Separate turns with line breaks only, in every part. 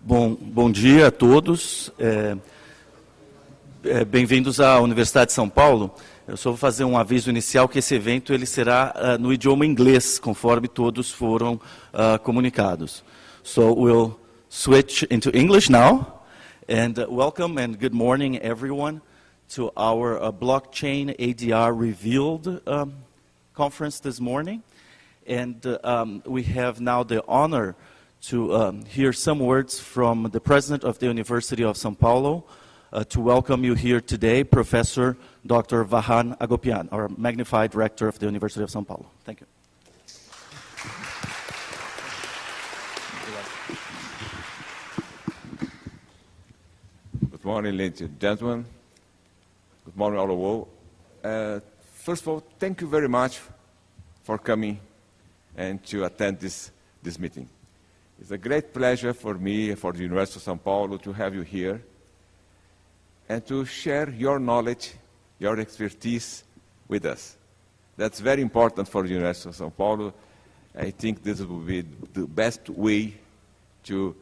Bom dia a todos. Bem-vindos à Universidade de São Paulo. Eu só vou fazer um aviso inicial que esse evento ele será no idioma inglês, conforme todos foram comunicados. So we'll switch into English now. And welcome and good morning, everyone, to our Blockchain ADR Revealed conference this morning. And we have now the honor to hear some words from the President of the University of São Paulo, to welcome you here today, Professor Dr. Vahan Agopian, our magnified Rector of the University of São Paulo. Thank you.
Good morning, ladies and gentlemen. Good morning, all of you. First of all, thank you very much for coming and to attend this meeting. It's a great pleasure for me, for the University of São Paulo, to have you here and to share your knowledge, your expertise with us. That's very important for the University of São Paulo. I think this will be the best way to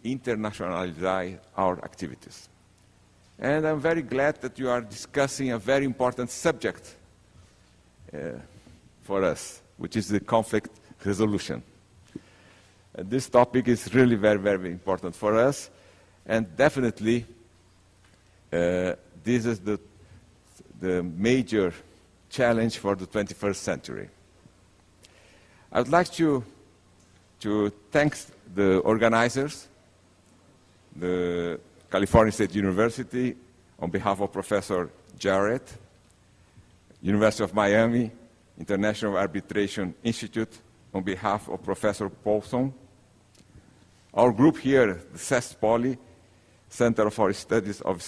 internationalize our activities. And I'm very glad that you are discussing a very important subject for us, which is the conflict resolution. This topic is really very, very important for us, and definitely this is the major challenge for the 21st century. I would like to thank the organizers, the California State University, on behalf of Professor Jarrett, University of Miami, International Arbitration Institute, on behalf of Professor Paulson, our group here, the CEST Poly, Center for Studies of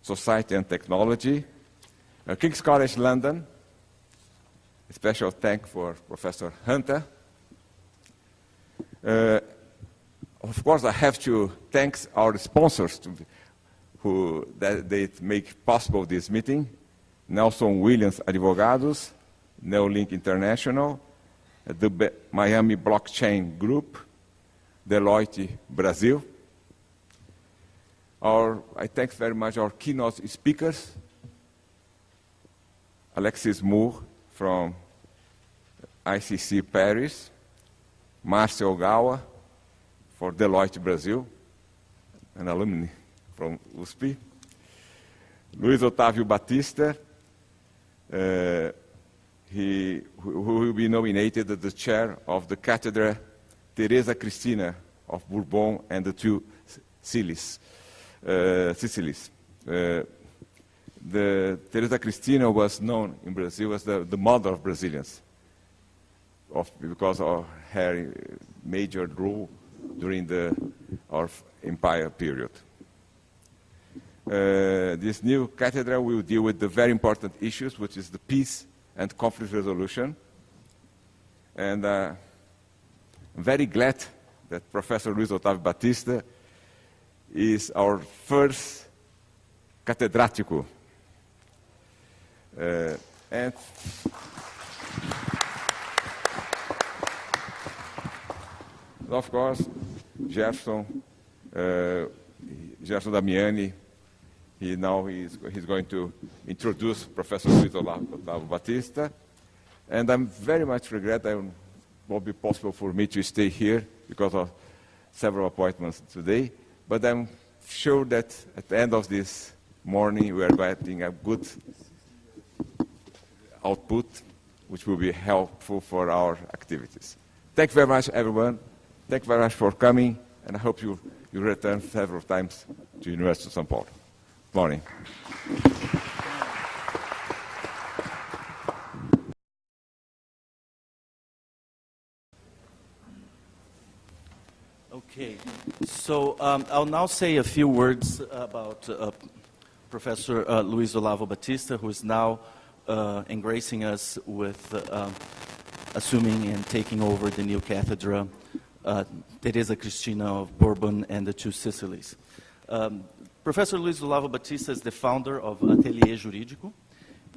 Society and Technology, King's College London, a special thank for Professor Hunter. Of course, I have to thank our sponsors who they make possible this meeting, Nelson Williams Advogados, Neolink International, the Miami Blockchain Group, Deloitte Brazil. I thank very much our keynote speakers, Alexis Mourre from ICC Paris, Marcia Ogawa for Deloitte Brazil, an alumni from USP, Luiz Baptista, who will be nominated as the chair of the Cátedra Teresa Cristina of Bourbon and the two Sicilies. The Teresa Cristina was known in Brazil as the mother of Brazilians, because of her major role during our empire period. This new cátedra will deal with the very important issues, which is the peace and conflict resolution. And I'm very glad that Professor Luiz Otávio Baptista is our first catedrático. And of course, Gerson Damiani, he's going to introduce Professor Luiz Otávio Baptista. And I'm very much regret that it won't be possible for me to stay here because of several appointments today. But I'm sure that at the end of this morning, we are getting a good output, which will be helpful for our activities. Thank you very much, everyone. Thank you very much for coming, and I hope you return several times to the University of São Paulo. Good morning.
Okay, so I'll now say a few words about Professor Luiz Olavo Baptista, who is now engracing us with assuming and taking over the new cathedra, Teresa Cristina of Bourbon and the two Sicilies. Professor Luiz Olavo Baptista is the founder of Ateliê Jurídico,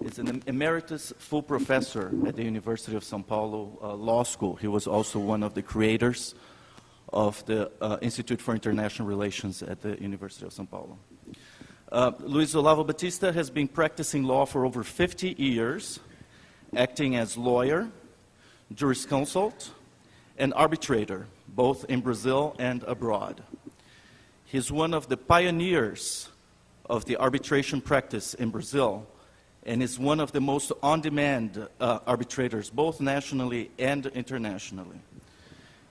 is an emeritus full professor at the University of São Paulo Law School. He was also one of the creators of the Institute for International Relations at the University of São Paulo. Luiz Olavo Baptista has been practicing law for over 50 years, acting as lawyer, jurisconsult, and arbitrator, both in Brazil and abroad. He's one of the pioneers of the arbitration practice in Brazil, and is one of the most on-demand arbitrators, both nationally and internationally.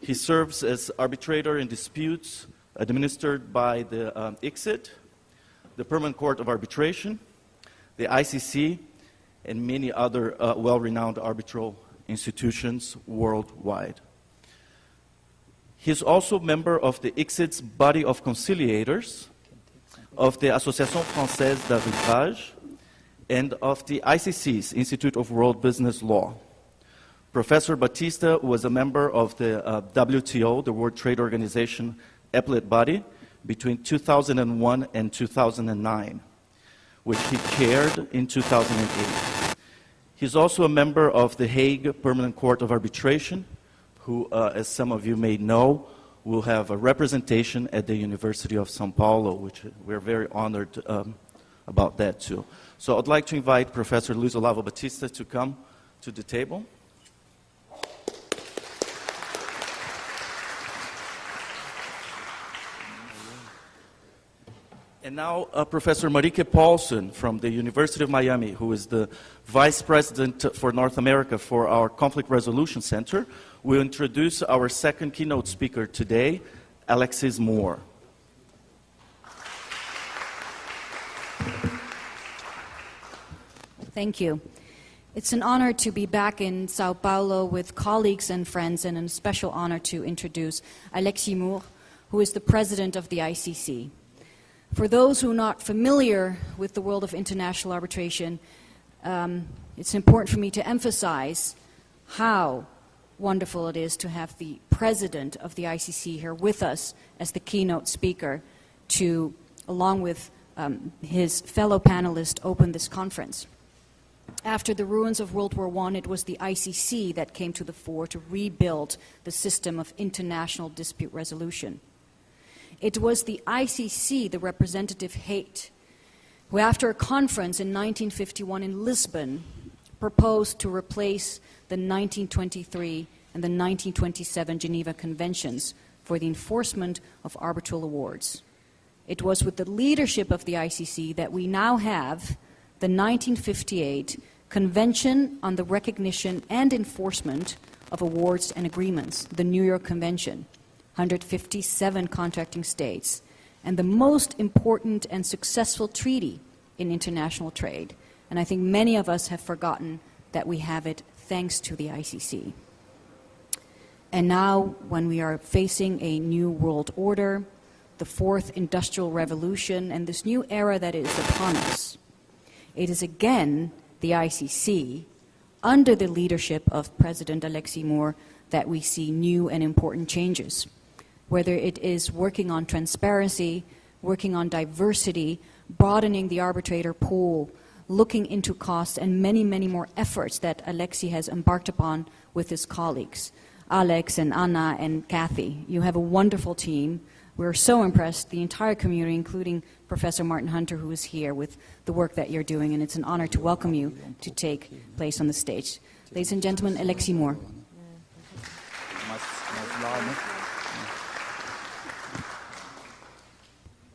He serves as arbitrator in disputes administered by the ICSID, the Permanent Court of Arbitration, the ICC, and many other well-renowned arbitral institutions worldwide. He's also a member of the ICSID's body of conciliators, of the Association Française d'Arbitrage, and of the ICC's Institute of World Business Law. Professor Baptista was a member of the WTO, the World Trade Organization appellate body, between 2001 and 2009, which he chaired in 2008. He's also a member of the Hague Permanent Court of Arbitration, who, as some of you may know, will have a representation at the University of São Paulo, which we're very honored about that too. So I'd like to invite Professor Luiz Olavo Baptista to come to the table. And now Professor Marieke Paulsen from the University of Miami, who is the Vice President for North America for our Conflict Resolution Center, will introduce our second keynote speaker today, Alexis Mourre.
Thank you. It's an honor to be back in Sao Paulo with colleagues and friends, and a special honor to introduce Alexis Mourre, who is the president of the ICC. For those who are not familiar with the world of international arbitration, it's important for me to emphasize how wonderful it is to have the president of the ICC here with us as the keynote speaker to, along with his fellow panelists, open this conference. After the ruins of World War I, it was the ICC that came to the fore to rebuild the system of international dispute resolution. It was the ICC, the representative Hague, who after a conference in 1951 in Lisbon proposed to replace the 1923 and the 1927 Geneva Conventions for the enforcement of arbitral awards. It was with the leadership of the ICC that we now have the 1958 Convention on the Recognition and Enforcement of Awards and Agreements, the New York Convention, 157 contracting states, and the most important and successful treaty in international trade. And I think many of us have forgotten that we have it thanks to the ICC. And now, when we are facing a new world order, the fourth industrial revolution, and this new era that is upon us, it is again the ICC, under the leadership of President Alexis Mourre, that we see new and important changes. Whether it is working on transparency, working on diversity, broadening the arbitrator pool, looking into costs, and many, many more efforts that Alexis has embarked upon with his colleagues, Alex and Anna and Kathy. You have a wonderful team. We're so impressed, the entire community, including Professor Martin Hunter, who is here, with the work that you're doing, and it's an honor to welcome you to take place on the stage. Ladies and gentlemen, Alexis Mourre.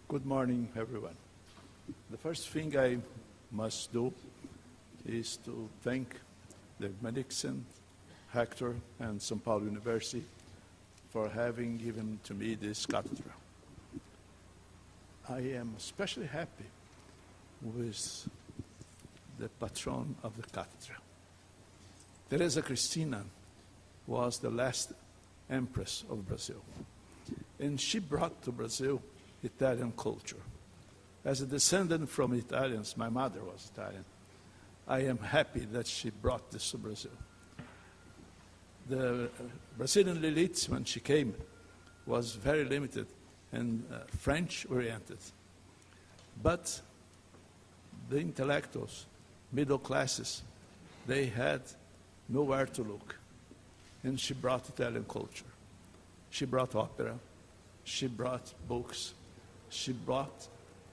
Good morning, everyone. The first thing I must do is to thank the magnificent Hector and São Paulo University for having given to me this cathedra. I am especially happy with the patron of the cathedra. Teresa Cristina was the last empress of Brazil, and she brought to Brazil Italian culture. As a descendant from Italians, my mother was Italian, I am happy that she brought this to Brazil. The Brazilian elite, when she came, was very limited and French-oriented. But the intellectuals middle classes, they had nowhere to look. And she brought Italian culture. She brought opera. She brought books. She brought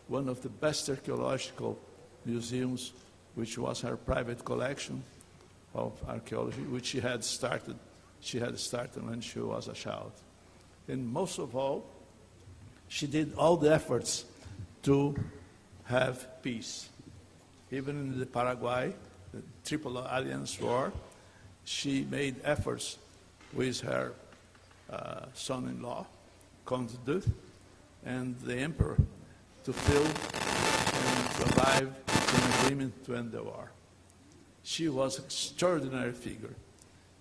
one of the best archaeological museums, which was her private collection of archaeology, which she had started when she was a child. And most of all, she did all the efforts to have peace. Even in the Paraguay, the Triple Alliance War, she made efforts with her son-in-law, Conde de, and the emperor to fill and arrive to an agreement to end the war. She was an extraordinary figure.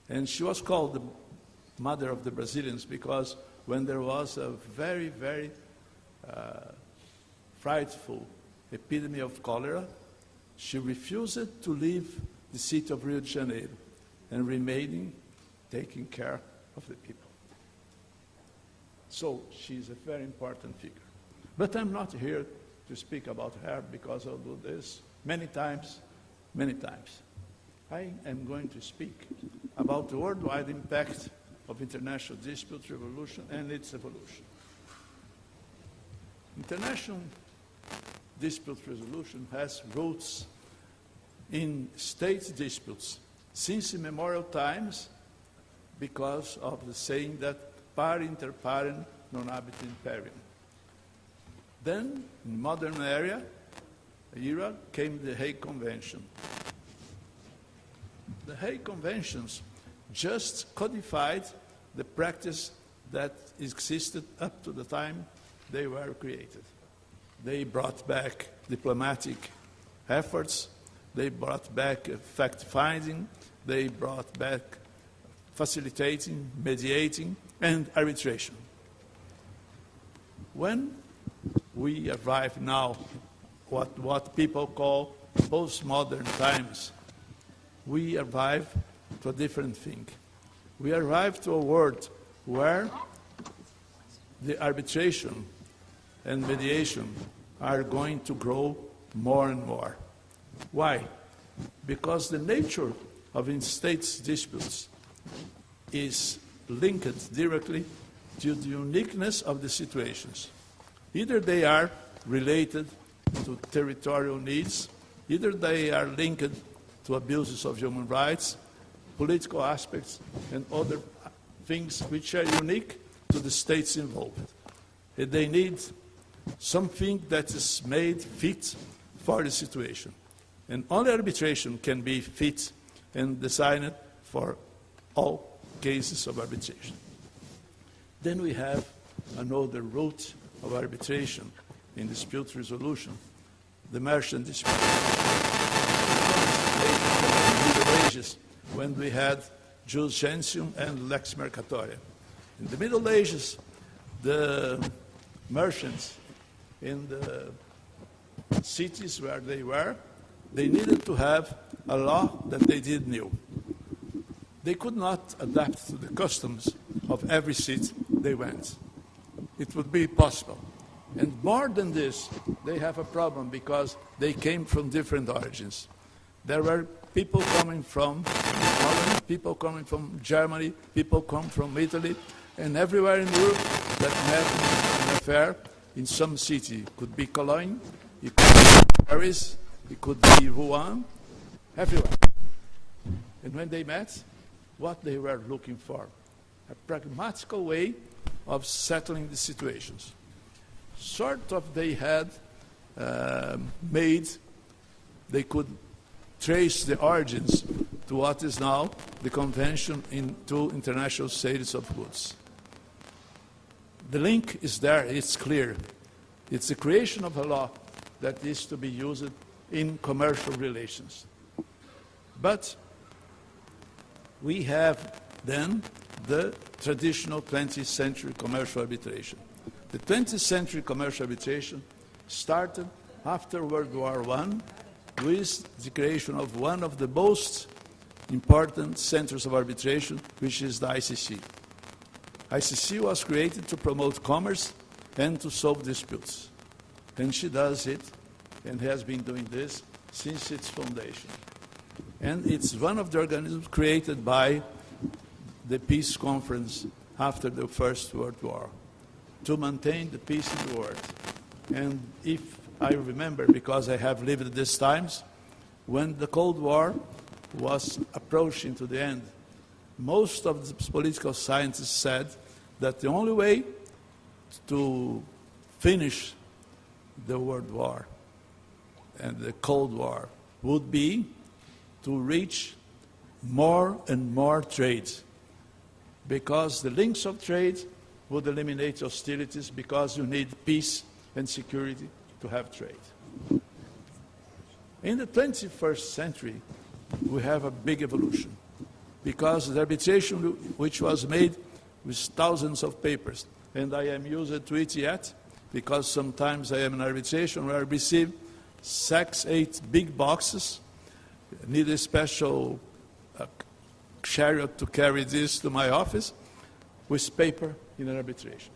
And she was called the mother of the Brazilians because when there was a very, very frightful epidemic of cholera, she refused to leave the city of Rio de Janeiro and remaining taking care of the people. So she's a very important figure. But I'm not here to speak about her because I'll do this many times. I am going to speak about the worldwide impact of international dispute resolution and its evolution. International dispute resolution has roots in state disputes since immemorial times because of the saying that par inter parem non habet imperium. Then, in modern era came the Hague Convention. The Hague Conventions just codified the practice that existed up to the time they were created. They brought back diplomatic efforts, they brought back fact-finding, they brought back facilitating, mediating, and arbitration. When we arrive now, what people call postmodern times, we arrive to a different thing. We arrive to a world where the arbitration and mediation are going to grow more and more. Why? Because the nature of in-states disputes is linked directly to the uniqueness of the situations. Either they are related to territorial needs, either they are linked to abuses of human rights, political aspects, and other things which are unique to the states involved. And they need something that is made fit for the situation. And only arbitration can be fit and designed for all cases of arbitration. Then we have another route of arbitration in dispute resolution, the merchant dispute. In the Middle Ages, when we had jus gentium and lex mercatoria. In the Middle Ages, the merchants in the cities where they were, they needed to have a law that they did know. They could not adapt to the customs of every city they went. It would be possible. And more than this, they have a problem because they came from different origins. There were people coming from Holland, people coming from Germany, people come from Italy, and everywhere in Europe that had an affair in some city. It could be Cologne, it could be Paris, it could be Rouen, everywhere. And when they met, what they were looking for, a pragmatical way of settling the situations. Sort of they had they could trace the origins to what is now the Convention into International Sales of Goods. The link is there, it's clear. It's the creation of a law that is to be used in commercial relations. But we have then the traditional 20th century commercial arbitration. The 20th century commercial arbitration started after World War I with the creation of one of the most important centers of arbitration, which is the ICC. ICC was created to promote commerce and to solve disputes. And she does it, and has been doing this since its foundation. And it's one of the organisms created by the peace conference after the First World War to maintain the peace in the world. And if I remember, because I have lived these times, when the Cold War was approaching to the end, most of the political scientists said that the only way to finish the World War and the Cold War would be to reach more and more trade, because the links of trade would eliminate hostilities, because you need peace and security to have trade. In the 21st century, we have a big evolution, because the arbitration which was made with thousands of papers, and I am used to it yet, because sometimes I am in arbitration where I receive 6, 8 big boxes, need a special chariot to carry this to my office, with paper in an arbitration.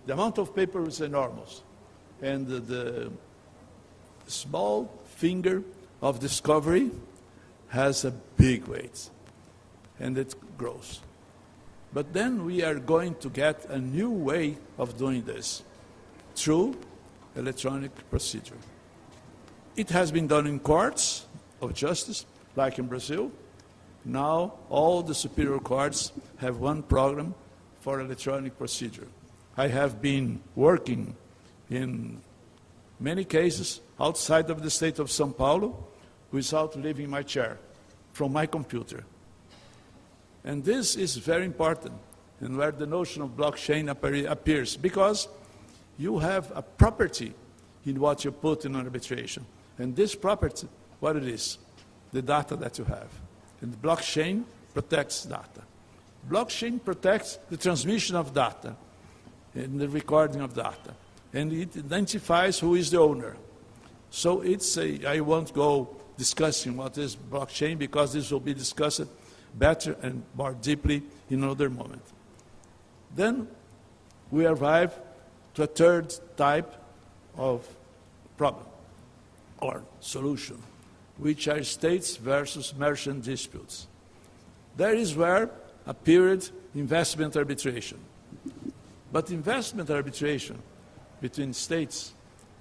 The amount of paper is enormous, and the small finger of discovery has a big weight, and it grows. But then we are going to get a new way of doing this through electronic procedure. It has been done in courts of justice, like in Brazil. Now all the superior courts have one program for electronic procedure. I have been working in many cases outside of the state of São Paulo without leaving my chair, from my computer. And this is very important, and where the notion of blockchain appears, because you have a property in what you put in arbitration. And this property, what it is? The data that you have. And the blockchain protects data. Blockchain protects the transmission of data and the recording of data. And it identifies who is the owner. So I won't go discussing what is blockchain, because this will be discussed better and more deeply in another moment. Then we arrive to a third type of problem or solution, which are states versus merchant disputes. There is where appeared investment arbitration. But investment arbitration between states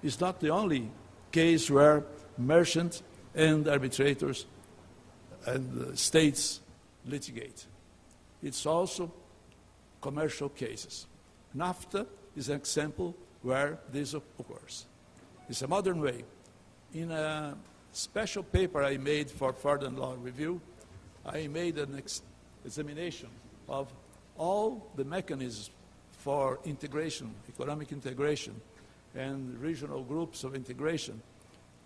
is not the only case where merchant and arbitrators and states litigate. It's also commercial cases. NAFTA is an example where this occurs. It's a modern way. In a special paper I made for Foreign Law Review, I made an examination of all the mechanisms for integration, economic integration, and regional groups of integration,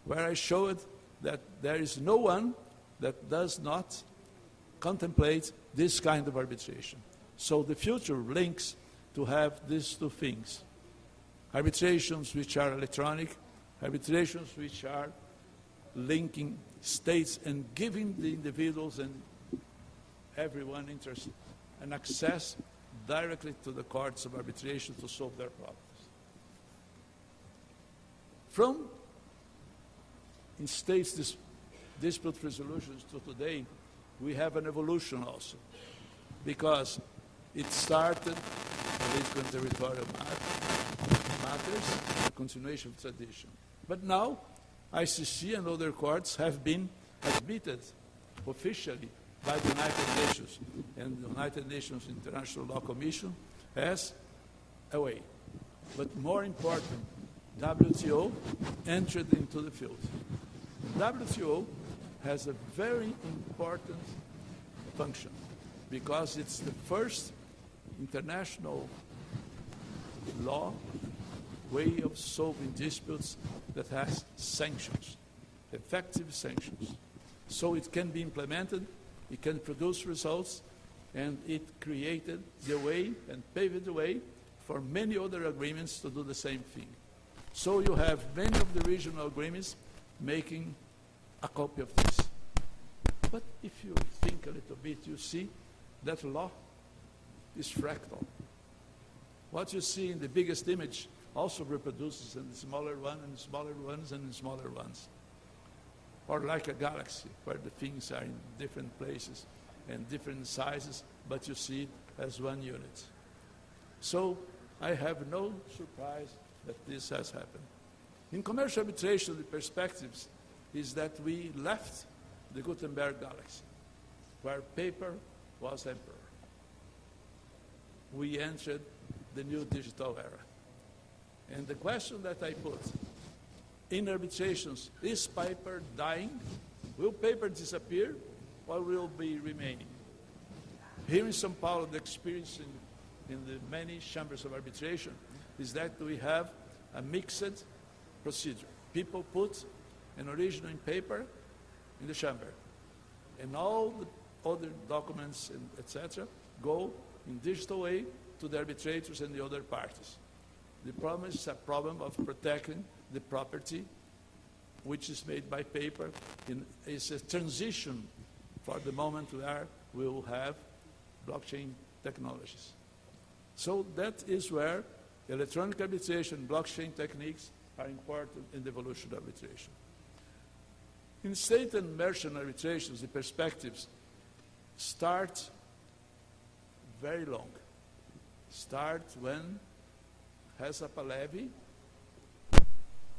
where I showed that there is no one that does not contemplate this kind of arbitration. So the future links to have these two things: arbitrations which are electronic, arbitrations which are linking states and giving the individuals and everyone interested an access directly to the courts of arbitration to solve their problems. From in states dispute resolutions to today, we have an evolution also, because it started political and territorial matters, the continuation of tradition. But now, ICC and other courts have been admitted officially by the United Nations and the United Nations International Law Commission as a way. But more important, WTO entered into the field. WTO has a very important function, because it's the first international law way of solving disputes that has sanctions, effective sanctions. So it can be implemented, it can produce results, and it created the way and paved the way for many other agreements to do the same thing. So you have many of the regional agreements making a copy of this. But if you think a little bit, you see that law is fractal. What you see in the biggest image also reproduces in the smaller one, and smaller ones, and smaller ones. or like a galaxy, where the things are in different places and different sizes, but you see it as one unit. So I have no surprise that this has happened. In commercial arbitration, the perspectives is that we left the Gutenberg galaxy, where paper was emperor. We entered the new digital era. And the question that I put in arbitrations, is paper dying? Will paper disappear or will be remaining? Here in São Paulo, the experience in the many chambers of arbitration is that we have a mixed procedure. People put an original in paper in the chamber, and all the other documents, and etc., go in digital way to the arbitrators and the other parties. The problem is a problem of protecting the property, which is made by paper. It's a transition for the moment where we will have blockchain technologies. So that is where electronic arbitration, blockchain techniques are important in the evolution of arbitration. In state and merchant arbitrations, the perspectives start very long. Start when Hesapalevi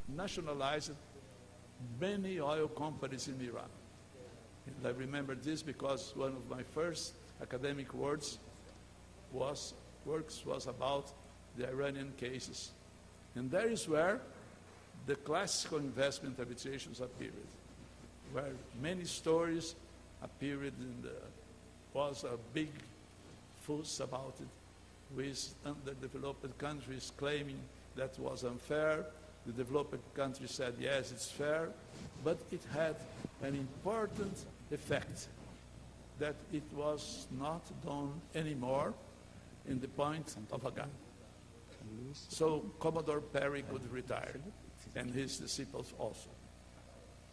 nationalized many oil companies in Iran. And I remember this because one of my first academic works was about the Iranian cases. And there is where the classical investment arbitrations appeared, where many stories appeared, and was a big fuss about it, with underdeveloped countries claiming that was unfair. The developed countries said, yes, it's fair, but it had an important effect that it was not done anymore in the point of a gun. So Commodore Perry could retire, and his disciples also.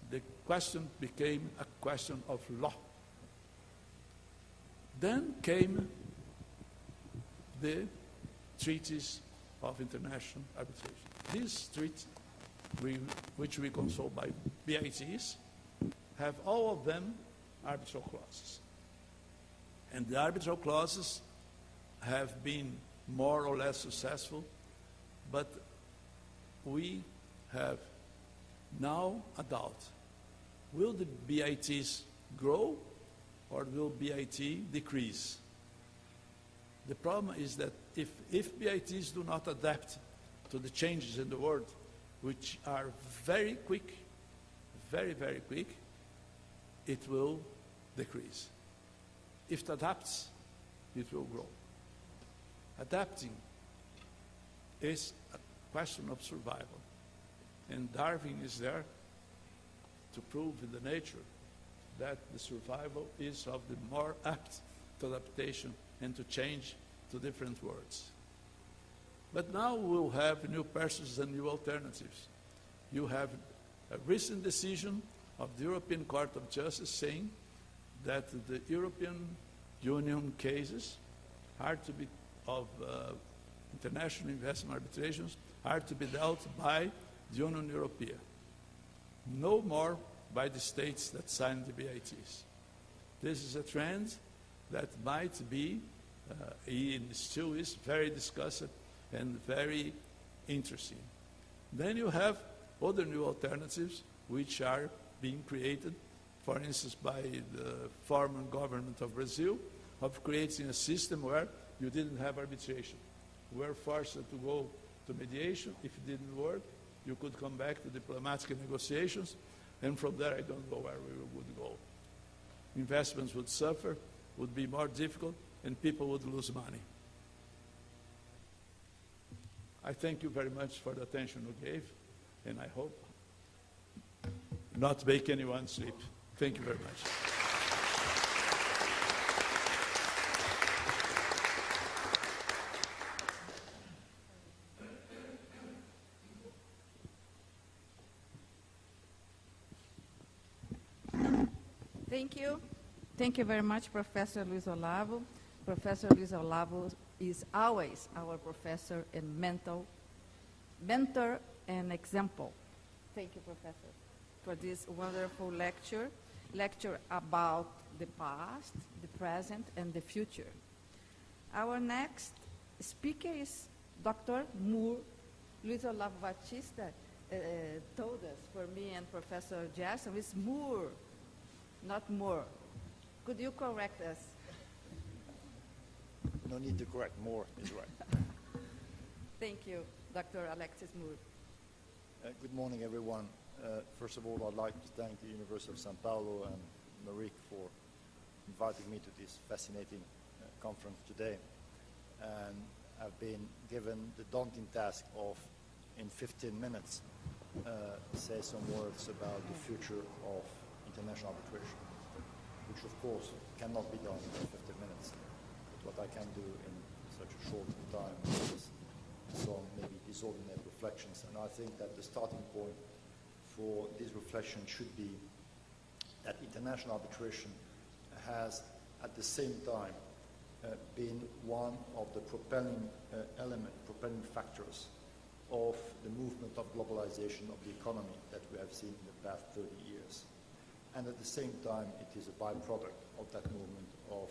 The question became a question of law. Then came the treaties of international arbitration. These treaties, which we consult by BITs, have all of them arbitral clauses. And the arbitral clauses have been more or less successful, but we have now a doubt. Will the BITs grow or will BIT decrease? The problem is that if BITs do not adapt to the changes in the world, which are very quick, very, very quick, it will decrease. If it adapts, it will grow. Adapting is a question of survival. And Darwin is there to prove in the nature that the survival is of the more apt to adaptation and to change to different worlds. But now we'll have new persons and new alternatives. You have a recent decision of the European Court of Justice saying that the European Union cases are to be of international investment arbitrations are to be dealt by the Union Europea, no more by the states that signed the BITs. This is a trend that might be, and still is, very discussed and very interesting. Then you have other new alternatives which are being created, for instance, by the former government of Brazil, of creating a system where you didn't have arbitration. You were forced to go to mediation. If it didn't work, you could come back to diplomatic negotiations, and from there I don't know where we would go. Investments would suffer, would be more difficult, and people would lose money. I thank you very much for the attention you gave, and I hope not make anyone sleep. Thank you very much.
Thank you. Thank you very much, Professor Luiz Olavo. Professor Luiz Olavo is always our professor and mentor and example. Thank you, Professor. for this wonderful lecture about the past, the present, and the future. Our next speaker is Dr. Mourre. Luiz Olavo Baptista told us, for me and Professor Gerson, it's Mourre, not Moore. Could you correct us?
No need to correct, Moore is right.
Thank you, Dr. Alexis Mourre.
Good morning, everyone. First of all, I'd like to thank the University of São Paulo and Marique for inviting me to this fascinating conference today. And I've been given the daunting task of, in 15 minutes, say some words about the future of international arbitration, which of course cannot be done in 15 minutes. But what I can do in such a short time is some maybe disordinate reflections. And I think that the starting point for this reflection should be that international arbitration has at the same time been one of the propelling factors of the movement of globalization of the economy that we have seen in the past 30 years. And at the same time, it is a byproduct of that movement of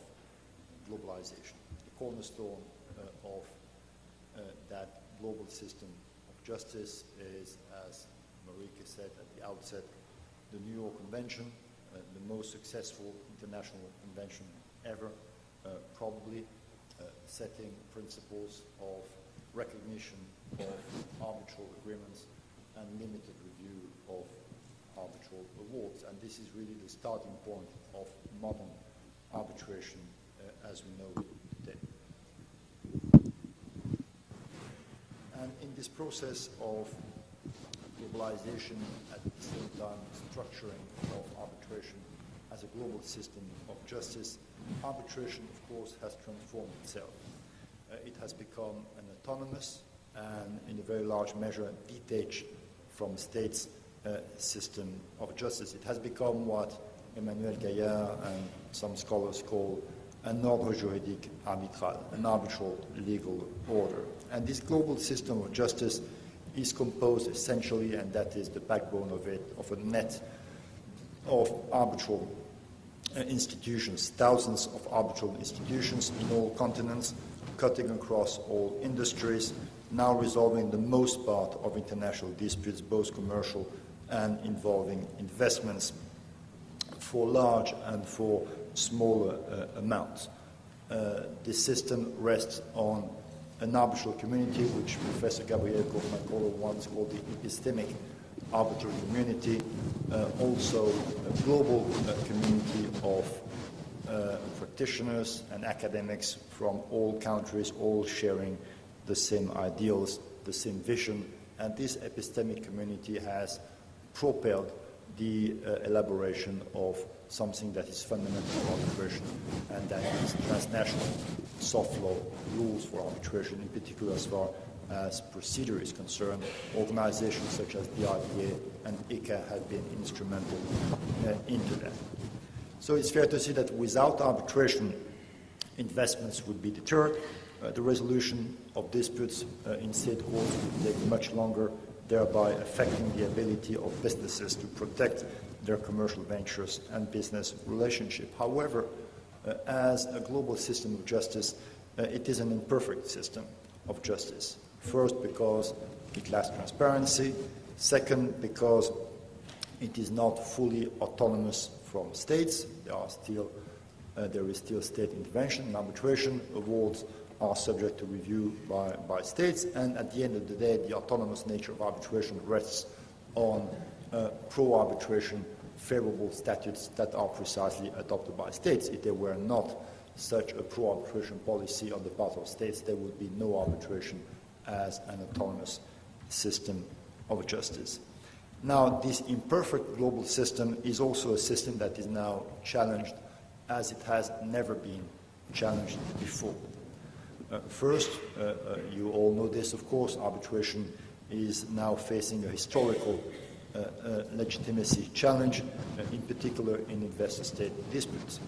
globalization. The cornerstone of that global system of justice is, as Marieke said at the outset, the New York Convention, the most successful international convention ever, probably setting principles of recognition of arbitral agreements and limited review of arbitral awards. And this is really the starting point of modern arbitration as we know it today. And in this process of globalization, at the same time structuring of arbitration as a global system of justice, arbitration, of course, has transformed itself. It has become an autonomous and, in a very large measure, detached from states' system of justice. It has become what Emmanuel Gaillard and some scholars call an ordre juridique arbitral, an arbitral legal order. And this global system of justice is composed essentially, and that is the backbone of it, of a net of arbitral institutions, thousands of arbitral institutions in all continents, cutting across all industries, now resolving the most part of international disputes, both commercial and involving investments for large and for smaller amounts. This system rests on an arbitral community, which Professor Gabriel Kaufmann-Kohler once called the epistemic arbitral community, also a global community of practitioners and academics from all countries, all sharing the same ideals, the same vision, and this epistemic community has propelled the elaboration of something that is fundamental to arbitration, and that is transnational soft law rules for arbitration, in particular as far as procedure is concerned. Organizations such as the IBA and ICA have been instrumental into that. So it's fair to say that without arbitration, investments would be deterred. The resolution of disputes in state courts would take much longer, thereby affecting the ability of businesses to protect their commercial ventures and business relationship. However, as a global system of justice, it is an imperfect system of justice. First, because it lacks transparency. Second, because it is not fully autonomous from states. There is still state intervention and arbitration. Awards are subject to review by states, and at the end of the day, the autonomous nature of arbitration rests on pro-arbitration favorable statutes that are precisely adopted by states. If there were not such a pro-arbitration policy on the part of states, there would be no arbitration as an autonomous system of justice. Now, this imperfect global system is also a system that is now challenged as it has never been challenged before. First, you all know this, of course, arbitration is now facing a historical legitimacy challenge, in particular in investor-state disputes.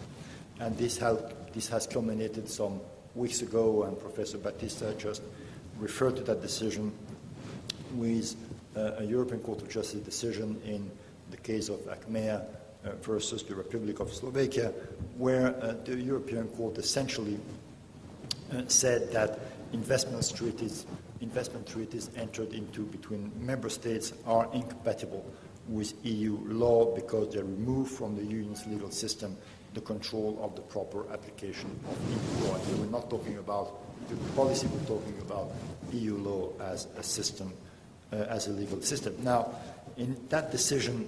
And this has culminated some weeks ago, and Professor Baptista just referred to that decision with a European Court of Justice decision in the case of Achmea versus the Republic of Slovakia, where the European Court essentially said that investment treaties entered into between member states are incompatible with EU law because they remove from the Union's legal system the control of the proper application of EU law. And we're not talking about the policy, we're talking about EU law as a system, as a legal system. Now, in that decision,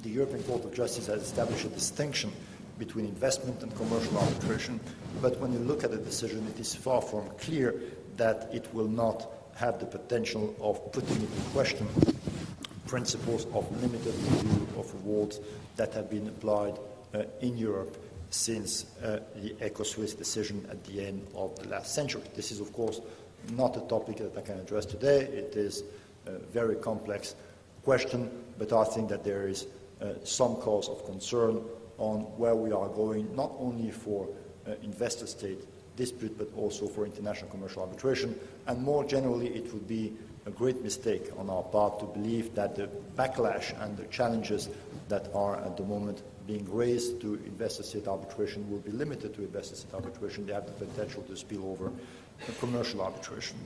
the European Court of Justice has established a distinction between investment and commercial arbitration, but when you look at the decision, it is far from clear that it will not have the potential of putting into question principles of limited review of awards that have been applied in Europe since the Eco-Swiss decision at the end of the last century. This is, of course, not a topic that I can address today. It is a very complex question, but I think that there is some cause of concern on where we are going, not only for investor-state dispute, but also for international commercial arbitration. And more generally, it would be a great mistake on our part to believe that the backlash and the challenges that are at the moment being raised to investor-state arbitration will be limited to investor-state arbitration. They have the potential to spill over commercial arbitration.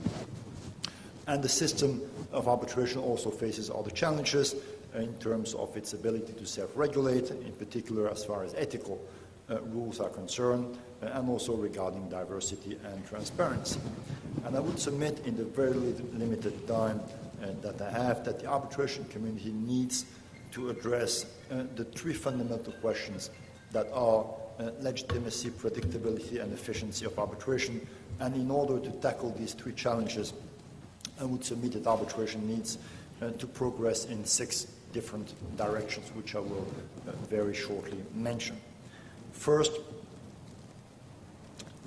And the system of arbitration also faces other challenges in terms of its ability to self-regulate, in particular as far as ethical rules are concerned, and also regarding diversity and transparency. And I would submit in the very limited time that I have that the arbitration community needs to address the three fundamental questions that are legitimacy, predictability, and efficiency of arbitration. And in order to tackle these three challenges, I would submit that arbitration needs to progress in 6 different directions, which I will very shortly mention. First,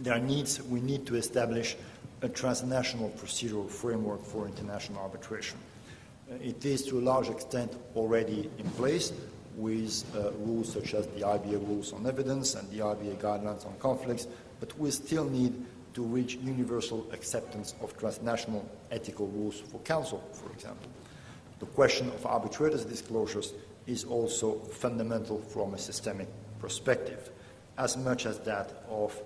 we need to establish a transnational procedural framework for international arbitration. It is to a large extent already in place with rules such as the IBA rules on evidence and the IBA guidelines on conflicts, but we still need to reach universal acceptance of transnational ethical rules for counsel, for example. The question of arbitrators' disclosures is also fundamental from a systemic perspective, as much as that of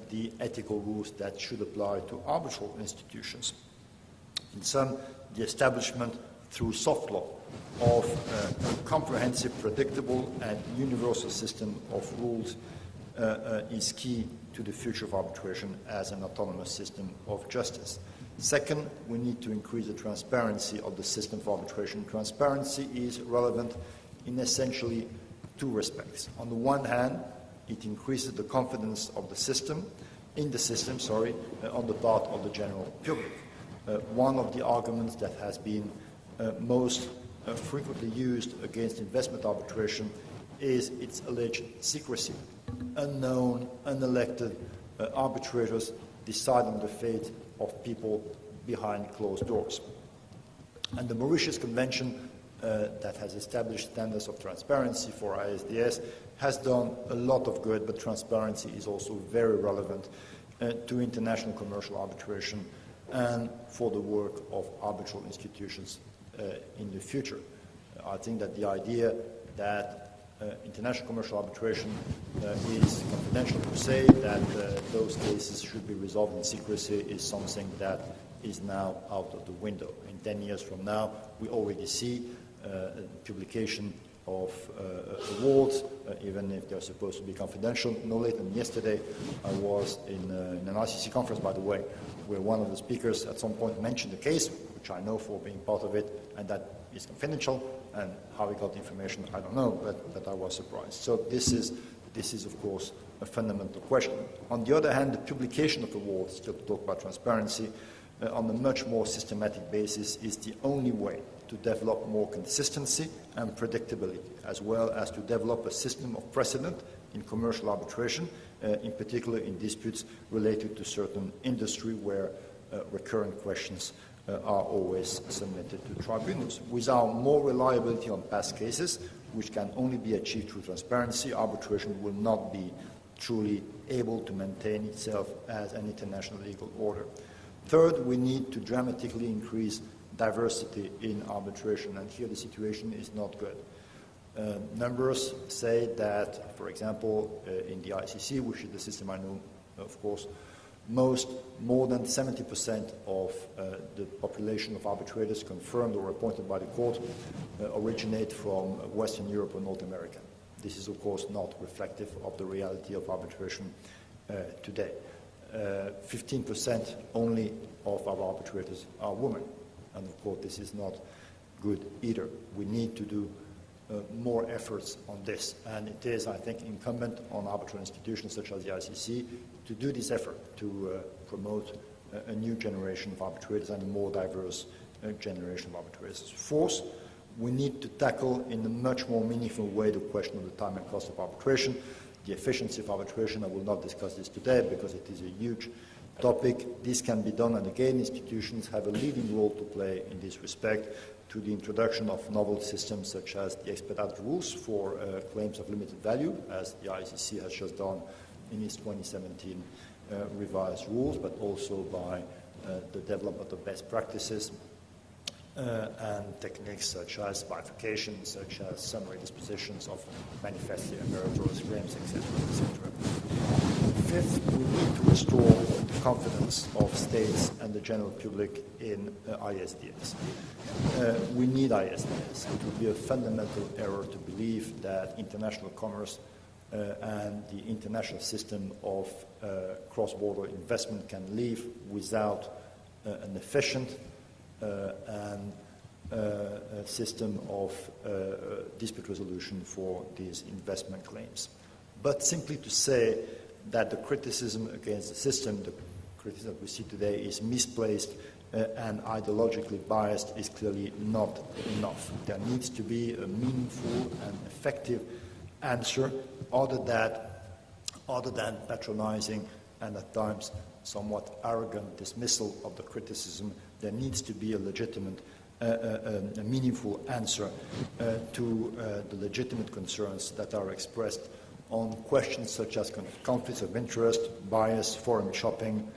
the ethical rules that should apply to arbitral institutions. In sum, the establishment through soft law of a comprehensive, predictable, and universal system of rules is key to the future of arbitration as an autonomous system of justice. Second, we need to increase the transparency of the system of arbitration. Transparency is relevant in essentially 2 respects. On the one hand, it increases the confidence of the system, on the part of the general public. One of the arguments that has been most frequently used against investment arbitration is its alleged secrecy. Unknown, unelected arbitrators deciding the fate of people behind closed doors. And the Mauritius Convention that has established standards of transparency for ISDS has done a lot of good, but transparency is also very relevant to international commercial arbitration and for the work of arbitral institutions in the future. I think that the idea that international commercial arbitration is confidential per se, that those cases should be resolved in secrecy is something that is now out of the window. In 10 years from now, we already see publication of awards, even if they're supposed to be confidential. No later than yesterday, I was in an ICC conference, by the way, where one of the speakers at some point mentioned a case, which I know for being part of it, and that is confidential, and how he got the information, I don't know, but I was surprised. So this is, of course, a fundamental question. On the other hand, the publication of awards, still to talk about transparency, on a much more systematic basis is the only way to develop more consistency and predictability, as well as to develop a system of precedent in commercial arbitration, in particular in disputes related to certain industry where recurrent questions are always submitted to tribunals. Without more reliability on past cases, which can only be achieved through transparency, arbitration will not be truly able to maintain itself as an international legal order. Third, we need to dramatically increase diversity in arbitration, and here the situation is not good. Numbers say that, for example, in the ICC, which is the system I know, of course, more than 70% of the population of arbitrators confirmed or appointed by the court originate from Western Europe or North America. This is, of course, not reflective of the reality of arbitration today. 15% only of our arbitrators are women, and of course this is not good either. We need to do more efforts on this, and it is, I think, incumbent on arbitral institutions such as the ICC to do this effort to promote a new generation of arbitrators and a more diverse generation of arbitrators. Fourth, we need to tackle in a much more meaningful way the question of the time and cost of arbitration, the efficiency of arbitration. I will not discuss this today because it is a huge topic. This can be done, and again, institutions have a leading role to play in this respect, to the introduction of novel systems such as the expedited rules for claims of limited value, as the ICC has just done in its 2017 revised rules, but also by the development of best practices and techniques such as bifurcation, such as summary dispositions of manifestly meritorious claims, etc., etc. Fifth, we need to restore the confidence of states and the general public in ISDS. We need ISDS. It would be a fundamental error to believe that international commerce and the international system of cross-border investment can live without an efficient and a system of dispute resolution for these investment claims. But simply to say that the criticism against the system, the criticism that we see today, is misplaced and ideologically biased is clearly not enough. There needs to be a meaningful and effective answer other than patronizing and at times somewhat arrogant dismissal of the criticism. There needs to be a legitimate, a meaningful answer to the legitimate concerns that are expressed on questions such as conflicts of interest, bias, forum shopping,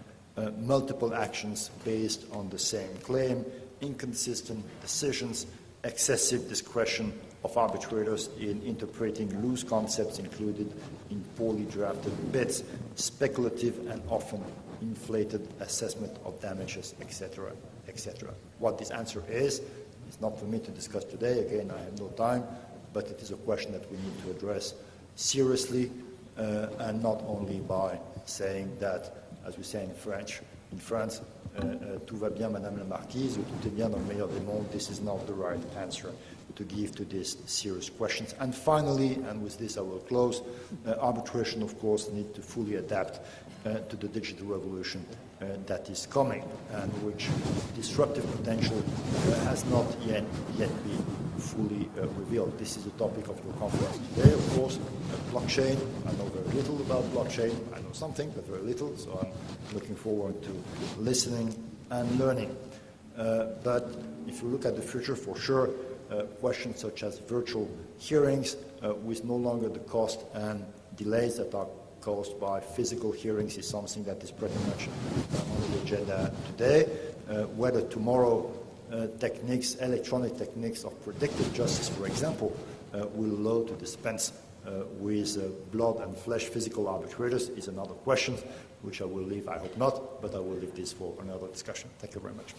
multiple actions based on the same claim, inconsistent decisions, excessive discretion of arbitrators in interpreting loose concepts included in poorly drafted bids, speculative and often inflated assessment of damages, etc., etc. What this answer is not for me to discuss today. Again, I have no time, but it is a question that we need to address seriously, and not only by saying that, as we say in French, in France, tout va bien, Madame la Marquise, ou tout est bien dans le meilleur des mondes. This is not the right answer to give to these serious questions. And finally, and with this I will close, arbitration, of course, needs to fully adapt to the digital revolution that is coming, and which disruptive potential has not yet been fully revealed. This is the topic of your conference today, of course. Blockchain, I know very little about blockchain. I know something, but very little, so I'm looking forward to listening and learning. But if you look at the future, for sure, questions such as virtual hearings with no longer the cost and delays that are caused by physical hearings is something that is pretty much on the agenda today. Whether tomorrow techniques, electronic techniques of predictive justice, for example, will allow to dispense with blood and flesh physical arbitrators is another question, which I will leave, I hope not, but I will leave this for another discussion. Thank you very much.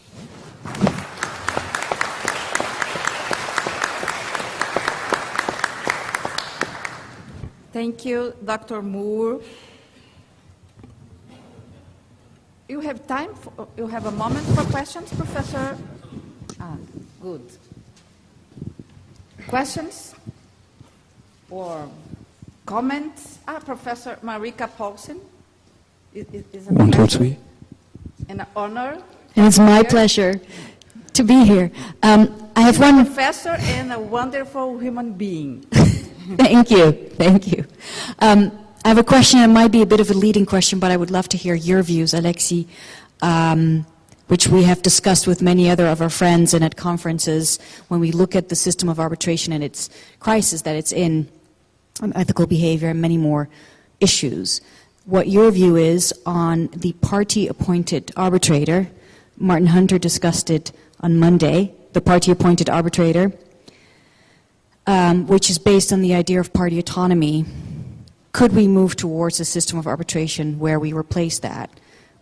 Thank you, Dr. Mourre. You have time, you have a moment for questions, Professor? Good. Questions or comments? Professor Marika Paulsen. Is an honor.
And it's my pleasure to be here. I have one
professor and a wonderful human being.
Thank you. Thank you. I have a question. It might be a bit of a leading question, but I would love to hear your views, Alexis, which we have discussed with many other of our friends and at conferences when we look at the system of arbitration and its crisis that it's in, ethical behavior, and many more issues. What your view is on the party-appointed arbitrator. Martin Hunter discussed it on Monday, the party-appointed arbitrator, which is based on the idea of party autonomy. Could we move towards a system of arbitration where we replace that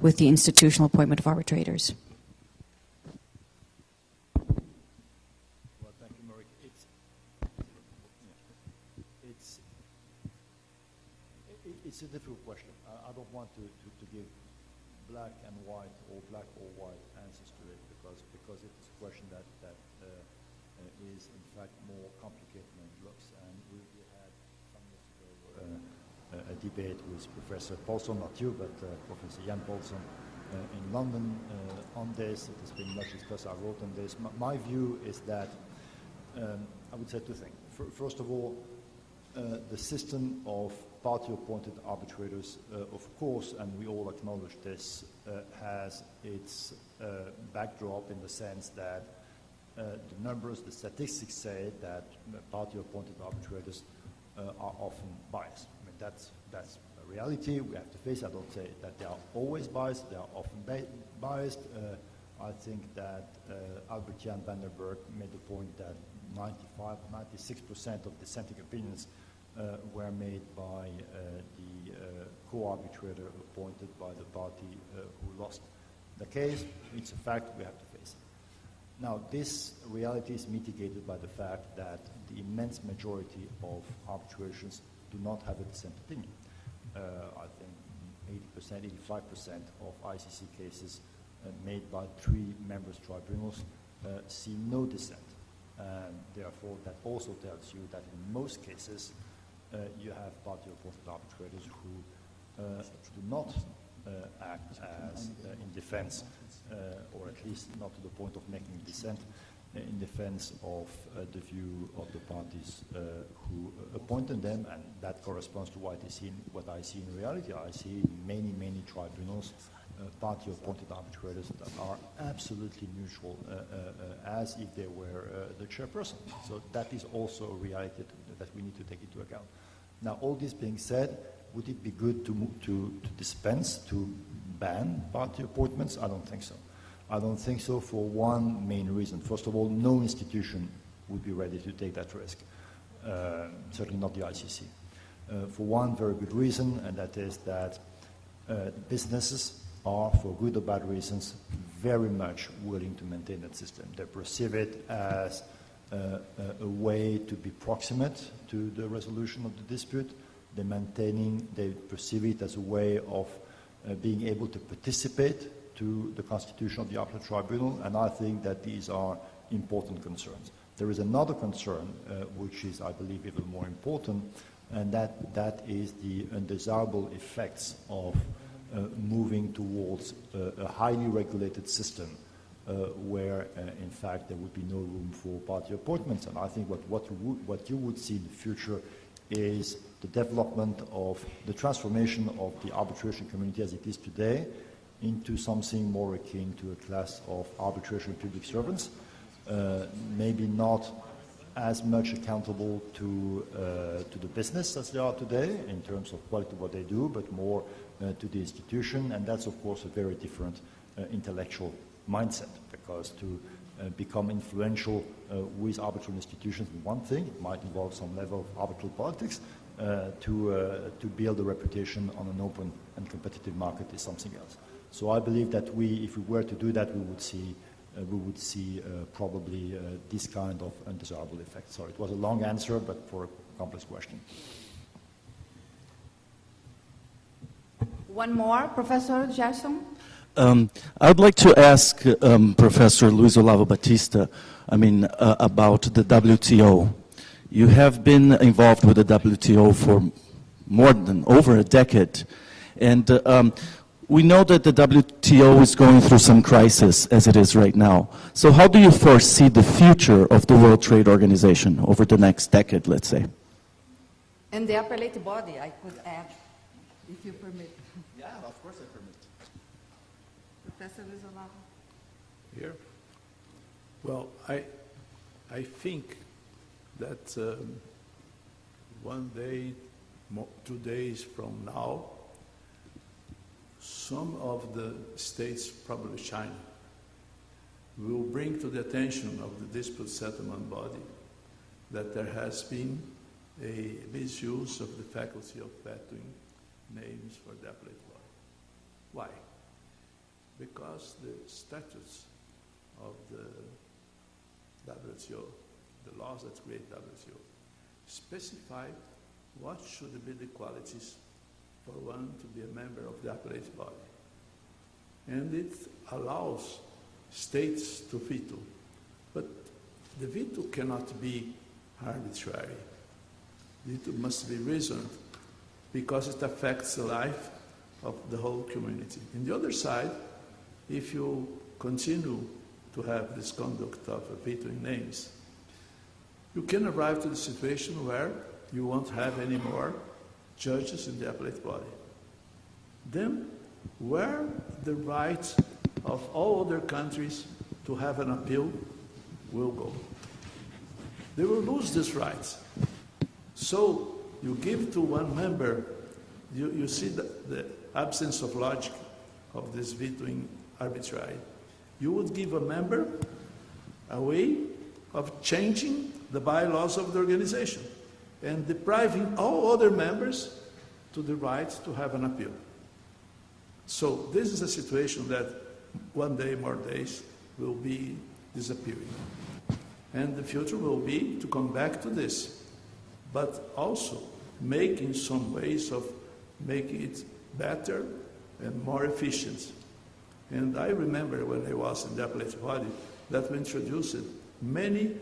with the institutional appointment of arbitrators?
Well, thank you, Marika. It's a difficult question. I don't want to give black and white or black or white answers to it because it is a question that is in fact more complicated than it looks. And we had some years ago a debate with Professor Paulson, not you, but Professor Jan Paulson in London on this. It has been much discussed. I wrote on this. My view is that I would say two things. First of all, the system of party-appointed arbitrators, of course, and we all acknowledge this, has its backdrop in the sense that the numbers, the statistics say that party-appointed arbitrators are often biased. I mean, that's a reality. We have to face it. I don't say that they are always biased. They are often biased. I think that Albert Jan van der Berg made the point that 95, 96% of dissenting opinions were made by the co-arbitrator appointed by the party who lost the case. It's a fact. We have to face it. Now, this reality is mitigated by the fact that the immense majority of arbitrations do not have a dissent opinion. I think 80%, 85% of ICC cases made by 3 members tribunals see no dissent. And therefore, that also tells you that in most cases, you have party-appointed arbitrators who do not act as in defense, or at least not to the point of making dissent, in defense of the view of the parties who appointed them, and that corresponds to what I see in reality. I see in many tribunals party-appointed arbitrators that are absolutely neutral, as if they were the chairperson. So that is also a reality that we need to take into account. Now, all this being said, would it be good to dispense, to ban party appointments? I don't think so. I don't think so for one main reason. First of all, no institution would be ready to take that risk, certainly not the ICC. For one very good reason, and that is that businesses are, for good or bad reasons, very much willing to maintain that system. They perceive it as a way to be proximate to the resolution of the dispute. They perceive it as a way of being able to participate to the constitution of the arbitral tribunal, and I think that these are important concerns. There is another concern, which is, I believe, even more important, and that is the undesirable effects of moving towards a highly regulated system where, in fact, there would be no room for party appointments. And I think what you would see in the future is the development of the transformation of the arbitration community as it is today into something more akin to a class of arbitration public servants, maybe not as much accountable to the business as they are today in terms of quality of what they do, but more to the institution. And that's, of course, a very different intellectual mindset, because to become influential with arbitral institutions is one thing. It might involve some level of arbitral politics. To build a reputation on an open and competitive market is something else. So I believe that if we were to do that, we would see probably this kind of undesirable effect. Sorry, it was a long answer, but for a complex question.
One more, Professor Gerson.
I'd like to ask Professor Luiz Olavo Baptista, about the WTO. You have been involved with the WTO for over a decade, and we know that the WTO is going through some crisis as it is right now. So how do you foresee the future of the World Trade Organization over the next decade, let's say?
And the appellate body, I could add, if you permit.
Yeah, of course I permit.
Professor Luiz Olavo.
Here? Well, I think that one day, 2 days from now, some of the states, probably China, will bring to the attention of the dispute settlement body that there has been a misuse of the faculty of vetoing names for the appellate body. Why? Because the statutes of the WTO, the laws that create WTO, specify what should be the qualities for one to be a member of the appellate body. And it allows states to veto. But the veto cannot be arbitrary. Veto must be reasoned because it affects the life of the whole community. On the other side, if you continue to have this conduct of vetoing names, you can arrive to the situation where you won't have any more judges in the appellate body. Then, where the right of all other countries to have an appeal will go? They will lose this right. So, you give to one member, you see the absence of logic of this vetoing arbitrary. You would give a member a way of changing the bylaws of the organization and depriving all other members to the right to have an appeal. So this is a situation that one day, more days, will be disappearing. And the future will be to come back to this, but also making some ways of making it better and more efficient. And I remember when I was in the appellate body that we introduced many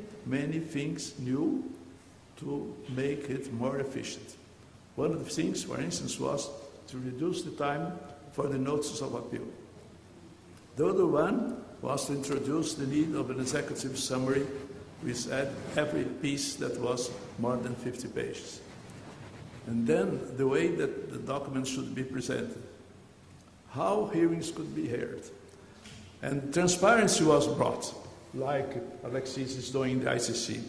things new to make it more efficient. One of the things, for instance, was to reduce the time for the notices of appeal. The other one was to introduce the need of an executive summary with every piece that was more than 50 pages. And then the way that the documents should be presented, how hearings could be held. And transparency was brought, like Alexis is doing in the ICC.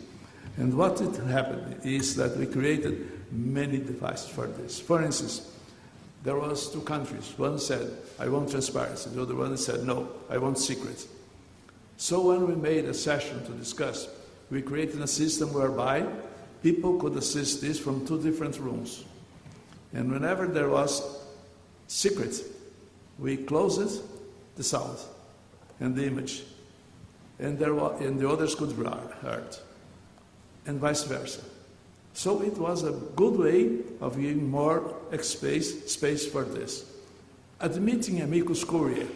And what it happened is that we created many devices for this. For instance, there was two countries. One said, I want transparency. The other one said, no, I want secret. So when we made a session to discuss, we created a system whereby people could assist this from two different rooms. And whenever there was secret, we closed the sound and the image. And the others could be heard. And vice versa. So it was a good way of giving more space for this. Admitting amicus curiae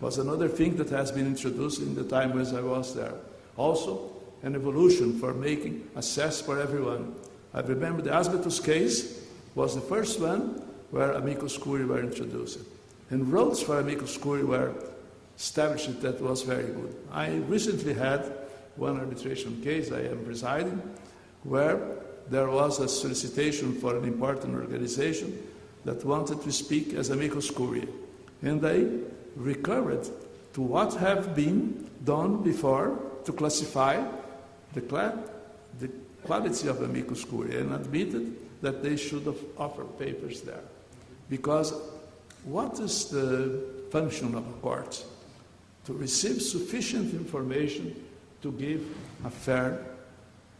was another thing that has been introduced in the time as I was there. Also, an evolution for making access for everyone. I remember the Asbestos case was the first one where amicus curiae were introduced. And roads for amicus curiae were established that was very good. I recently had one arbitration case I am presiding where there was a solicitation for an important organization that wanted to speak as amicus curiae. And I recurred to what have been done before to classify the quality of amicus curiae and admitted that they should have offered papers there. Because what is the function of a court? To receive sufficient information to give a fair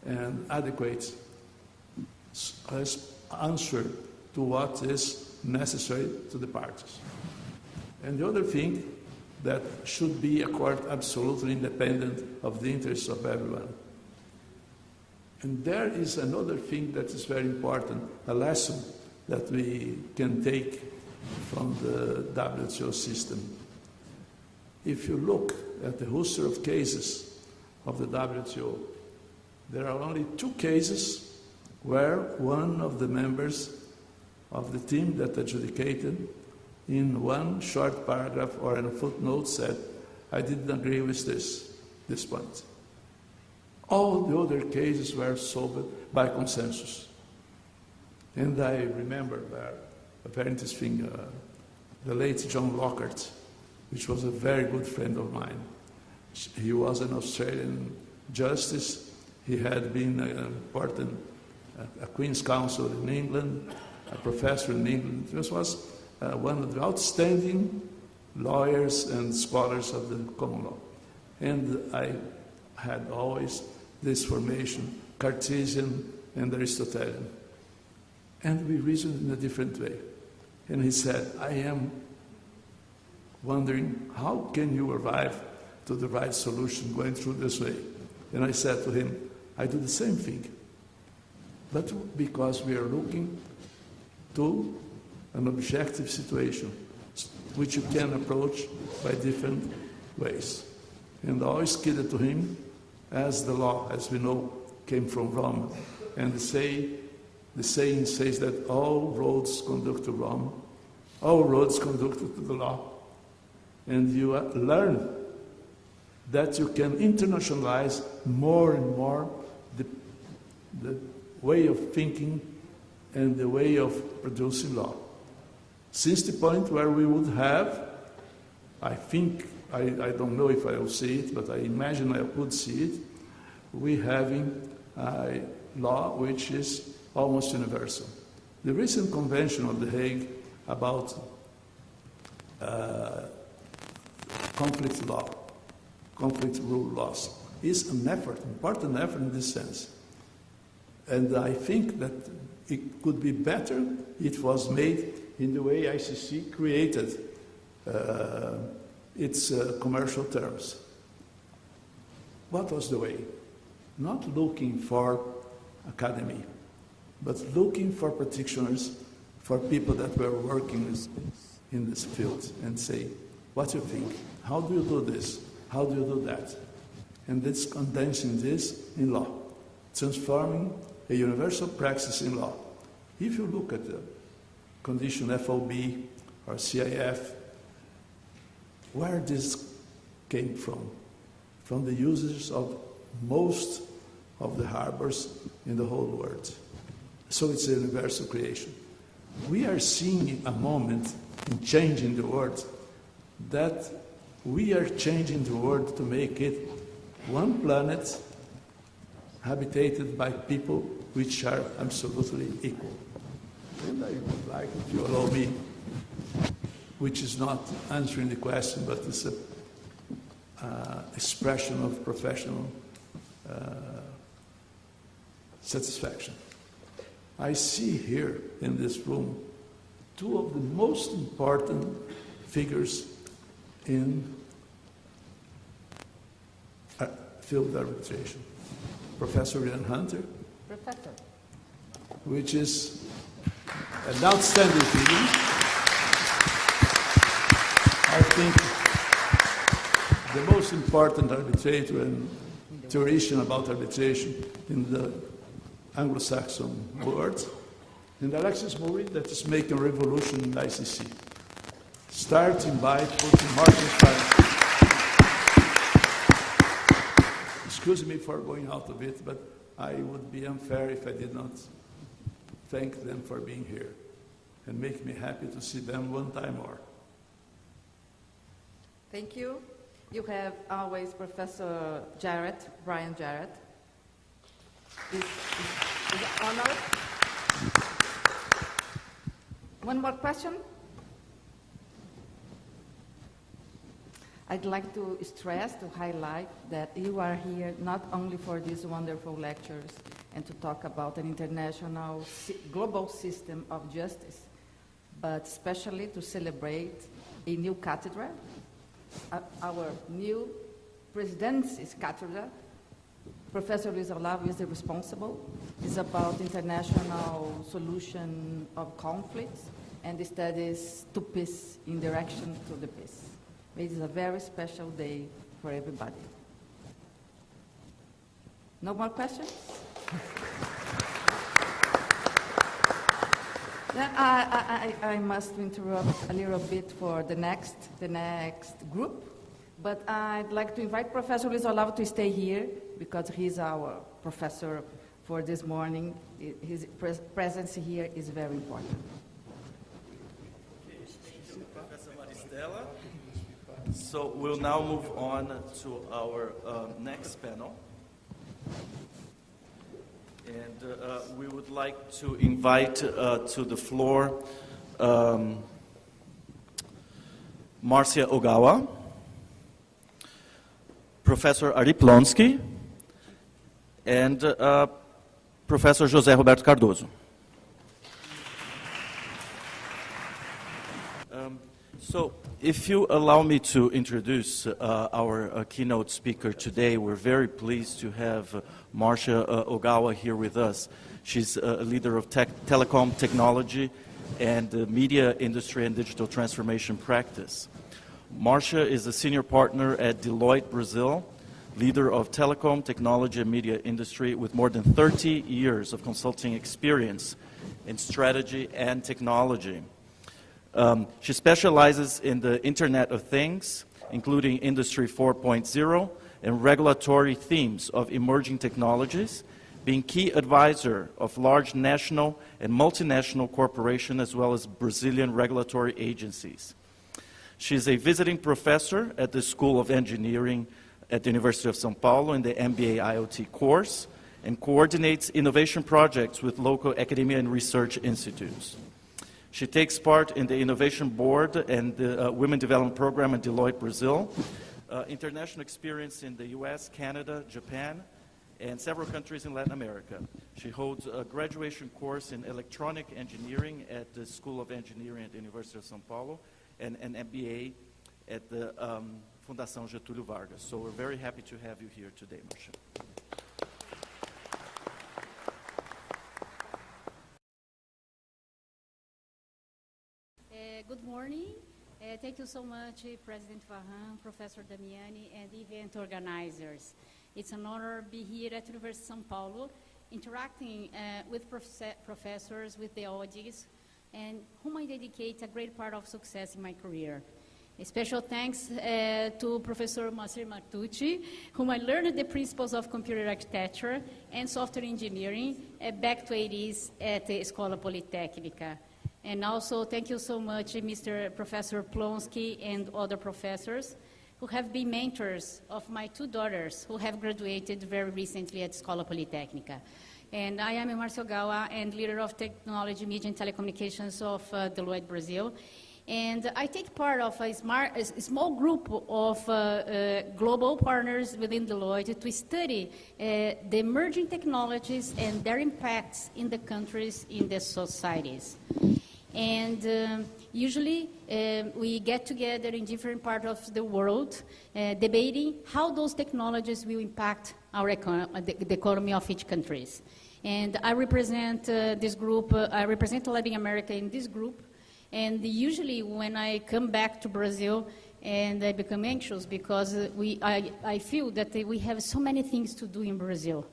and adequate answer to what is necessary to the parties. And the other thing, that should be a court absolutely independent of the interests of everyone. And there is another thing that is very important, a lesson that we can take from the WTO system. If you look at the roster of cases of the WTO, there are only 2 cases where one of the members of the team that adjudicated in one short paragraph or in a footnote said, I didn't agree with this point. All the other cases were solved by consensus. And I remember a very interesting, the late John Lockhart, which was a very good friend of mine. He was an Australian justice. He had been an important, a Queen's Counsel in England, a professor in England. This was one of the outstanding lawyers and scholars of the common law. And I had always this formation, Cartesian and Aristotelian. And we reasoned in a different way. And he said, I am wondering, how can you arrive to the right solution going through this way? And I said to him, I do the same thing. But because we are looking to an objective situation, which you can approach by different ways. And I always kidded to him, as the law, as we know, came from Rome. And the saying says that all roads conduct to Rome, all roads conduct to the law. And you learn that you can internationalize more and more the way of thinking and the way of producing law. Since the point where we would have, I think, I don't know if I will see it, but I imagine I would see it, we having a law which is almost universal. The recent convention of The Hague about conflict law, conflict rule laws, is an effort, important effort in this sense. And I think that it could be better if it was made in the way ICC created its commercial terms. What was the way? Not looking for academy, but looking for practitioners, for people that were working in this field, and say, what do you think? How do you do this? How do you do that? And it's condensing this in law, transforming a universal practice in law. If you look at the condition FOB or CIF, where this came from the users of most of the harbors in the whole world. So it's a universal creation. We are seeing a moment in changing the world that we are changing the world to make it one planet habitated by people which are absolutely equal. And I would like, if you allow me, which is not answering the question, but it's an expression of professional satisfaction. I see here in this room two of the most important figures in field arbitration. Professor Ian Hunter, which is an outstanding figure. I think the most important arbitrator and theoretician about arbitration in the Anglo-Saxon world, and Alexis Mourre, that is making a revolution in ICC, starting by putting market. Excuse me for going out of it, but I would be unfair if I did not thank them for being here and make me happy to see them one time more.
Thank you. You have always Professor Jarrett, Brian Jarrett. Is an honor. One more question? I'd like to stress, to highlight that you are here not only for these wonderful lectures and to talk about an international, global system of justice, but especially to celebrate a new cátedra, our new presidency's cátedra. Professor Luiz Olavo is the responsible. It's about international solution of conflicts and studies to peace in direction to the peace. It is a very special day for everybody. No more questions? Then I must interrupt a little bit for the next group, but I'd like to invite Professor Luiz Olavo to stay here because he's our professor for this morning. His presence here is very important.
Thank you, Professor Maristella. So we'll now move on to our next panel. And we would like to invite to the floor Marcia Ogawa. Professor Ary Plonski, and Professor José Roberto Cardoso. So, if you allow me to introduce our keynote speaker today, we're very pleased to have Marcia Ogawa here with us. She's a leader of telecom technology and the media industry and digital transformation practice. Marcia is a senior partner at Deloitte Brazil, leader of telecom technology and media industry with more than 30 years of consulting experience in strategy and technology. She specializes in the Internet of Things, including Industry 4.0 and regulatory themes of emerging technologies, being key advisor of large national and multinational corporations as well as Brazilian regulatory agencies. She's a visiting professor at the School of Engineering at the University of São Paulo in the MBA IoT course and coordinates innovation projects with local academia and research institutes. She takes part in the Innovation Board and the Women Development Program at Deloitte Brazil, international experience in the US, Canada, Japan, and several countries in Latin America. She holds a graduation course in electronic engineering at the School of Engineering at the University of São Paulo and an MBA at the Fundação Getúlio Vargas. So we're very happy to have you here today, Marcia.
Good morning. Thank you so much, President Farhan, Professor Damiani, and event organizers. It's an honor to be here at University of São Paulo, interacting with professors, with the audience, and whom I dedicate a great part of success in my career. A special thanks to Professor Moacyr Martucci, whom I learned the principles of computer architecture and software engineering back to 80s at the Escola Politecnica. And also, thank you so much, Mr. Professor Plonski and other professors who have been mentors of my two daughters who have graduated very recently at Escola Politecnica. And I am Marcia Ogawa and leader of technology, media, and telecommunications of Deloitte Brazil. And I take part of a small group of global partners within Deloitte to study the emerging technologies and their impacts in the countries, in the societies. And usually we get together in different parts of the world debating how those technologies will impact our the economy of each country. And I represent this group, I represent Latin America in this group. And usually when I come back to Brazil, and I become anxious because I feel that we have so many things to do in Brazil.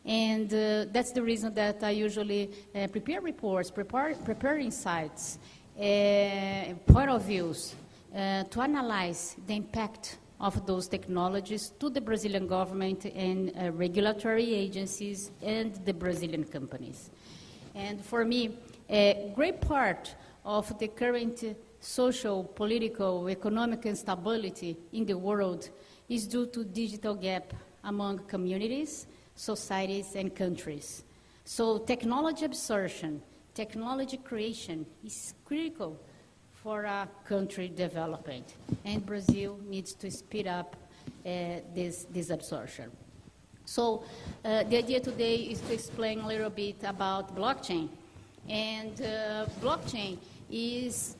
And that's the reason that I usually prepare reports, prepare insights, point of views, to analyze the impact of those technologies to the Brazilian government and regulatory agencies and the Brazilian companies. And for me, a great part of the current social, political, economic instability in the world is due to digital gap among communities, societies, and countries. So technology absorption, technology creation is critical for a country development, and Brazil needs to speed up this absorption. So the idea today is to explain a little bit about blockchain. And blockchain is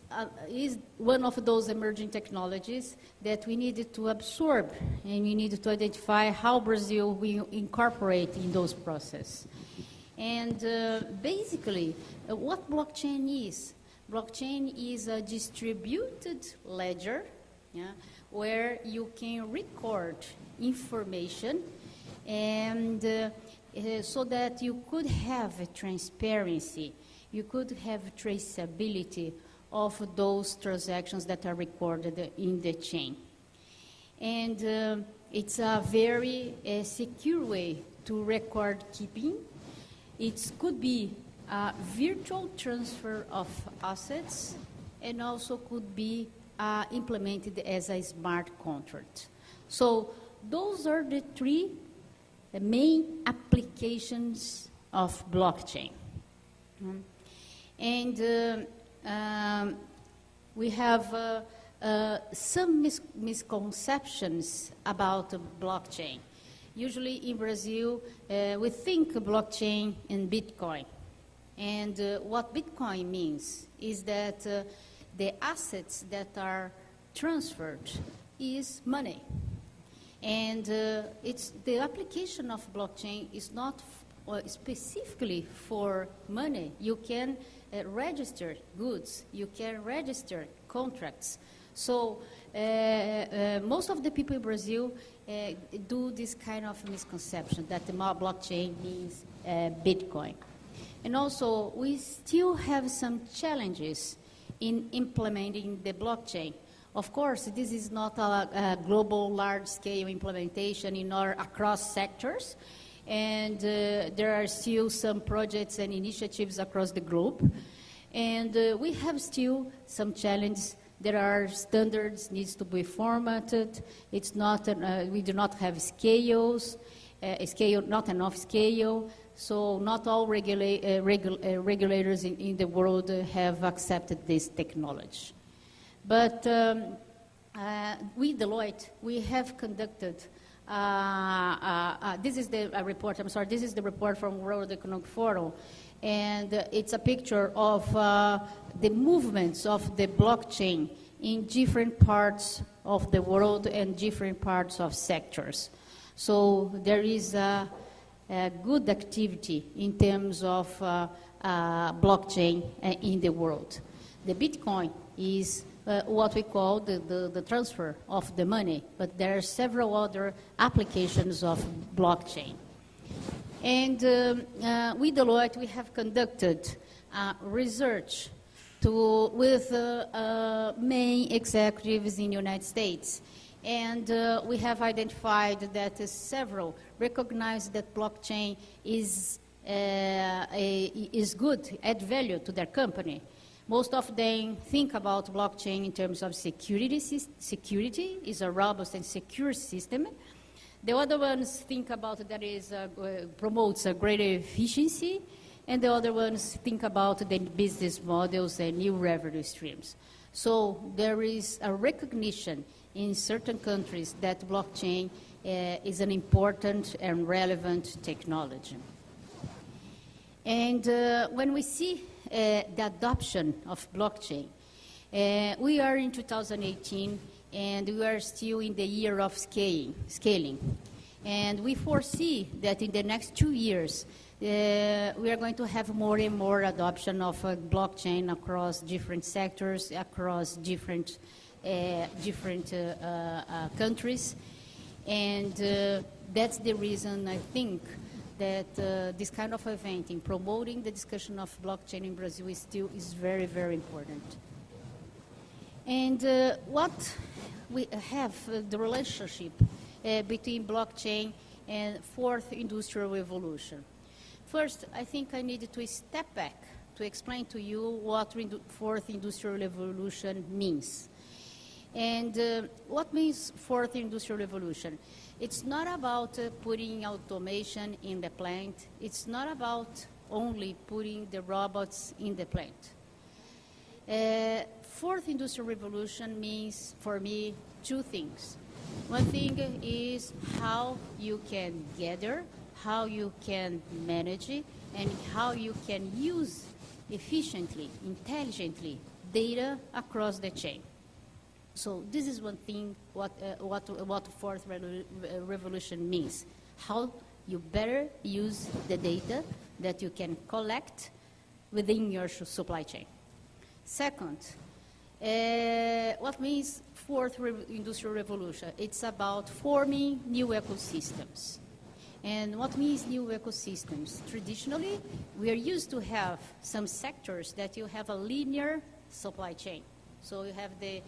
one of those emerging technologies that we needed to absorb, and we needed to identify how Brazil will incorporate in those processes. And basically, what blockchain is? Blockchain is a distributed ledger, yeah, where you can record information, and so that you could have a transparency, you could have traceability of those transactions that are recorded in the chain. And it's a very secure way to record keeping. It could be a virtual transfer of assets, and also could be implemented as a smart contract. So those are the three main applications of blockchain. And we have some misconceptions about blockchain. Usually in Brazil, we think blockchain and Bitcoin. And what Bitcoin means is that the assets that are transferred is money. And the application of blockchain is not specifically for money. You can register goods, you can register contracts. So most of the people in Brazil do this kind of misconception that the blockchain means Bitcoin. And also, we still have some challenges in implementing the blockchain. Of course, this is not a global, large-scale implementation across sectors, and there are still some projects and initiatives across the globe. And we have still some challenges. There are standards needs to be formatted. It's not we do not have scales, not enough scale. So not all regulators in the world have accepted this technology. But we, Deloitte, we have conducted, this is the report, I'm sorry, this is the report from World Economic Forum, and it's a picture of the movements of the blockchain in different parts of the world and different parts of sectors. So there is a good activity in terms of blockchain in the world. The Bitcoin is what we call the transfer of the money, but there are several other applications of blockchain. And we, Deloitte, we have conducted research with main executives in the United States. And we have identified that several recognize that blockchain is good, add value to their company. Most of them think about blockchain in terms of security. Security is a robust and secure system. The other ones think about that is promotes a greater efficiency, and the other ones think about the business models and new revenue streams. So there is a recognition in certain countries that blockchain is an important and relevant technology. And when we see the adoption of blockchain, we are in 2018 and we are still in the year of scaling. And we foresee that in the next 2 years, we are going to have more and more adoption of blockchain across different sectors, across different countries. And that's the reason I think that this kind of event in promoting the discussion of blockchain in Brazil is very, very important. And what we have, the relationship between blockchain and fourth industrial revolution. First, I think I need to step back to explain to you what fourth industrial revolution means. And what means fourth industrial revolution? It's not about putting automation in the plant. It's not about only putting the robots in the plant. Fourth industrial revolution means, for me, two things. One thing is how you can gather, how you can manage it, and how you can use efficiently, intelligently, data across the chain. So this is one thing what fourth revolution means. How you better use the data that you can collect within your supply chain. Second, what means fourth industrial revolution? It's about forming new ecosystems. And what means new ecosystems? Traditionally, we are used to have some sectors that you have a linear supply chain. So you have the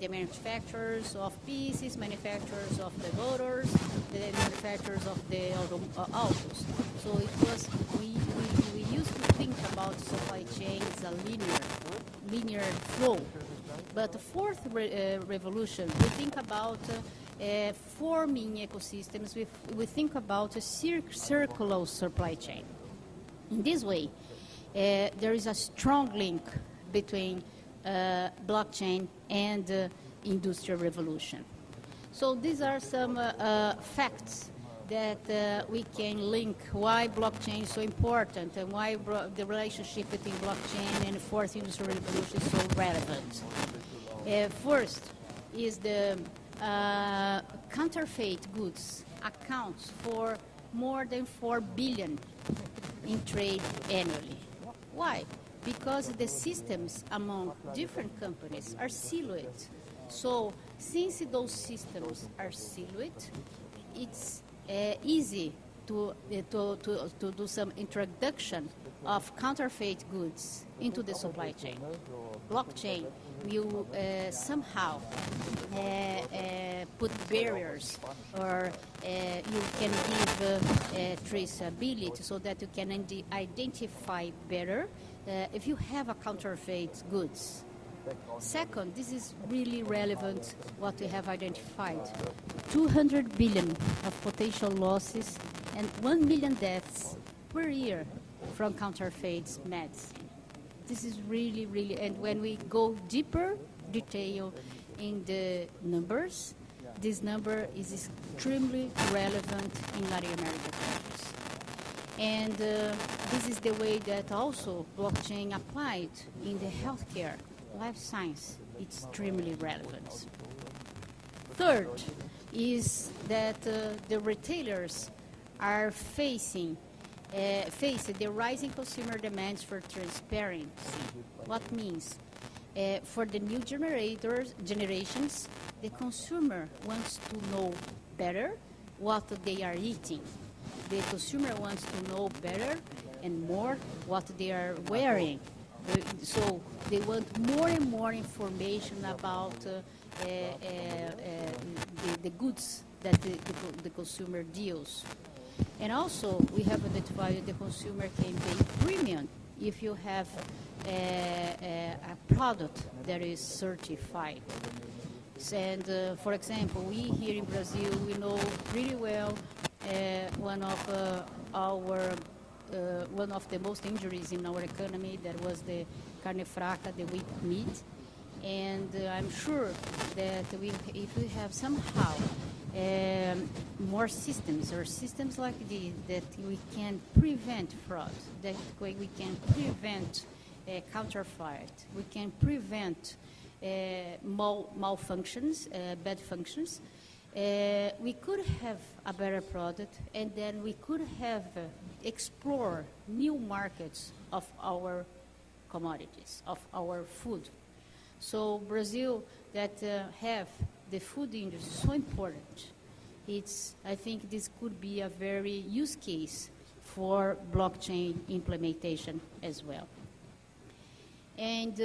manufacturers of pieces, manufacturers of the motors, the manufacturers of the autos. So it was we used to think about supply chain as a linear flow. But the fourth revolution, we think about forming ecosystems. We think about a circular supply chain. In this way, there is a strong link between blockchain and industrial revolution. So these are some facts that we can link why blockchain is so important and why the relationship between blockchain and the fourth industrial revolution is so relevant. First is the counterfeit goods accounts for more than 4 billion in trade annually. Why? Because the systems among different companies are siloed. So since those systems are siloed, it's easy to do some introduction of counterfeit goods into the supply chain. Blockchain will somehow put barriers, or you can give traceability so that you can identify better if you have a counterfeit goods. Second, this is really relevant what we have identified. 200 billion of potential losses and 1 million deaths per year from counterfeit medicine. This is really, and when we go deeper detail in the numbers, this number is extremely relevant in Latin American countries. And this is the way that also blockchain applied in the healthcare, life science, it's extremely relevant. Third is that the retailers are facing the rising consumer demands for transparency. What means? For the new generations, the consumer wants to know better what they are eating. The consumer wants to know better and more what they are wearing. So they want more and more information about the goods that the consumer deals. And also, we have identified that the consumer can pay premium if you have a product that is certified. And for example, we here in Brazil, we know pretty well one of the most injuries in our economy, that was the carne fraca, the weak meat. And I'm sure that if we have somehow more systems, or systems like these, that we can prevent fraud, that way we can prevent counterfeit, we can prevent malfunctions, bad functions, we could have a better product, and then we could have explore new markets of our commodities, of our food. So Brazil, that have the food industry so important, I think this could be a very use case for blockchain implementation as well. And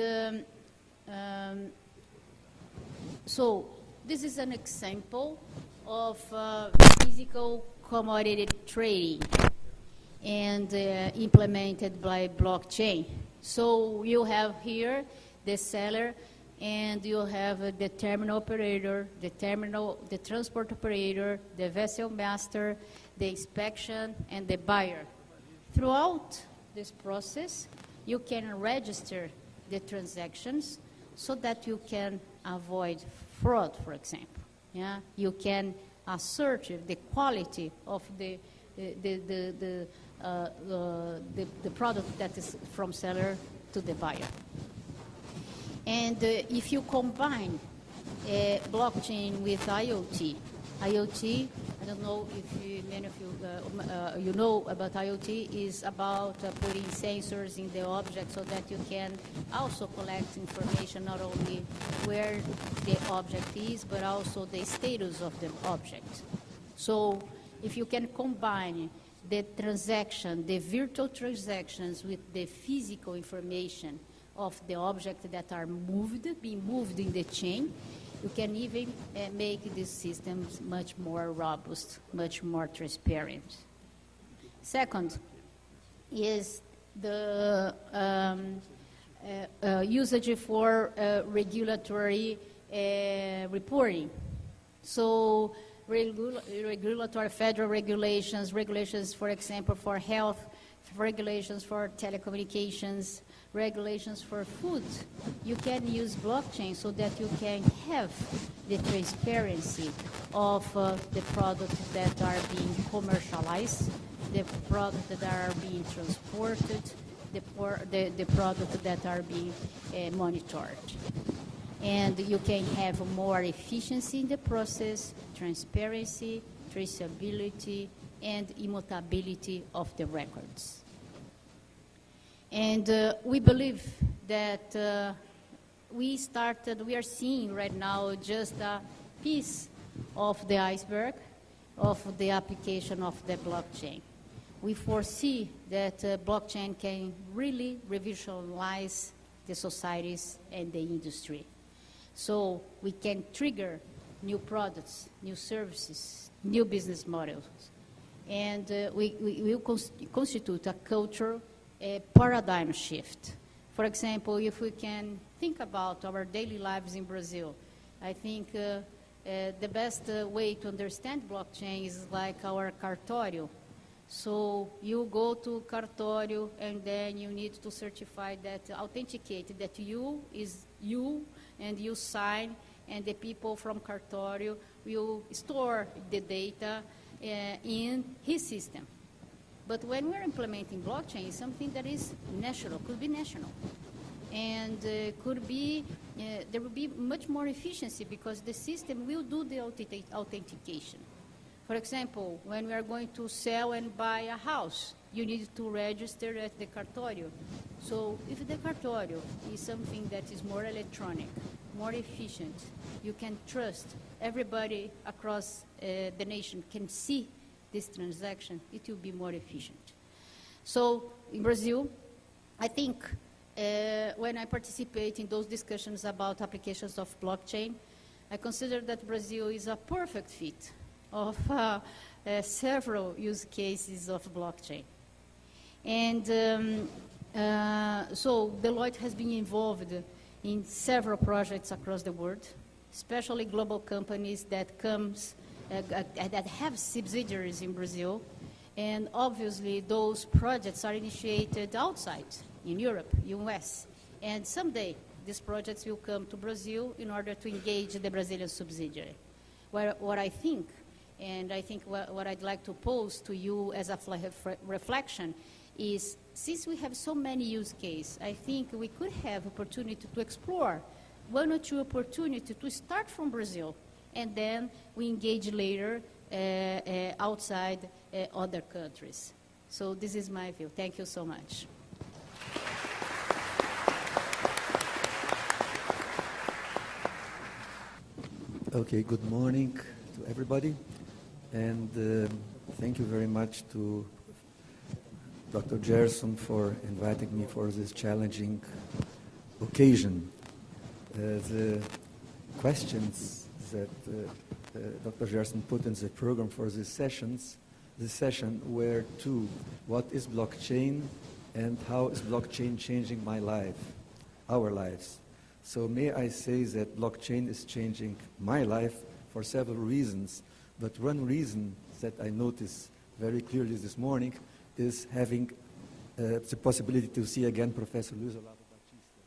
so this is an example of physical commodity trading and implemented by blockchain. So you have here the seller, and you have the terminal operator, the transport operator, the vessel master, the inspection, and the buyer. Throughout this process, you can register the transactions so that you can avoid fraud, for example. Yeah? You can assert the quality of the product that is from seller to the buyer. And if you combine blockchain with IoT, I don't know if many of you you know about IoT, is about putting sensors in the object so that you can also collect information, not only where the object is, but also the status of the object. So if you can combine the transaction, the virtual transactions, with the physical information of the object that are being moved in the chain, you can even make these systems much more robust, much more transparent. Second is the usage for regulatory reporting. So regulatory federal regulations, for example, for health, regulations for telecommunications, regulations for food, you can use blockchain so that you can have the transparency of the products that are being commercialized, the products that are being transported, the products that are being monitored. And you can have more efficiency in the process, transparency, traceability, and immutability of the records. And we believe that we are seeing right now just a piece of the iceberg of the application of the blockchain. We foresee that blockchain can really revitalize the societies and the industry. So we can trigger new products, new services, new business models. And we will constitute a culture, a paradigm shift. For example, if we can think about our daily lives in Brazil, I think the best way to understand blockchain is like our cartório. So you go to cartório and then you need to certify that, authenticate that you is you, and you sign, and the people from cartório will store the data in his system. But when we're implementing blockchain, it's something that is national, could be national. And could be, there will be much more efficiency because the system will do the authentication. For example, when we are going to sell and buy a house, you need to register at the cartório. So if the cartório is something that is more electronic, more efficient, you can trust everybody across the nation can see this transaction, it will be more efficient. So in Brazil, I think when I participate in those discussions about applications of blockchain, I consider that Brazil is a perfect fit of several use cases of blockchain. And so Deloitte has been involved in several projects across the world, especially global companies that that have subsidiaries in Brazil. And obviously those projects are initiated outside, in Europe, US. And someday these projects will come to Brazil in order to engage the Brazilian subsidiary. What I think, and I think what I'd like to pose to you as a reflection is, since we have so many use cases, I think we could have opportunity to explore one or two opportunities to start from Brazil, and then we engage later outside other countries. So this is my view. Thank you so much.
Okay, good morning to everybody. And thank you very much to Dr. Gerson for inviting me for this challenging occasion. The questions that Dr. Gerson put in the program for this session were two: what is blockchain, and how is blockchain changing my life, our lives? So may I say that blockchain is changing my life for several reasons, but one reason that I noticed very clearly this morning is having the possibility to see again Professor Luiz Baptista.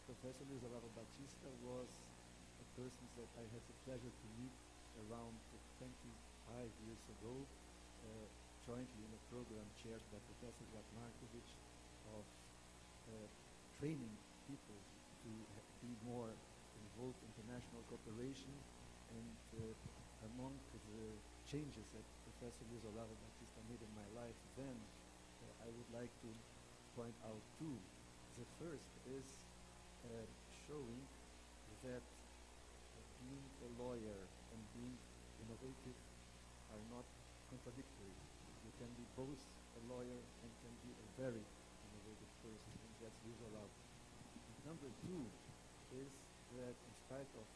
Professor Luiz Baptista was a person that I had the pleasure to meet around 25 years ago, jointly in a program chaired by Professor Martucci of training people to be more involved in international cooperation. And among the changes that Professor Luiz Baptista made in my life then, I would like to point out two. The first is showing that being a lawyer and being innovative are not contradictory. You can be both a lawyer and can be a very innovative person, and that's Luiz Olavo. Number two is that in spite of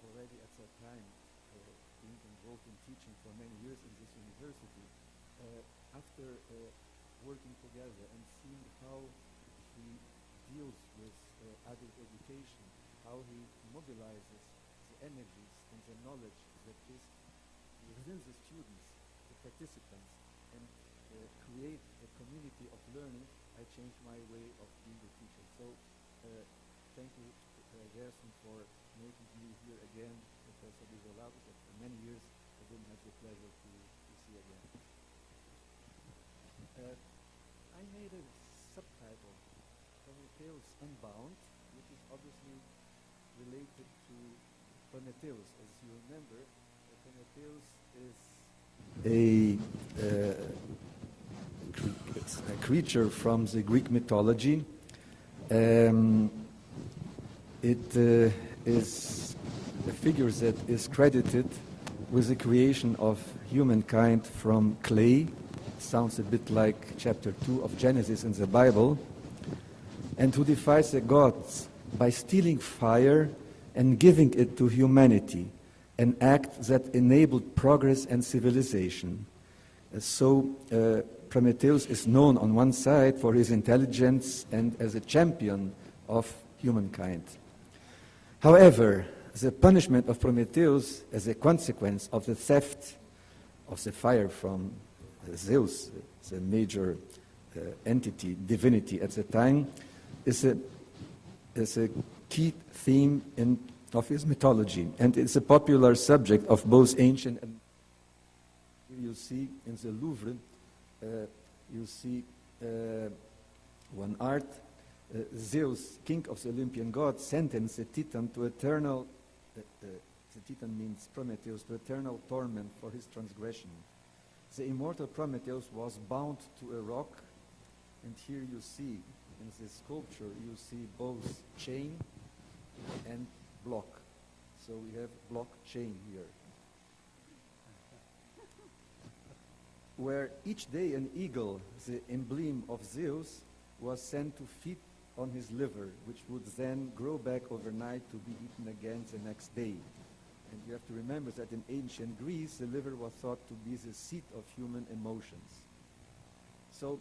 already at that time being involved in teaching for many years in this university, after working together and seeing how he deals with adult education, how he mobilizes the energies and the knowledge that is within the students, the participants, and create a community of learning, I changed my way of being a teacher. So thank you, Gerson, for making me here again, Professor Luiz Olavo, that for many years I didn't have the pleasure to see again. I made a subtitle, Prometheus Unbound, which is obviously related to Prometheus. As you remember, Prometheus is a creature from the Greek mythology. It is a figure that is credited with the creation of humankind from clay. Sounds a bit like chapter 2 of Genesis in the Bible. And who defies the gods by stealing fire and giving it to humanity, an act that enabled progress and civilization. So Prometheus is known on one side for his intelligence and as a champion of humankind. However, the punishment of Prometheus as a consequence of the theft of the fire from Zeus, the major entity, divinity at the time, is a key theme of his mythology, and it's a popular subject of both ancient and you see in the Louvre, you see one art, Zeus, king of the Olympian gods, sentenced the Titan to eternal, the Titan means Prometheus, to eternal torment for his transgression. The immortal Prometheus was bound to a rock, and here you see, in this sculpture, you see both chain and block. So we have block chain here. Where each day an eagle, the emblem of Zeus, was sent to feed on his liver, which would then grow back overnight to be eaten again the next day. And you have to remember that in ancient Greece, the liver was thought to be the seat of human emotions. So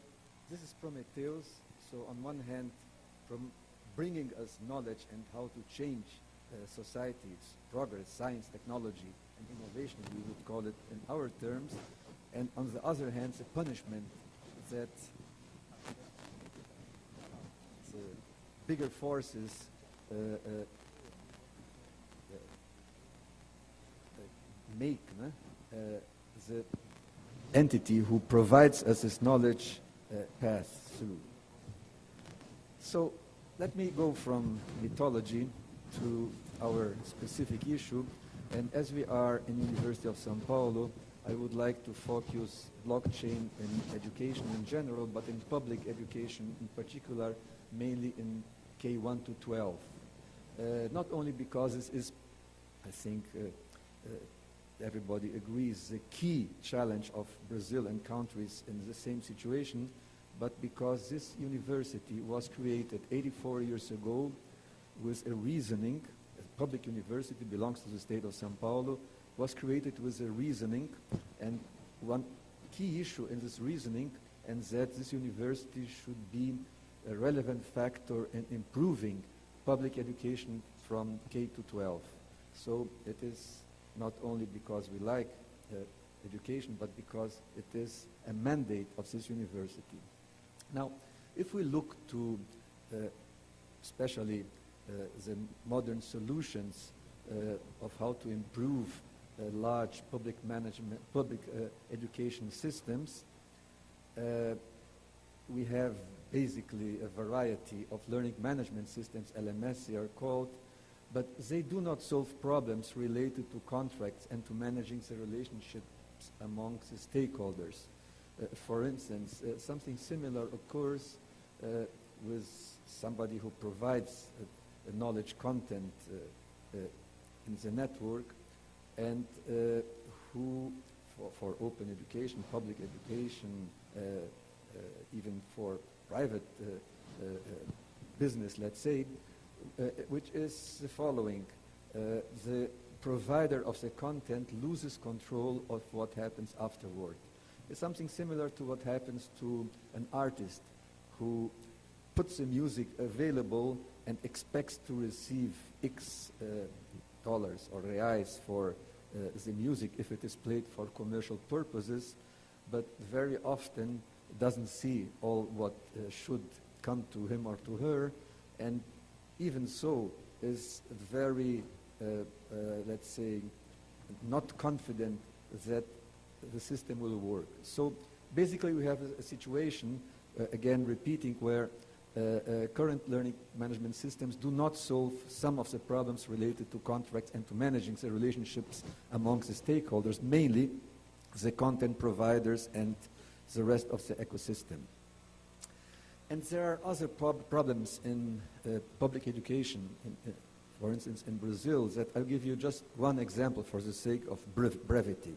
this is Prometheus. So on one hand, from bringing us knowledge and how to change societies, progress, science, technology, and innovation, we would call it in our terms. And on the other hand, the punishment that the bigger forces make the entity who provides us this knowledge pass through. So let me go from mythology to our specific issue. And as we are in University of São Paulo, I would like to focus blockchain in education in general, but in public education in particular, mainly in K1 to 12. Not only because this is, I think, everybody agrees, the key challenge of Brazil and countries in the same situation, but because this university was created 84 years ago with a reasoning. A public university belongs to the state of São Paulo, was created with a reasoning, and one key issue in this reasoning, and that this university should be a relevant factor in improving public education from K to 12. So it is not only because we like education, but because it is a mandate of this university. Now, if we look to especially the modern solutions of how to improve large public management, public education systems, we have basically a variety of learning management systems, LMS they are called, but they do not solve problems related to contracts and to managing the relationships amongst the stakeholders. For instance, something similar occurs with somebody who provides knowledge content in the network, and who, for open education, public education, even for private business, let's say, which is the following. The provider of the content loses control of what happens afterward. It's something similar to what happens to an artist who puts the music available and expects to receive X dollars or reais for the music if it is played for commercial purposes, but very often doesn't see all what should come to him or to her, and even so is very, let's say, not confident that the system will work. So basically we have a situation, again repeating, where current learning management systems do not solve some of the problems related to contracts and to managing the relationships amongst the stakeholders, mainly the content providers and the rest of the ecosystem. And there are other problems in public education, for instance in Brazil, that I'll give you just one example for the sake of brevity.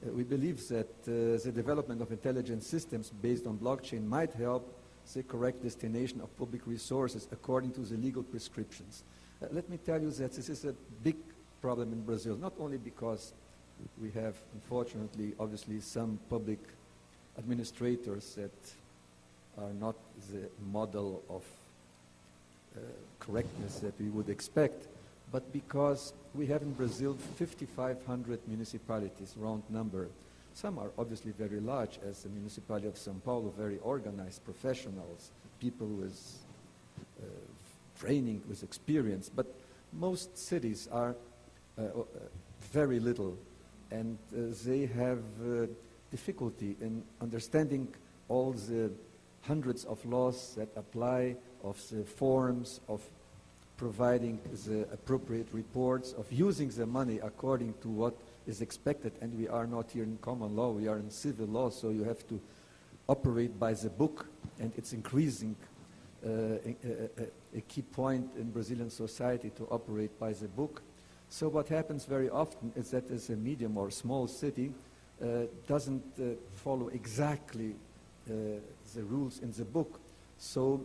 We believe that the development of intelligent systems based on blockchain might help the correct destination of public resources according to the legal prescriptions. Let me tell you that this is a big problem in Brazil, not only because we have, unfortunately, obviously some public administrators that are not the model of correctness that we would expect, but because we have in Brazil 5,500 municipalities, round number. Some are obviously very large, as the municipality of São Paulo, very organized, professionals, people with training, with experience, but most cities are very little, and they have difficulty in understanding all the hundreds of laws that apply, of the forms, of providing the appropriate reports, of using the money according to what is expected. And we are not here in common law, we are in civil law, so you have to operate by the book, and it's increasing a key point in Brazilian society to operate by the book. So what happens very often is that as a medium or small city doesn't follow exactly the rules in the book, so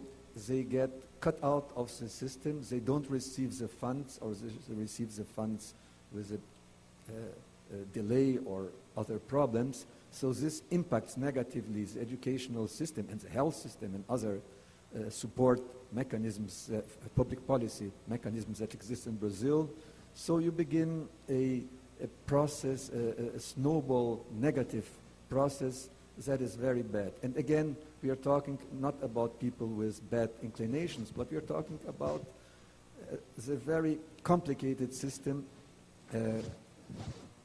they get cut out of the system, they don't receive the funds, or they receive the funds with a delay or other problems. So this impacts negatively the educational system and the health system and other support mechanisms, public policy mechanisms that exist in Brazil. So you begin a process, a snowball negative process that is very bad. And again, we are talking not about people with bad inclinations, but we are talking about the very complicated system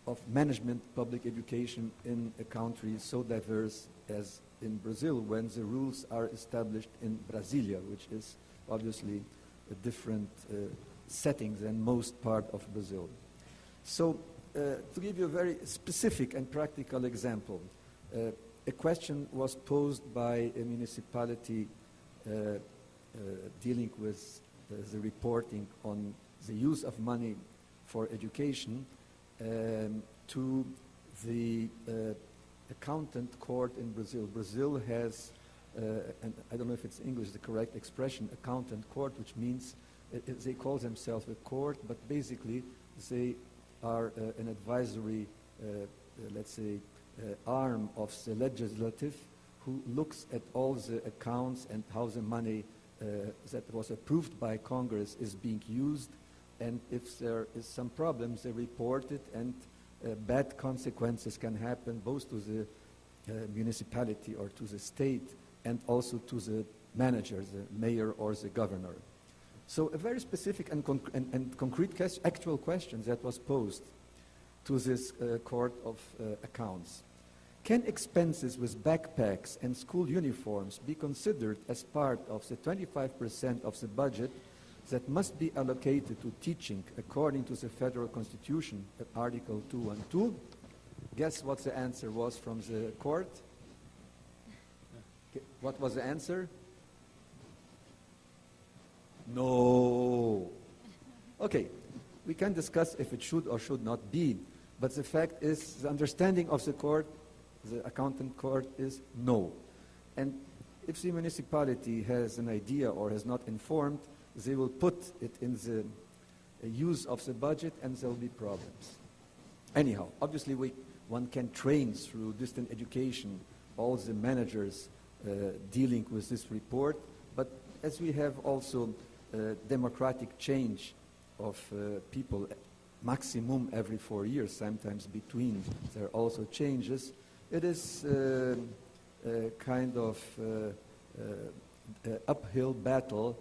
of management public education in a country so diverse as in Brazil, when the rules are established in Brasilia, which is obviously a different setting than most part of Brazil. So to give you a very specific and practical example, a question was posed by a municipality dealing with the reporting on the use of money for education to the accountant court in Brazil. Brazil has, and I don't know if it's English the correct expression, accountant court, which means they call themselves a court, but basically they are an advisory, let's say, arm of the legislative who looks at all the accounts and how the money that was approved by Congress is being used, and if there is some problems they report it, and bad consequences can happen both to the municipality or to the state and also to the manager, the mayor or the governor. So a very specific and concrete actual question that was posed to this court of accounts. Can expenses with backpacks and school uniforms be considered as part of the 25% of the budget that must be allocated to teaching according to the Federal Constitution, Article 212? Guess what the answer was from the court? What was the answer? No. Okay, we can discuss if it should or should not be, but the fact is the understanding of the court, the accountant court, is no. And if the municipality has an idea or has not informed, they will put it in the use of the budget and there will be problems. Anyhow, obviously one can train through distant education all the managers dealing with this report, but as we have also democratic change of people, maximum every 4 years, sometimes between there are also changes, It is kind of uphill battle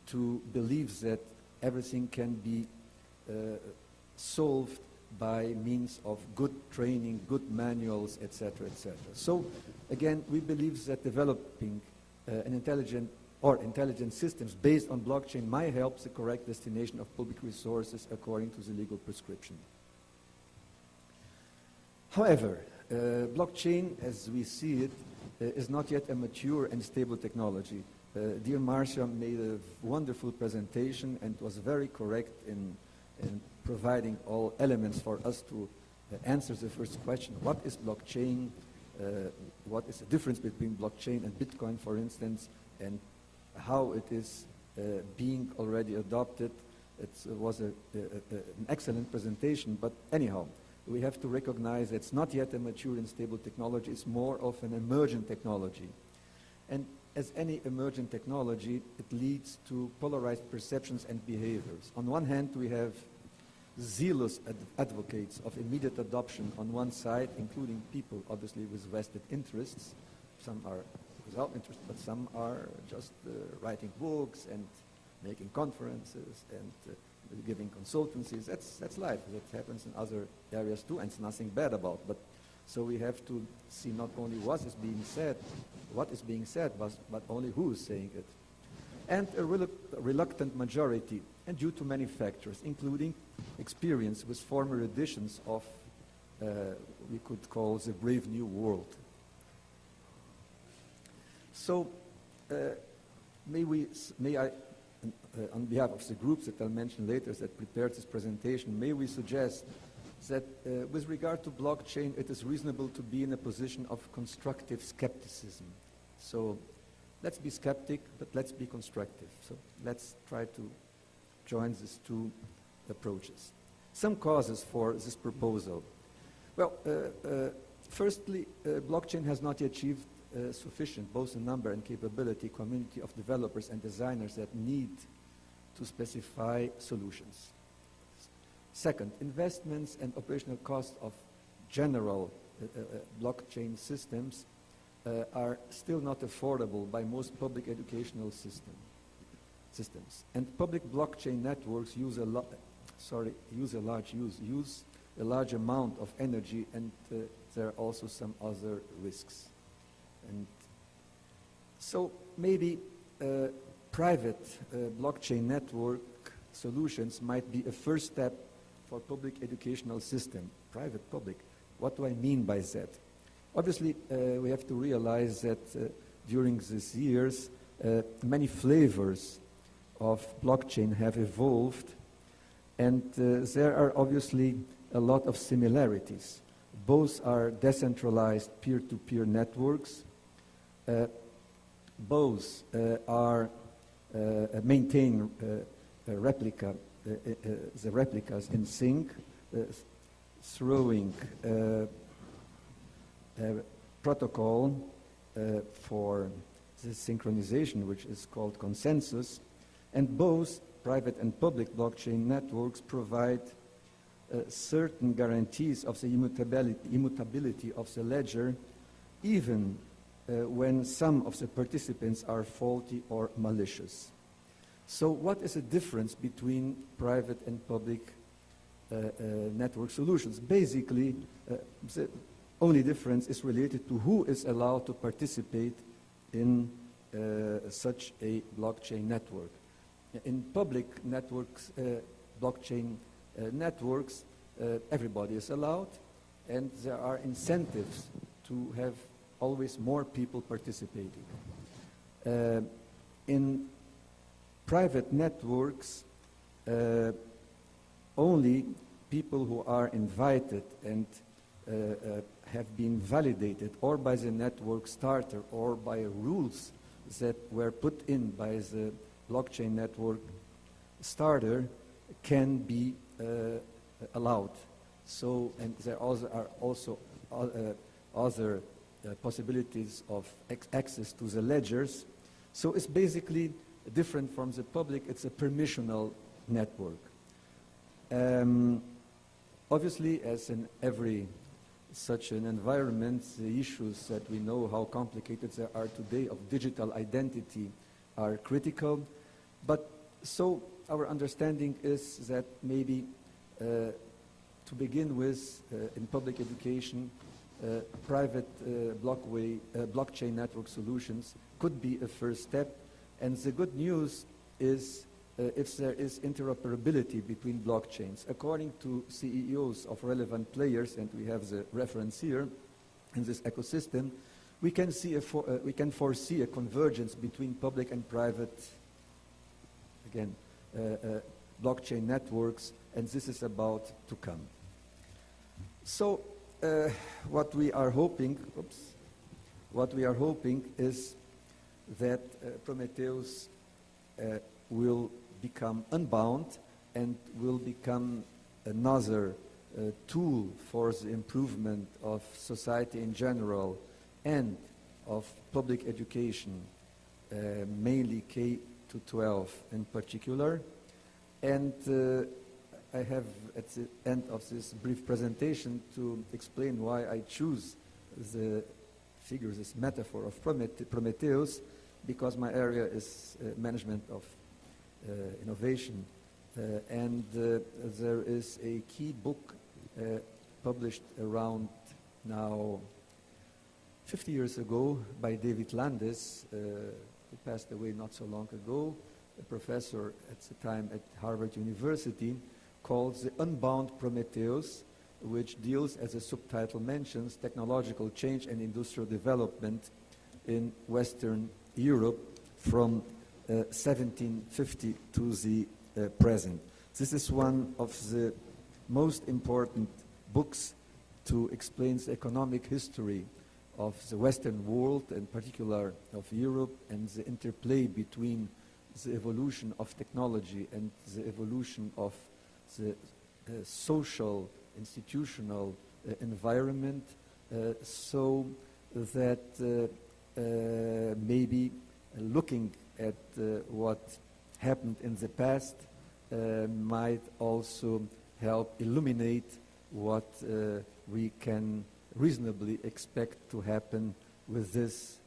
to believe that everything can be solved by means of good training, good manuals, etc., etc. So, again, we believe that developing intelligent systems based on blockchain might help the correct destination of public resources according to the legal prescription. However, blockchain, as we see it, is not yet a mature and stable technology. Dear Marcia made a wonderful presentation and was very correct in providing all elements for us to answer the first question. What is blockchain? What is the difference between blockchain and Bitcoin, for instance, and how it is being already adopted? It was an excellent presentation, but anyhow, we have to recognize it's not yet a mature and stable technology. It's more of an emergent technology. And as any emergent technology, it leads to polarized perceptions and behaviors. On one hand, we have zealous advocates of immediate adoption on one side, including people, obviously, with vested interests. Some are without interest, but some are just writing books and making conferences and giving consultancies. That's life. That happens in other areas too, and it's nothing bad about. But so we have to see not only what is being said, but only who is saying it. And a reluctant majority, and due to many factors, including experience with former editions of, we could call the Brave New World. So, may I, on behalf of the groups that I'll mention later that prepared this presentation, may we suggest that with regard to blockchain, it is reasonable to be in a position of constructive skepticism. So let's be skeptic, but let's be constructive. So let's try to join these two approaches. Some causes for this proposal. Well, firstly, blockchain has not yet achieved sufficient, both in number and capability, community of developers and designers that need to specify solutions. Second, investments and operational costs of general blockchain systems are still not affordable by most public educational systems. And public blockchain networks use a large amount of energy, and there are also some other risks. And so maybe private blockchain network solutions might be a first step for public educational system. Private, public. What do I mean by that? Obviously, we have to realize that during these years, many flavors of blockchain have evolved, and there are obviously a lot of similarities. Both are decentralized peer-to-peer networks. Both are maintain the replicas in sync, throwing protocol for the synchronization, which is called consensus, and both private and public blockchain networks provide certain guarantees of the immutability of the ledger, even when some of the participants are faulty or malicious. So what is the difference between private and public network solutions? Basically, the only difference is related to who is allowed to participate in such a blockchain network. In public networks, blockchain networks, everybody is allowed, and there are incentives to have always more people participating. In private networks, only people who are invited and have been validated or by the network starter or by rules that were put in by the blockchain network starter can be allowed. So, and there are also other possibilities of access to the ledgers. So it's basically different from the public. It's a permissional network. Obviously, as in every such an environment, the issues that we know how complicated they are today of digital identity are critical. But so our understanding is that maybe to begin with, in public education, private blockchain network solutions could be a first step. And the good news is if there is interoperability between blockchains. According to CEOs of relevant players, and we have the reference here in this ecosystem, we can foresee a convergence between public and private, again, blockchain networks, and this is about to come. So what we are hoping is that Prometheus will become unbound and will become another tool for the improvement of society in general and of public education, mainly K-12 in particular. And I have at the end of this brief presentation to explain why I choose the figure, this metaphor of Prometheus, because my area is management of innovation. And there is a key book published around now 50 years ago by David Landis, who passed away not so long ago, a professor at the time at Harvard University, called The Unbound Prometheus, which deals, as the subtitle mentions, technological change and industrial development in Western Europe from 1750 to the present. This is one of the most important books to explain the economic history of the Western world, in particular of Europe, and the interplay between the evolution of technology and the evolution of the social, institutional environment, so that maybe looking at what happened in the past might also help illuminate what we can reasonably expect to happen with this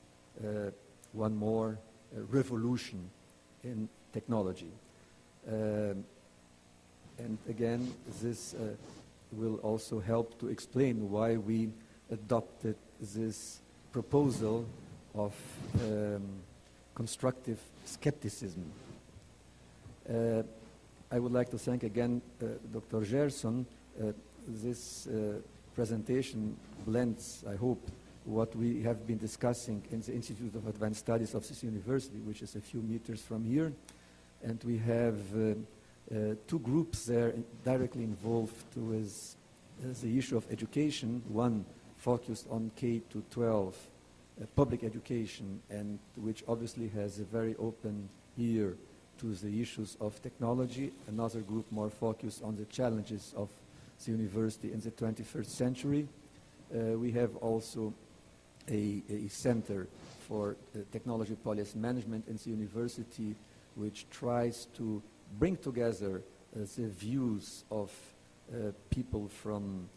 one more revolution in technology. And again, this will also help to explain why we adopted this proposal of constructive skepticism. I would like to thank again Dr. Gerson. This presentation blends, I hope, what we have been discussing in the Institute of Advanced Studies of this university, which is a few meters from here. And we have two groups there directly involved with the issue of education, one focused on K-12 public education, and which obviously has a very open ear to the issues of technology, another group more focused on the challenges of the university in the 21st century. We have also a center for technology policy management in the university, which tries to bring together the views of people from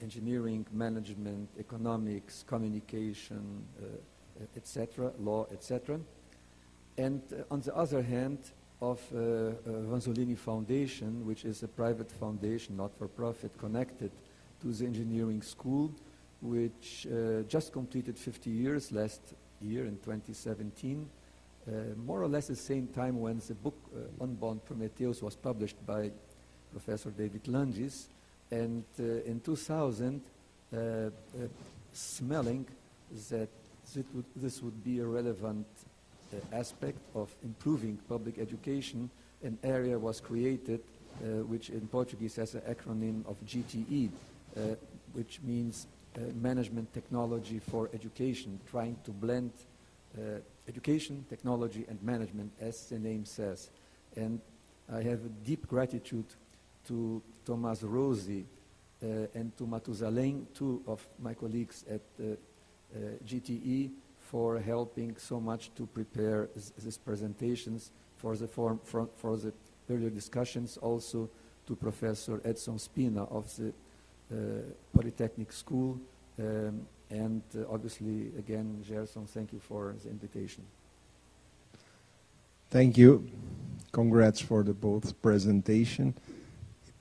engineering, management, economics, communication, etc., law, etc. And on the other hand, of Vanzolini Foundation, which is a private foundation, not-for-profit, connected to the engineering school, which just completed 50 years last year in 2017, more or less the same time when the book Unbound Prometheus was published by Professor David Landis. And in 2000, smelling that this would be a relevant aspect of improving public education, an area was created which in Portuguese has an acronym of GTE, which means Management Technology for Education, trying to blend education, technology, and management, as the name says. And I have deep gratitude to Tomás Rossi and to Matusalém, two of my colleagues at GTE, for helping so much to prepare these presentations, for the earlier discussions, also to Professor Edson Spina of the Polytechnic School. And obviously, again, Gerson, thank you for the invitation.
Thank you. Congrats for the both presentation.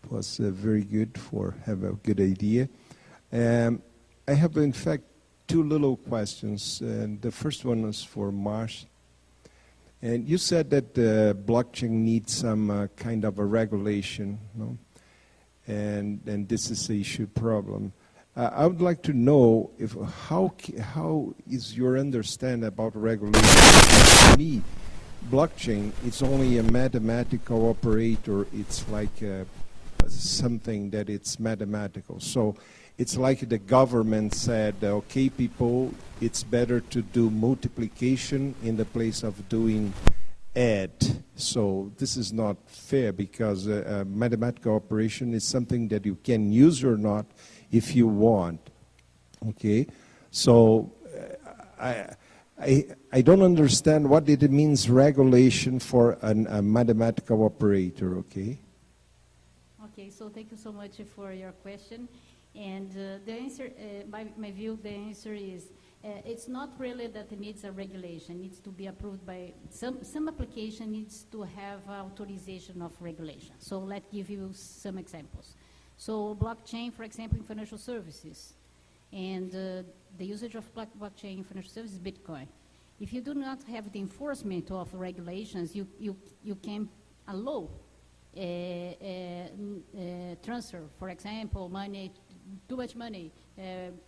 It was very good for have a good idea. I have, in fact, two little questions. And the first one is for Marcia. And you said that the blockchain needs some kind of a regulation, no? And this is a issue problem. I would like to know if how is your understanding about regulation? To me, blockchain is only a mathematical operator. It's like something that it's mathematical. So it's like the government said, okay, people, it's better to do multiplication in the place of doing add. So this is not fair because a mathematical operation is something that you can use or not if you want. Okay, so I don't understand what it means regulation for a mathematical operator. Okay.
Okay, so thank you so much for your question. And the answer, my view, the answer is it's not really that it needs a regulation. It needs to be approved by some application needs to have authorization of regulation. So let's give you some examples. So blockchain, for example, in financial services, and the usage of blockchain in financial services is Bitcoin. If you do not have the enforcement of regulations, you can allow transfer, for example, money, too much money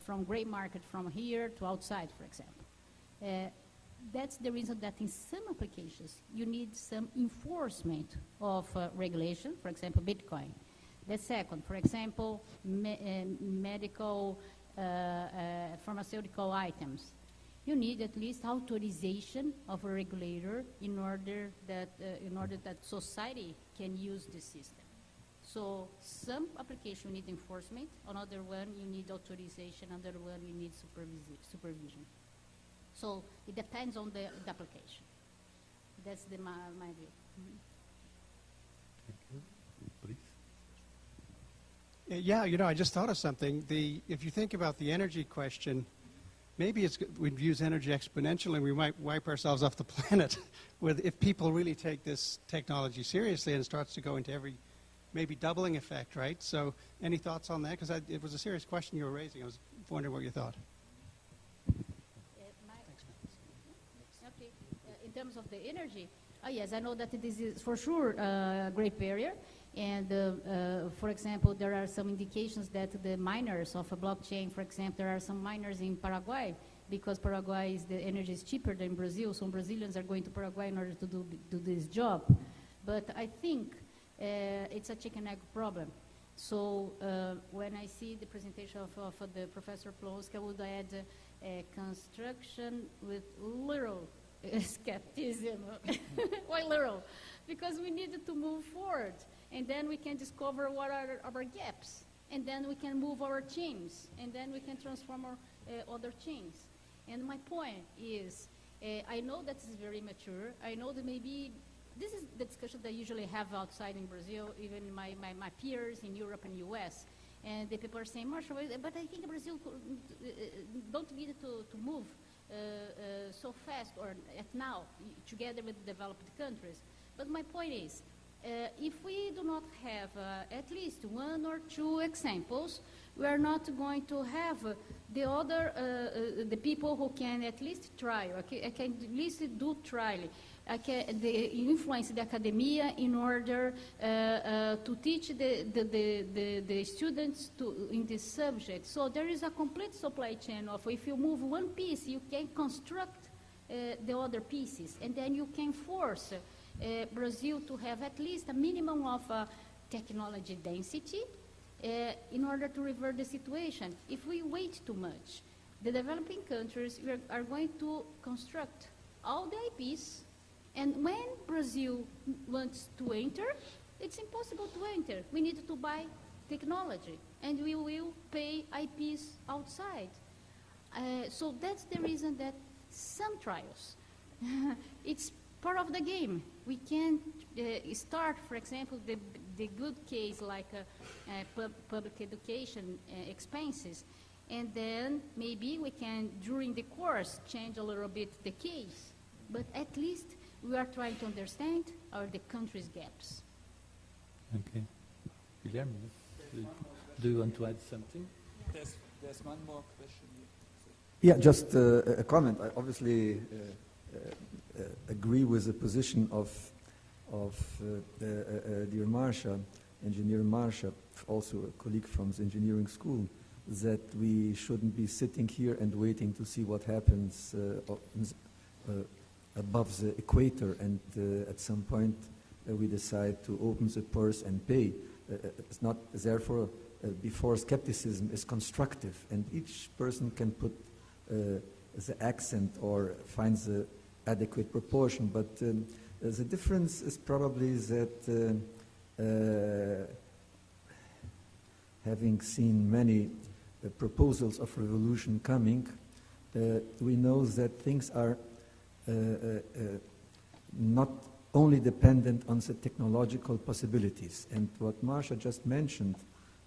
from gray market from here to outside, for example. That's the reason that in some applications you need some enforcement of regulation, for example, Bitcoin. The second, for example, medical, pharmaceutical items. You need at least authorization of a regulator in order that society can use the system. So some application need enforcement, another one you need authorization, another one you need supervision. So it depends on the application. That's my view. Mm-hmm.
Please.
Yeah, I just thought of something. If you think about the energy question, maybe we'd use energy exponentially and we might wipe ourselves off the planet if people really take this technology seriously and it starts to go into every, maybe doubling effect, right? So any thoughts on that? Because it was a serious question you were raising. I was wondering what you thought.
Okay. In terms of the energy, yes, I know that this is for sure a great barrier. And for example, there are some indications that the miners of a blockchain, for example, there are some miners in Paraguay, because Paraguay the energy is cheaper than Brazil, so Brazilians are going to Paraguay in order to do this job. But I think it's a chicken egg problem. So when I see the presentation of the Professor Plonski, I would add construction with little skepticism. Why little? Because we needed to move forward. And then we can discover what are our gaps. And then we can move our chains. And then we can transform our other chains. And my point is, I know that this is very mature. I know that maybe this is the discussion that I usually have outside in Brazil, even my peers in Europe and US. And the people are saying, Marcia, but I think Brazil don't need to move so fast or at now, together with developed countries. But my point is, if we do not have at least one or two examples, we are not going to have the other, the people who can at least try, I can at least do trial, the influence the academia in order to teach the students in this subject. So there is a complete supply chain of if you move one piece, you can construct the other pieces, and then you can force Brazil to have at least a minimum of technology density in order to revert the situation. If we wait too much, the developing countries are going to construct all the IPs, and when Brazil wants to enter, it's impossible to enter. We need to buy technology, and we will pay IPs outside. So that's the reason that some trials, it's part of the game. We can start, for example, the good case like public education expenses, and then maybe we can, during the course, change a little bit the case. But at least we are trying to understand the country's gaps.
Okay. Guilherme, do you want to add something?
There's one more question.
Yeah, just a comment. I obviously agree with the position of dear Marcia, engineer Marcia, also a colleague from the engineering school, that we shouldn't be sitting here and waiting to see what happens above the equator, and at some point we decide to open the purse and pay. It's not, therefore, before skepticism is constructive, and each person can put the accent or find the adequate proportion, but the difference is probably that having seen many proposals of revolution coming, we know that things are not only dependent on the technological possibilities. And what Marcia just mentioned,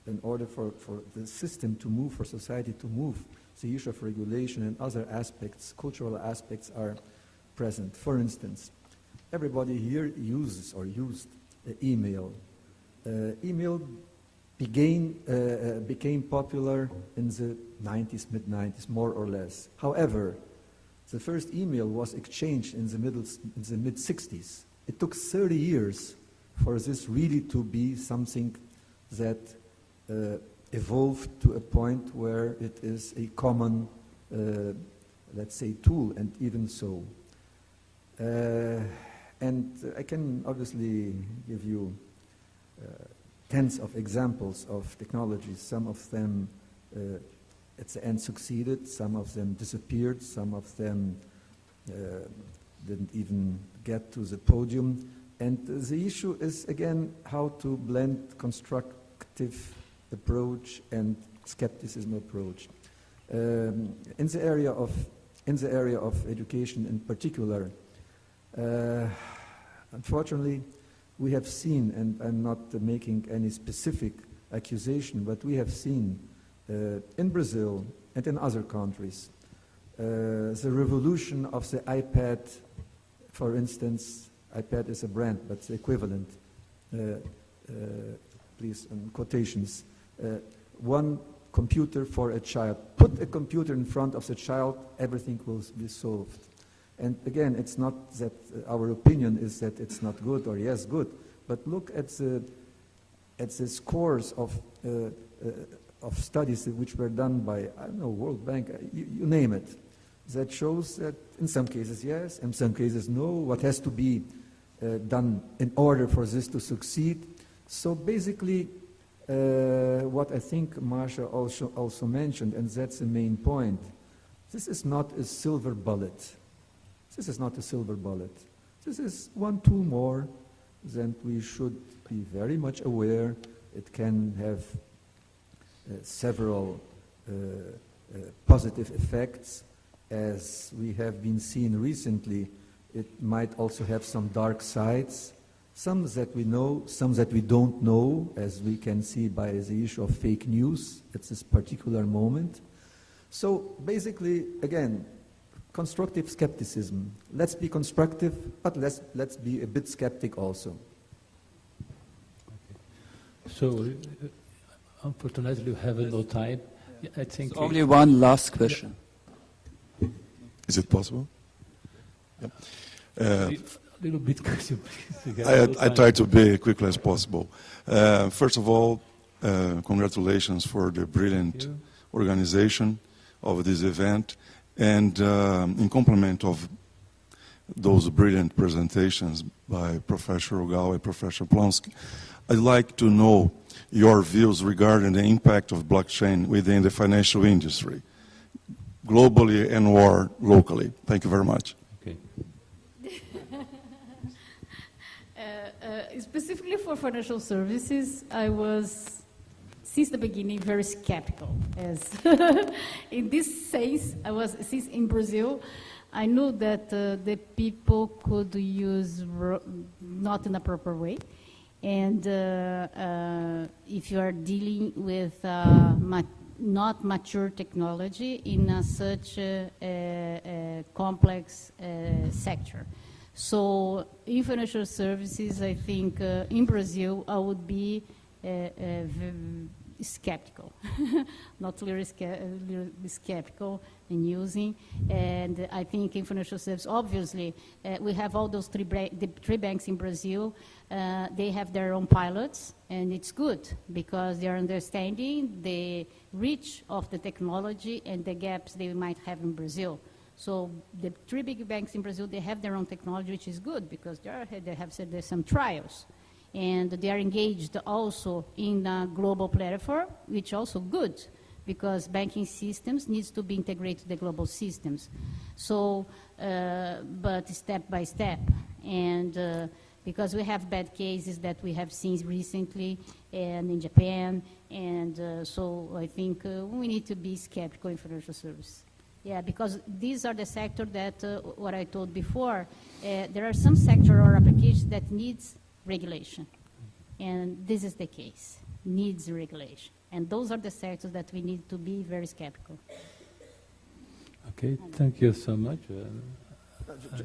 in order for the system to move, for society to move, the issue of regulation and other aspects, cultural aspects, are present. For instance, everybody here uses or used email. Email became popular in the 90s, mid-90s, more or less. However, the first email was exchanged in the mid-60s. It took 30 years for this really to be something that evolved to a point where it is a common, let's say, tool, and even so. And I can obviously give you tens of examples of technologies. Some of them at the end succeeded, some of them disappeared, some of them didn't even get to the podium. And the issue is, again, how to blend constructive approach and skepticism approach. In the area of education in particular, unfortunately, we have seen, and I'm not making any specific accusation, but we have seen in Brazil and in other countries the revolution of the iPad. For instance, iPad is a brand, but the equivalent, please, in quotations, one computer for a child. Put a computer in front of the child, everything will be solved. And again, it's not that our opinion is that it's not good or yes, good, but look at the scores of studies which were done by, I don't know, World Bank, you name it, that shows that in some cases yes, in some cases no, what has to be done in order for this to succeed. So basically, what I think Marcia also mentioned, and that's the main point, this is not a silver bullet. This is not a silver bullet. This is one tool more that we should be very much aware. It can have several positive effects. As we have been seeing recently, it might also have some dark sides, some that we know, some that we don't know, as we can see by the issue of fake news at this particular moment. So basically, again, constructive skepticism. Let's be constructive, but let's be a bit skeptic also.
Okay. So, unfortunately, we have no time. I think
only one last question.
Is it possible? Yeah.
A little bit, could please?
I try to be as quickly as possible. First of all, congratulations for the brilliant organization of this event. And in complement of those brilliant presentations by Professor Ogawa and Professor Plonski, I'd like to know your views regarding the impact of blockchain within the financial industry, globally and or locally. Thank you very much.
Okay.
Specifically for financial services, I was, since the beginning, very skeptical. As in this sense, since in Brazil, I knew that the people could use not in a proper way. And if you are dealing with not mature technology in such a complex sector. So in financial services, I think in Brazil, I would be skeptical, not really skeptical in using. And I think in financial services, obviously, we have all those the three banks in Brazil. They have their own pilots, and it's good because they are understanding the reach of the technology and the gaps they might have in Brazil. So the three big banks in Brazil, they have their own technology, which is good because they have said there's some trials. And they are engaged also in a global platform, which is also good because banking systems needs to be integrated to the global systems. So, but step by step. And because we have bad cases that we have seen recently and in Japan. And so I think we need to be skeptical in financial service. Yeah, because these are the sector that, what I told before, there are some sector or applications that needs regulation. And this is the case, needs regulation. And those are the sectors that we need to be very skeptical.
Okay, thank you so much.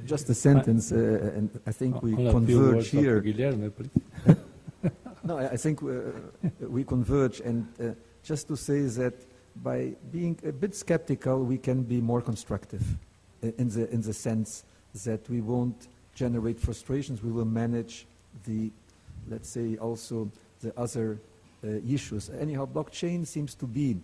Just a sentence, and I think we converge here.
Guilherme, please.
No, I think we converge, and just to say that by being a bit skeptical, we can be more constructive in the sense that we won't generate frustrations, we will manage the, let's say, also the other issues. Anyhow, blockchain seems to be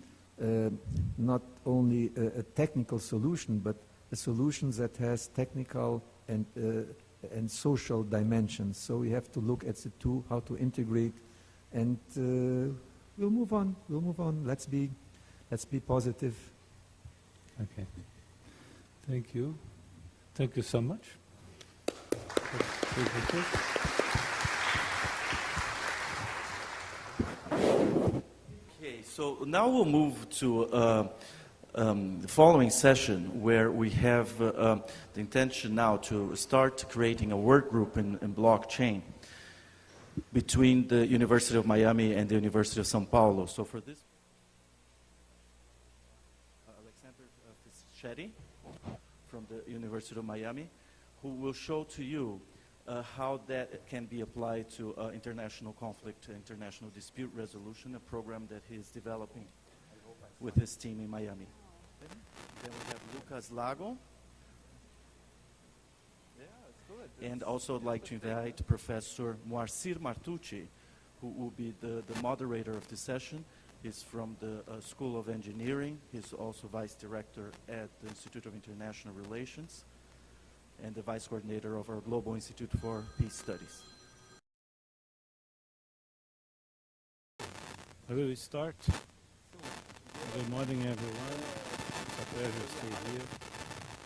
not only a technical solution, but a solution that has technical and social dimensions. So we have to look at the two, how to integrate, and we'll move on. We'll move on. Let's be positive.
Okay. Thank you. Thank you so much.
Okay, so now we'll move to the following session where we have the intention now to start creating a work group in blockchain between the University of Miami and the University of São Paulo. So for this, Fischetti from the University of Miami, who will show to you how that can be applied to international conflict, international dispute resolution, a program that he is developing with his team in Miami. Then we have Lucas Lago. And also I'd like to invite Professor Moacyr Martucci, who will be the moderator of the session. He's from the School of Engineering. He's also Vice Director at the Institute of International Relations and the Vice Coordinator of our Global Institute for Peace Studies.
I will start. Good morning, everyone. It's a pleasure to stay here.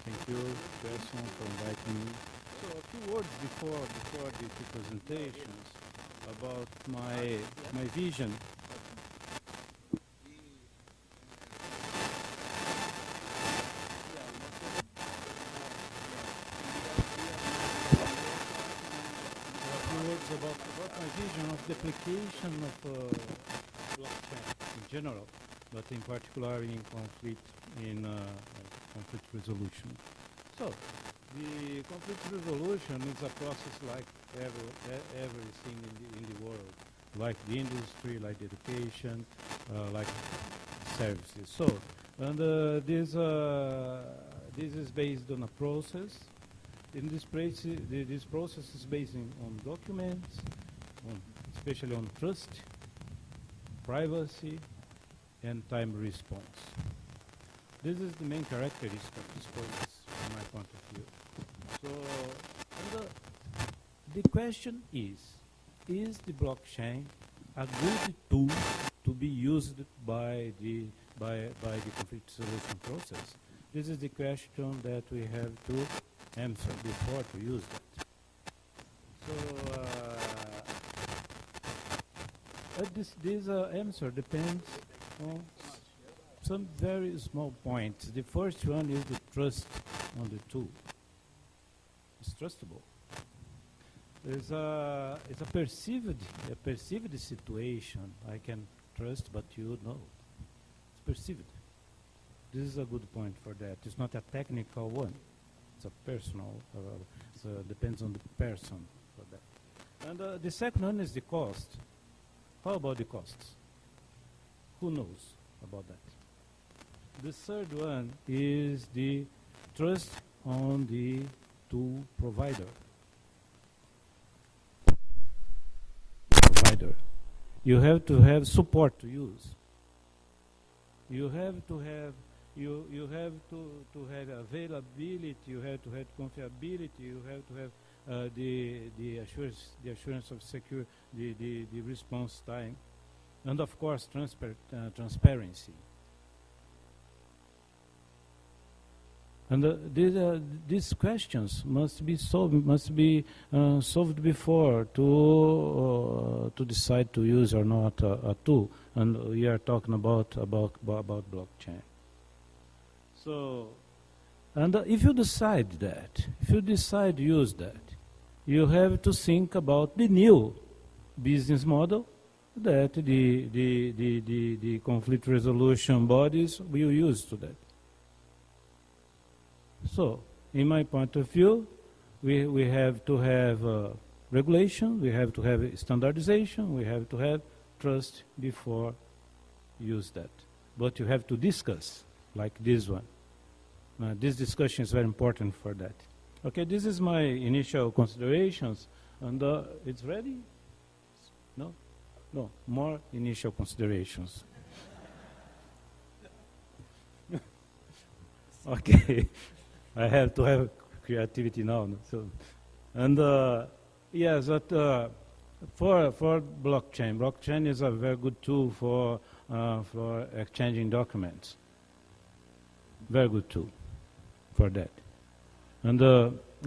Thank you, Gerson, for inviting me. So a few words before the two presentations about my vision. About my vision of the application of blockchain in general, but in particular in conflict resolution. So, the conflict resolution is a process like everything in the world, like the industry, like the education, like services. So, and this is based on a process. In this process is based on documents, especially on trust, privacy, and time response. This is the main characteristic of this process from my point of view. So, the question is the blockchain a good tool to be used by the conflict solution process? This is the question that we have to answer before to use that. So this answer depends on some very small points. The first one is the trust on the tool is trustable. It's a perceived situation. I can trust, but you know. It's perceived. This is a good point for that. It's not a technical one. It's a personal, so depends on the person for that. And the second one is the cost. How about the costs? Who knows about that? The third one is the trust on the tool provider. You have to have support to use. You have to have to have availability. You have to have confiability. You have to have the assurance of secure the response time, and of course transparency. And these questions must be solved before to decide to use or not a tool. And we are talking about blockchain. So, and if you decide to use that, you have to think about the new business model that the conflict resolution bodies will use to that. So, in my point of view, we have to have regulation, we have to have standardization, we have to have trust before use that. But you have to discuss, like this one. This discussion is very important for that. Okay, this is my initial considerations, and it's ready? No? No, more initial considerations. Okay. I have to have creativity now. So, and yes, but for blockchain is a very good tool for exchanging documents. Very good tool for that. And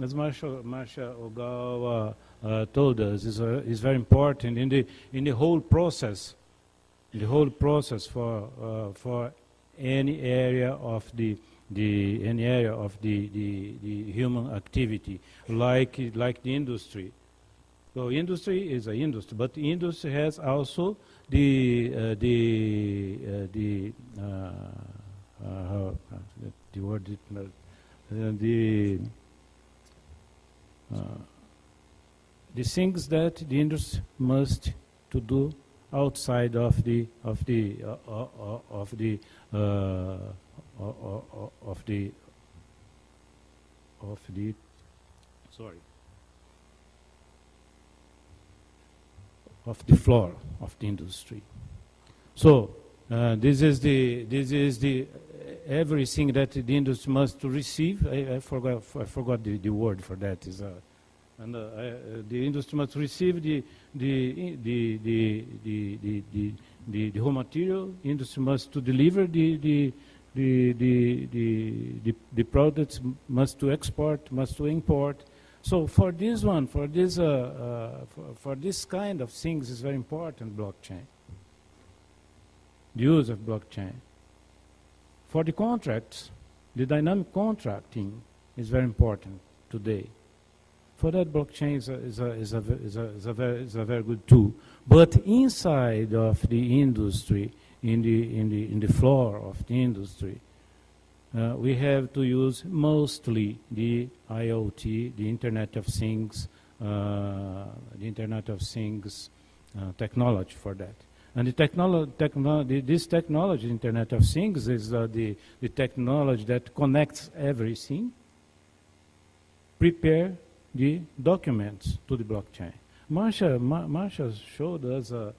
as Marcia Ogawa told us, is very important in the whole process. The whole process for any area of the human activity, like the industry. So industry is an industry, but the industry has also the things that the industry must to do outside of the floor of the industry. So this is the everything that the industry must receive. I forgot the word for that. Is and the industry must receive the raw material. Industry must to deliver the products, must to export, must to import. So for this one, for this kind of things is very important, blockchain. The use of blockchain. For the contracts, the dynamic contracting is very important today. For that, blockchain is a very good tool. But inside of the industry, in the floor of the industry, we have to use mostly the IoT, the Internet of Things, technology for that. And this technology, Internet of Things, is the technology that connects everything, prepare the documents to the blockchain. Marcia showed us a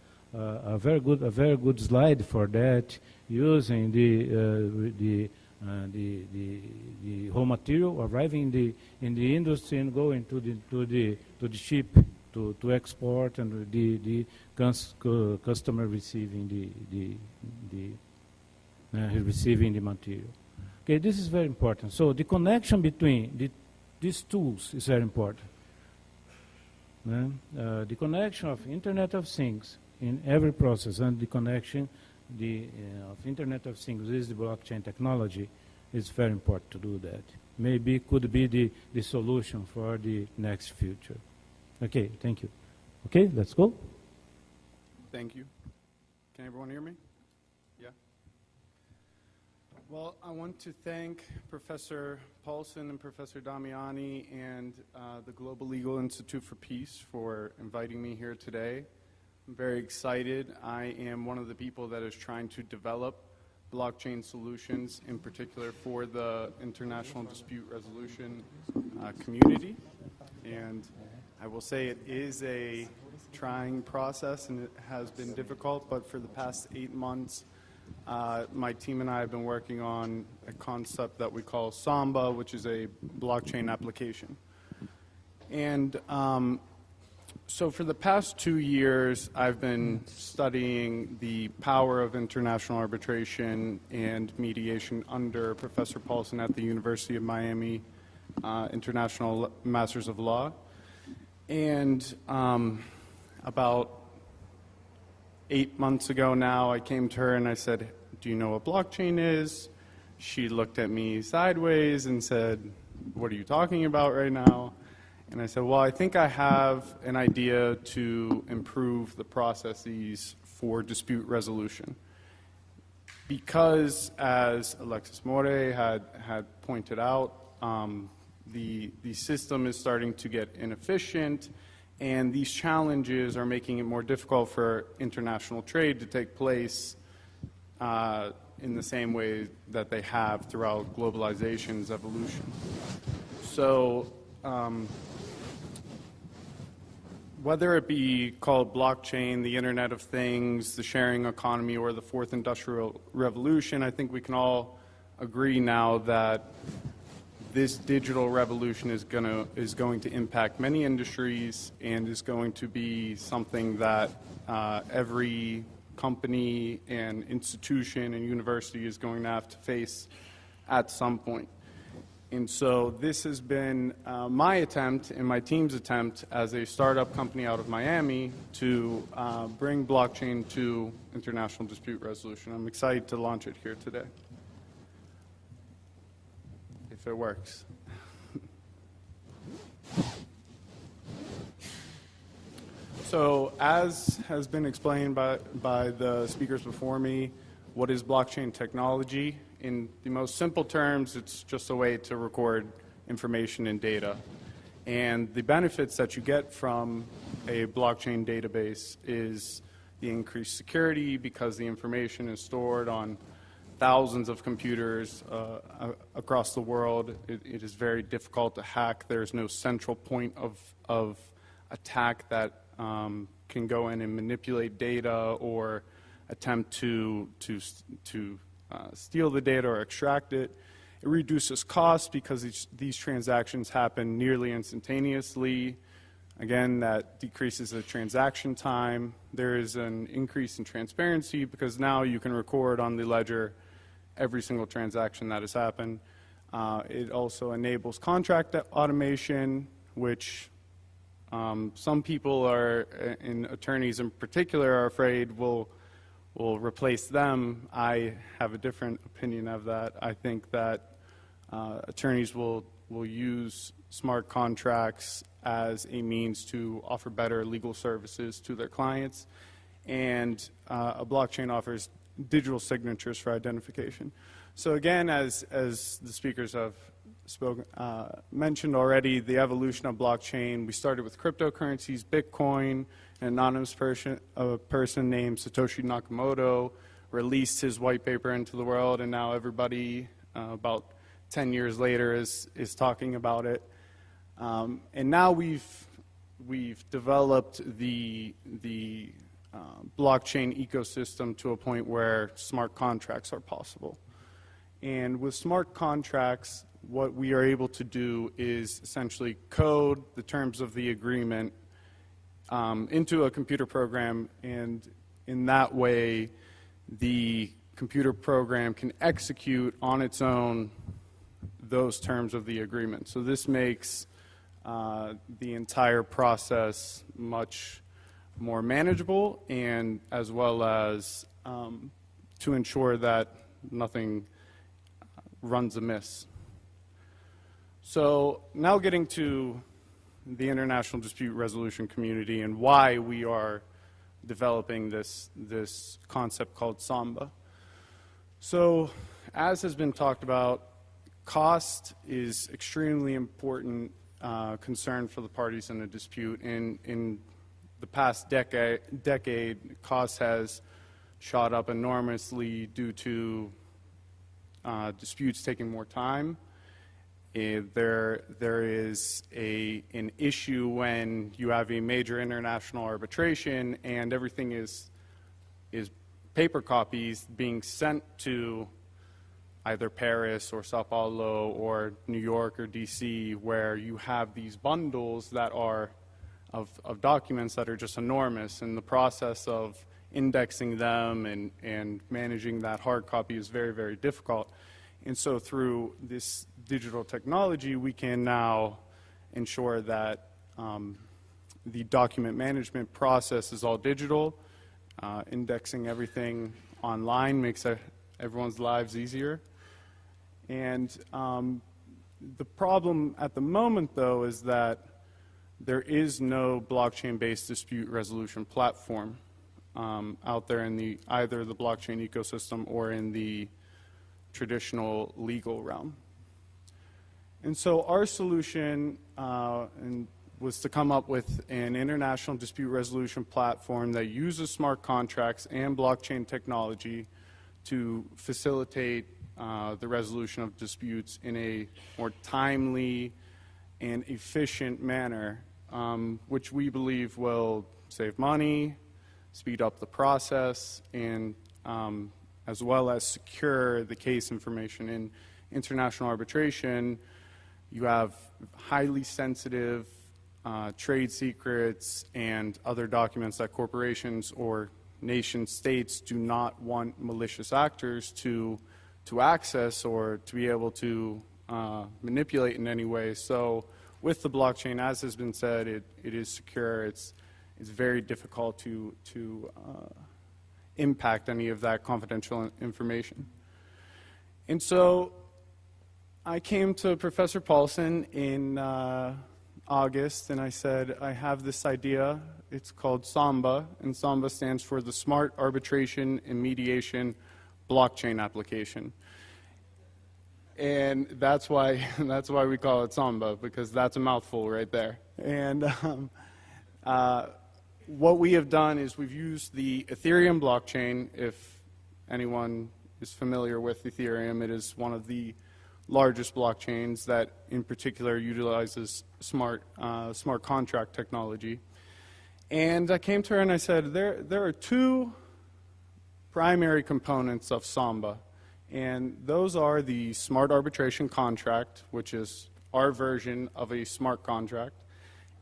very good slide for that, using the raw material arriving in the industry and going to the ship to export, and the customer receiving receiving the material. Okay, this is very important. So the connection between these tools is very important. The connection of Internet of Things in every process, and the connection of Internet of Things with the blockchain technology is very important to do that. maybe could be the solution for the next future. Okay, thank you. Okay, let's go.
Thank you. Can everyone hear me? Yeah. Well, I want to thank Professor Paulson and Professor Damiani and the Global Legal Institute for Peace for inviting me here today. I'm very excited. I am one of the people that is trying to develop blockchain solutions, in particular for the international dispute resolution community. And I will say it is a trying process and it has been difficult, but for the past 8 months, my team and I have been working on a concept that we call SAMBA, which is a blockchain application. And so for the past 2 years, I've been studying the power of international arbitration and mediation under Professor Paulson at the University of Miami International Masters of Law. And about 8 months ago now, I came to her and I said, do you know what blockchain is? She looked at me sideways and said, what are you talking about right now? And I said, well, I think I have an idea to improve the processes for dispute resolution. Because, as Alexis Mourre had pointed out, the system is starting to get inefficient, and these challenges are making it more difficult for international trade to take place in the same way that they have throughout globalization's evolution. So whether it be called blockchain, the Internet of Things, the sharing economy, or the Fourth Industrial Revolution, I think we can all agree now that this digital revolution is going to impact many industries and is going to be something that every company and institution and university is going to have to face at some point. And so this has been my attempt and my team's attempt as a startup company out of Miami to bring blockchain to international dispute resolution. I'm excited to launch it here today, if it works. So as has been explained by the speakers before me, what is blockchain technology? In the most simple terms, it's just a way to record information and data. And the benefits that you get from a blockchain database is the increased security because the information is stored on thousands of computers across the world. It is very difficult to hack. There's no central point of attack that can go in and manipulate data or attempt to steal the data or extract it. It reduces costs because these transactions happen nearly instantaneously. Again, that decreases the transaction time. There is an increase in transparency because now you can record on the ledger every single transaction that has happened. It also enables contract automation, which some people and attorneys in particular, are afraid will replace them. I have a different opinion of that. I think that attorneys will use smart contracts as a means to offer better legal services to their clients, and a blockchain offers digital signatures for identification. So again, as the speakers have mentioned already, the evolution of blockchain, we started with cryptocurrencies, Bitcoin. An anonymous person named Satoshi Nakamoto released his white paper into the world, and now everybody about 10 years later is talking about it. And now we've developed the blockchain ecosystem to a point where smart contracts are possible. And with smart contracts, what we are able to do is essentially code the terms of the agreement into a computer program, and in that way the computer program can execute on its own those terms of the agreement. So this makes the entire process much more manageable, and as well as to ensure that nothing runs amiss. So now getting to the international dispute resolution community and why we are developing this concept called SAMBA. So as has been talked about, cost is extremely important concern for the parties in a dispute. In the past decade, cost has shot up enormously due to disputes taking more time. There is an issue when you have a major international arbitration and everything is paper copies being sent to either Paris or Sao Paulo or New York or DC, where you have these bundles that are of documents that are just enormous, and the process of indexing them and managing that hard copy is very, very difficult. And so through this digital technology, we can now ensure that the document management process is all digital. Indexing everything online makes everyone's lives easier. And the problem at the moment, though, is that there is no blockchain-based dispute resolution platform out there in either the blockchain ecosystem or in the traditional legal realm. And so our solution was to come up with an international dispute resolution platform that uses smart contracts and blockchain technology to facilitate the resolution of disputes in a more timely and efficient manner, which we believe will save money, speed up the process, and as well as secure the case information. In international arbitration, you have highly sensitive trade secrets and other documents that corporations or nation states do not want malicious actors to access or to be able to manipulate in any way. So with the blockchain, as has been said, it is secure. It's very difficult to impact any of that confidential information. And so I came to Professor Paulson in August, and I said, I have this idea. It's called SAMBA, and SAMBA stands for the Smart Arbitration and Mediation Blockchain Application. And that's why we call it SAMBA, because that's a mouthful right there. And what we have done is we've used the Ethereum blockchain. If anyone is familiar with Ethereum, it is one of the largest blockchains that in particular utilizes smart contract technology. And I came to her and I said, there are two primary components of SAMBA, and those are the smart arbitration contract, which is our version of a smart contract,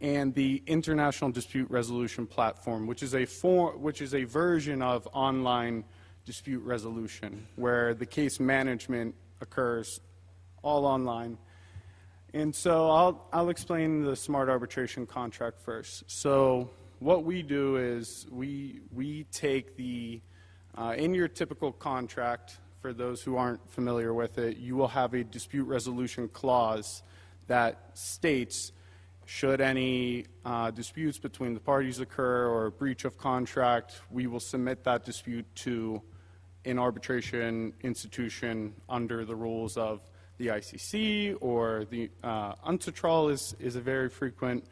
and the international dispute resolution platform, which is a version of online dispute resolution, where the case management occurs all online. And so I'll explain the smart arbitration contract first. So what we do is we take the, in your typical contract, for those who aren't familiar with it, you will have a dispute resolution clause that states, should any disputes between the parties occur or a breach of contract, we will submit that dispute to an arbitration institution under the rules of the ICC, or the Untitled is a very frequent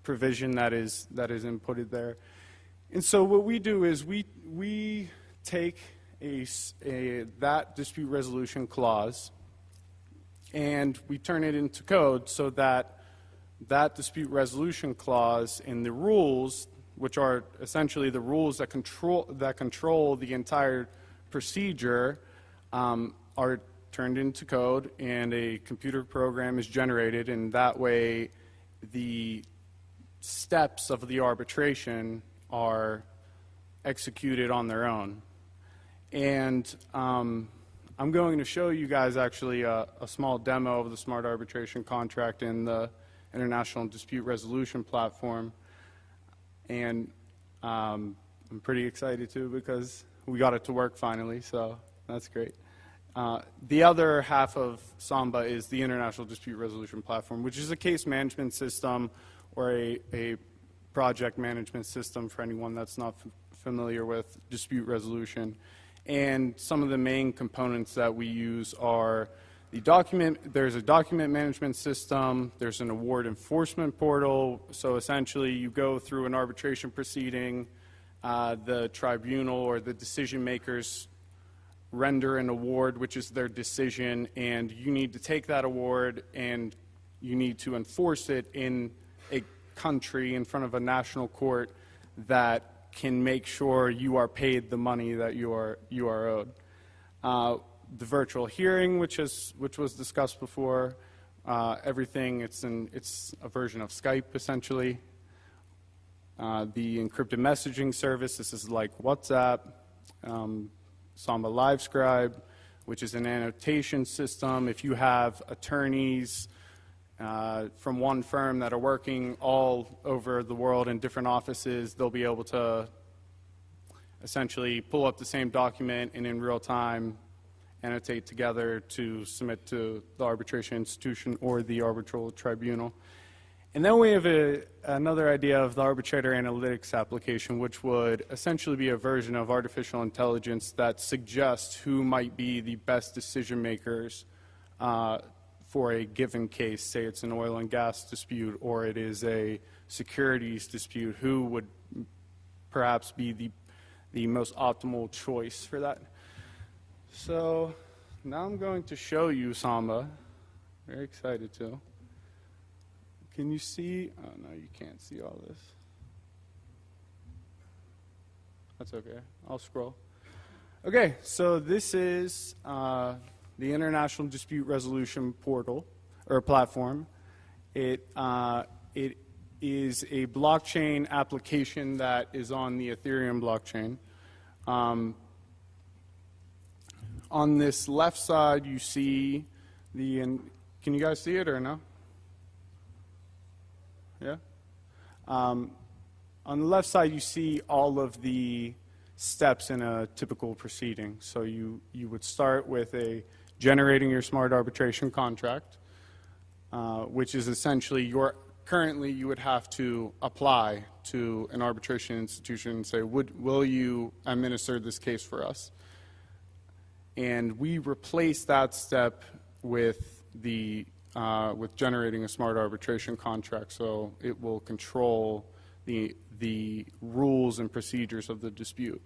provision that is inputted there. And so what we do is we take that dispute resolution clause and we turn it into code so that dispute resolution clause and the rules, which are essentially the rules that control the entire procedure, are turned into code, and a computer program is generated, and that way the steps of the arbitration are executed on their own. And I'm going to show you guys actually a small demo of the smart arbitration contract in the International Dispute Resolution platform. And I'm pretty excited too, because we got it to work finally, so that's great. The other half of SAMBA is the International Dispute Resolution Platform, which is a case management system or a project management system for anyone that's not familiar with dispute resolution. And some of the main components that we use are there's a document management system, there's an award enforcement portal, so essentially you go through an arbitration proceeding, the tribunal or the decision makers render an award, which is their decision, and you need to take that award and you need to enforce it in a country in front of a national court that can make sure you are paid the money that you are owed. The virtual hearing, which was discussed before, everything, it's a version of Skype essentially. The encrypted messaging service, this is like WhatsApp. SAMBA LiveScribe, which is an annotation system. If you have attorneys from one firm that are working all over the world in different offices, they'll be able to essentially pull up the same document and in real time annotate together to submit to the arbitration institution or the arbitral tribunal. And then we have another idea of the arbitrator analytics application, which would essentially be a version of artificial intelligence that suggests who might be the best decision makers for a given case. Say it's an oil and gas dispute or it is a securities dispute, who would perhaps be the most optimal choice for that. So now I'm going to show you SAMBA. Very excited to. Can you see? Oh, no, you can't see all this. That's okay. I'll scroll. Okay, so this is the International Dispute Resolution Portal, or platform. It is a blockchain application that is on the Ethereum blockchain. On this left side, you see can you guys see it or no? Yeah? On the left side, you see all of the steps in a typical proceeding. So you would start with generating your smart arbitration contract, which is essentially currently you would have to apply to an arbitration institution and say, will you administer this case for us? And we replace that step with generating a smart arbitration contract, so it will control the rules and procedures of the dispute.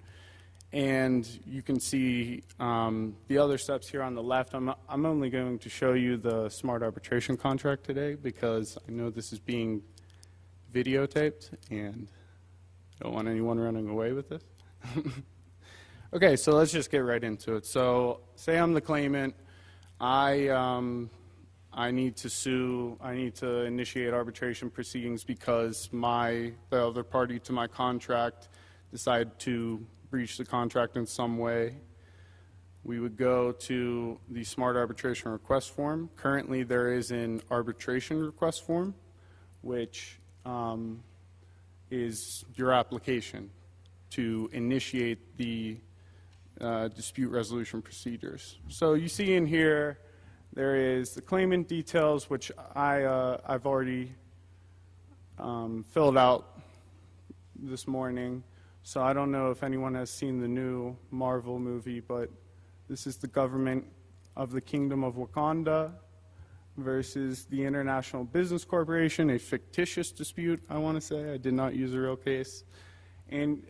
And you can see the other steps here on the left. I'm only going to show you the smart arbitration contract today because I know this is being videotaped and I don't want anyone running away with this. Okay, so let's just get right into it. So say I'm the claimant. I need to sue. I need to initiate arbitration proceedings because the other party to my contract decided to breach the contract in some way. We would go to the smart arbitration request form. Currently, there is an arbitration request form, which is your application to initiate the dispute resolution procedures. So you see in here, there is the claimant details, which I've already filled out this morning. So I don't know if anyone has seen the new Marvel movie, but this is the government of the Kingdom of Wakanda versus the International Business Corporation, a fictitious dispute, I want to say. I did not use a real case. And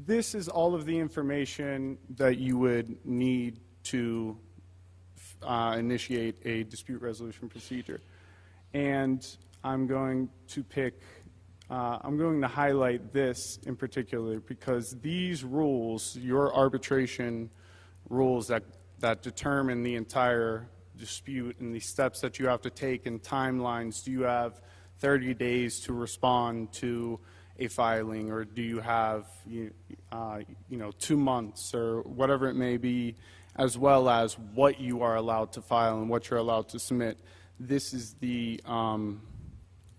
this is all of the information that you would need to initiate a dispute resolution procedure. And I'm going to highlight this in particular because these rules, your arbitration rules that determine the entire dispute and the steps that you have to take and timelines. Do you have 30 days to respond to a filing, or do you have 2 months or whatever it may be, as well as what you are allowed to file and what you're allowed to submit. This is a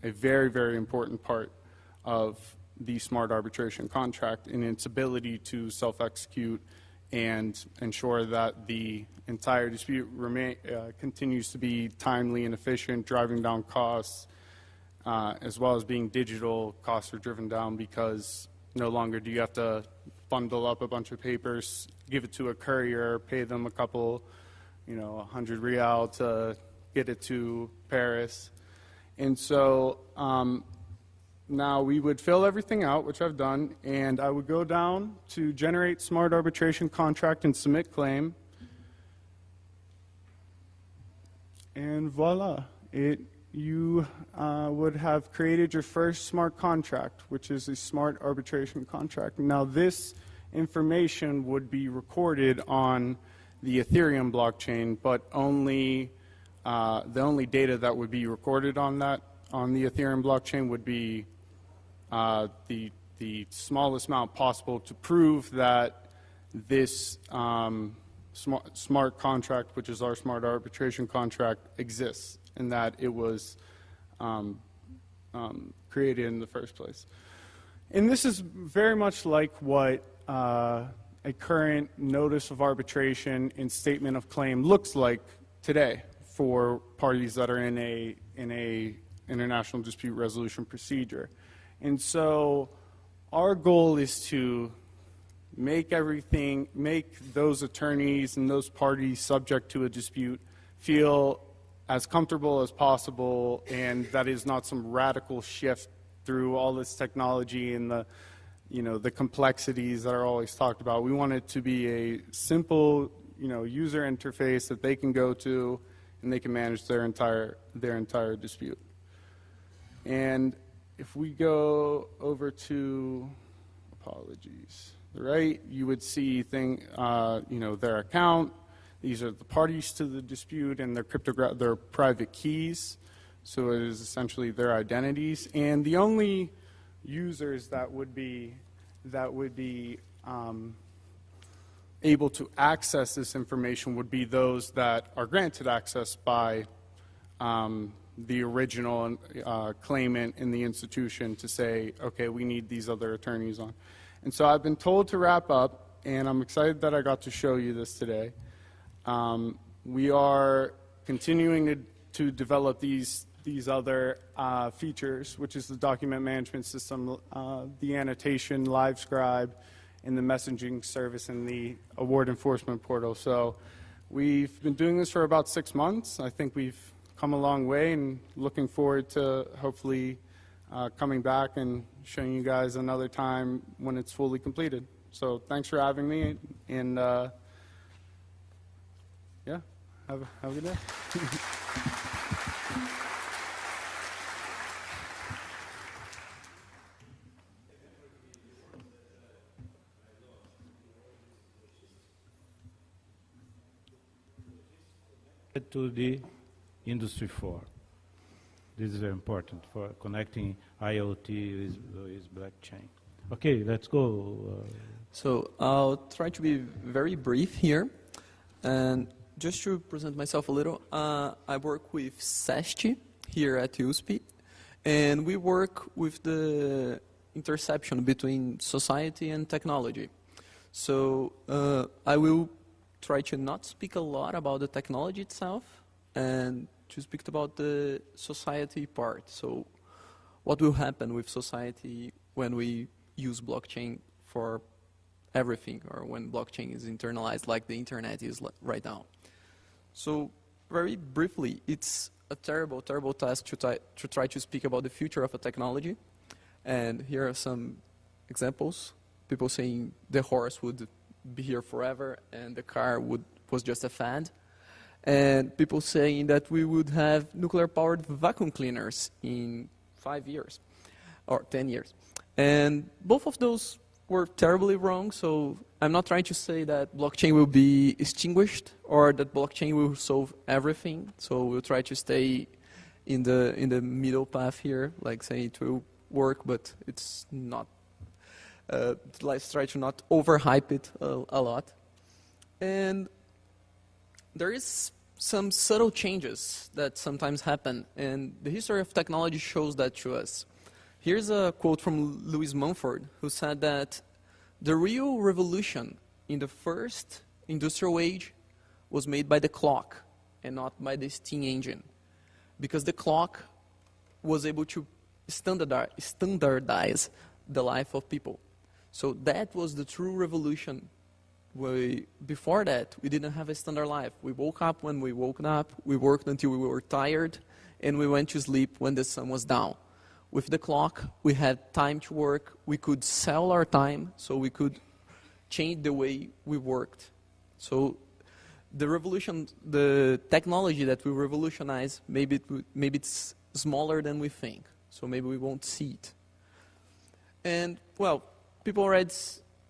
very, very important part of the smart arbitration contract in its ability to self-execute and ensure that the entire dispute continues to be timely and efficient, driving down costs, as well as being digital. Costs are driven down because no longer do you have to bundle up a bunch of papers, give it to a courier, pay them a couple, 100 real to get it to Paris. And so now we would fill everything out, which I've done, and I would go down to generate smart arbitration contract and submit claim. And voila, you would have created your first smart contract, which is a smart arbitration contract. Now this information would be recorded on the Ethereum blockchain, but the only data that would be recorded on the Ethereum blockchain would be the smallest amount possible to prove that this smart contract, which is our smart arbitration contract, exists and that it was created in the first place. And this is very much like what a current notice of arbitration and statement of claim looks like today for parties that are in a international dispute resolution procedure. And so our goal is to make those attorneys and those parties subject to a dispute feel as comfortable as possible, and that is not some radical shift through all this technology and the complexities that are always talked about. We want it to be a simple, user interface that they can go to and they can manage their entire dispute. And if we go over to, apologies, right, you would see their account. These are the parties to the dispute and their private keys. So it is essentially their identities. And the only users that would be able to access this information would be those that are granted access by the original claimant in the institution to say, okay, we need these other attorneys on. And so I've been told to wrap up, and I'm excited that I got to show you this today. We are continuing to develop these other features, which is the document management system, the annotation, live scribe, and the messaging service and the award enforcement portal. So we've been doing this for about 6 months. I think we've come a long way, and looking forward to hopefully coming back and showing you guys another time when it's fully completed. So thanks for having me, and yeah, have a good day.
To the Industry 4. This is very important for connecting IoT with blockchain. Okay, let's go.
So I'll try to be very brief here. And just to present myself a little, I work with Fischetti here at USP. And we work with the intersection between society and technology. So I will try to not speak a lot about the technology itself and to speak about the society part. So what will happen with society when we use blockchain for everything, or when blockchain is internalized like the internet is right now. So very briefly, it's a terrible, terrible task to try to speak about the future of a technology. And here are some examples. People saying the horse would be here forever and the car was just a fad. And people saying that we would have nuclear-powered vacuum cleaners in 5 years or 10 years. And both of those were terribly wrong, so I'm not trying to say that blockchain will be extinguished or that blockchain will solve everything. So we'll try to stay in the middle path here, like say it will work, but it's not. Let's try to not overhype it a lot. And there is some subtle changes that sometimes happen, and the history of technology shows that to us. Here's a quote from Luiz, who said that the real revolution in the first industrial age was made by the clock and not by the steam engine, because the clock was able to standardize the life of people. So that was the true revolution. Before that, we didn't have a standard life. We woke up when we woke up, we worked until we were tired, and we went to sleep when the sun was down. With the clock, we had time to work, we could sell our time, so we could change the way we worked. So the revolution, the technology that we revolutionize, maybe it's smaller than we think, so maybe we won't see it. And, well, people already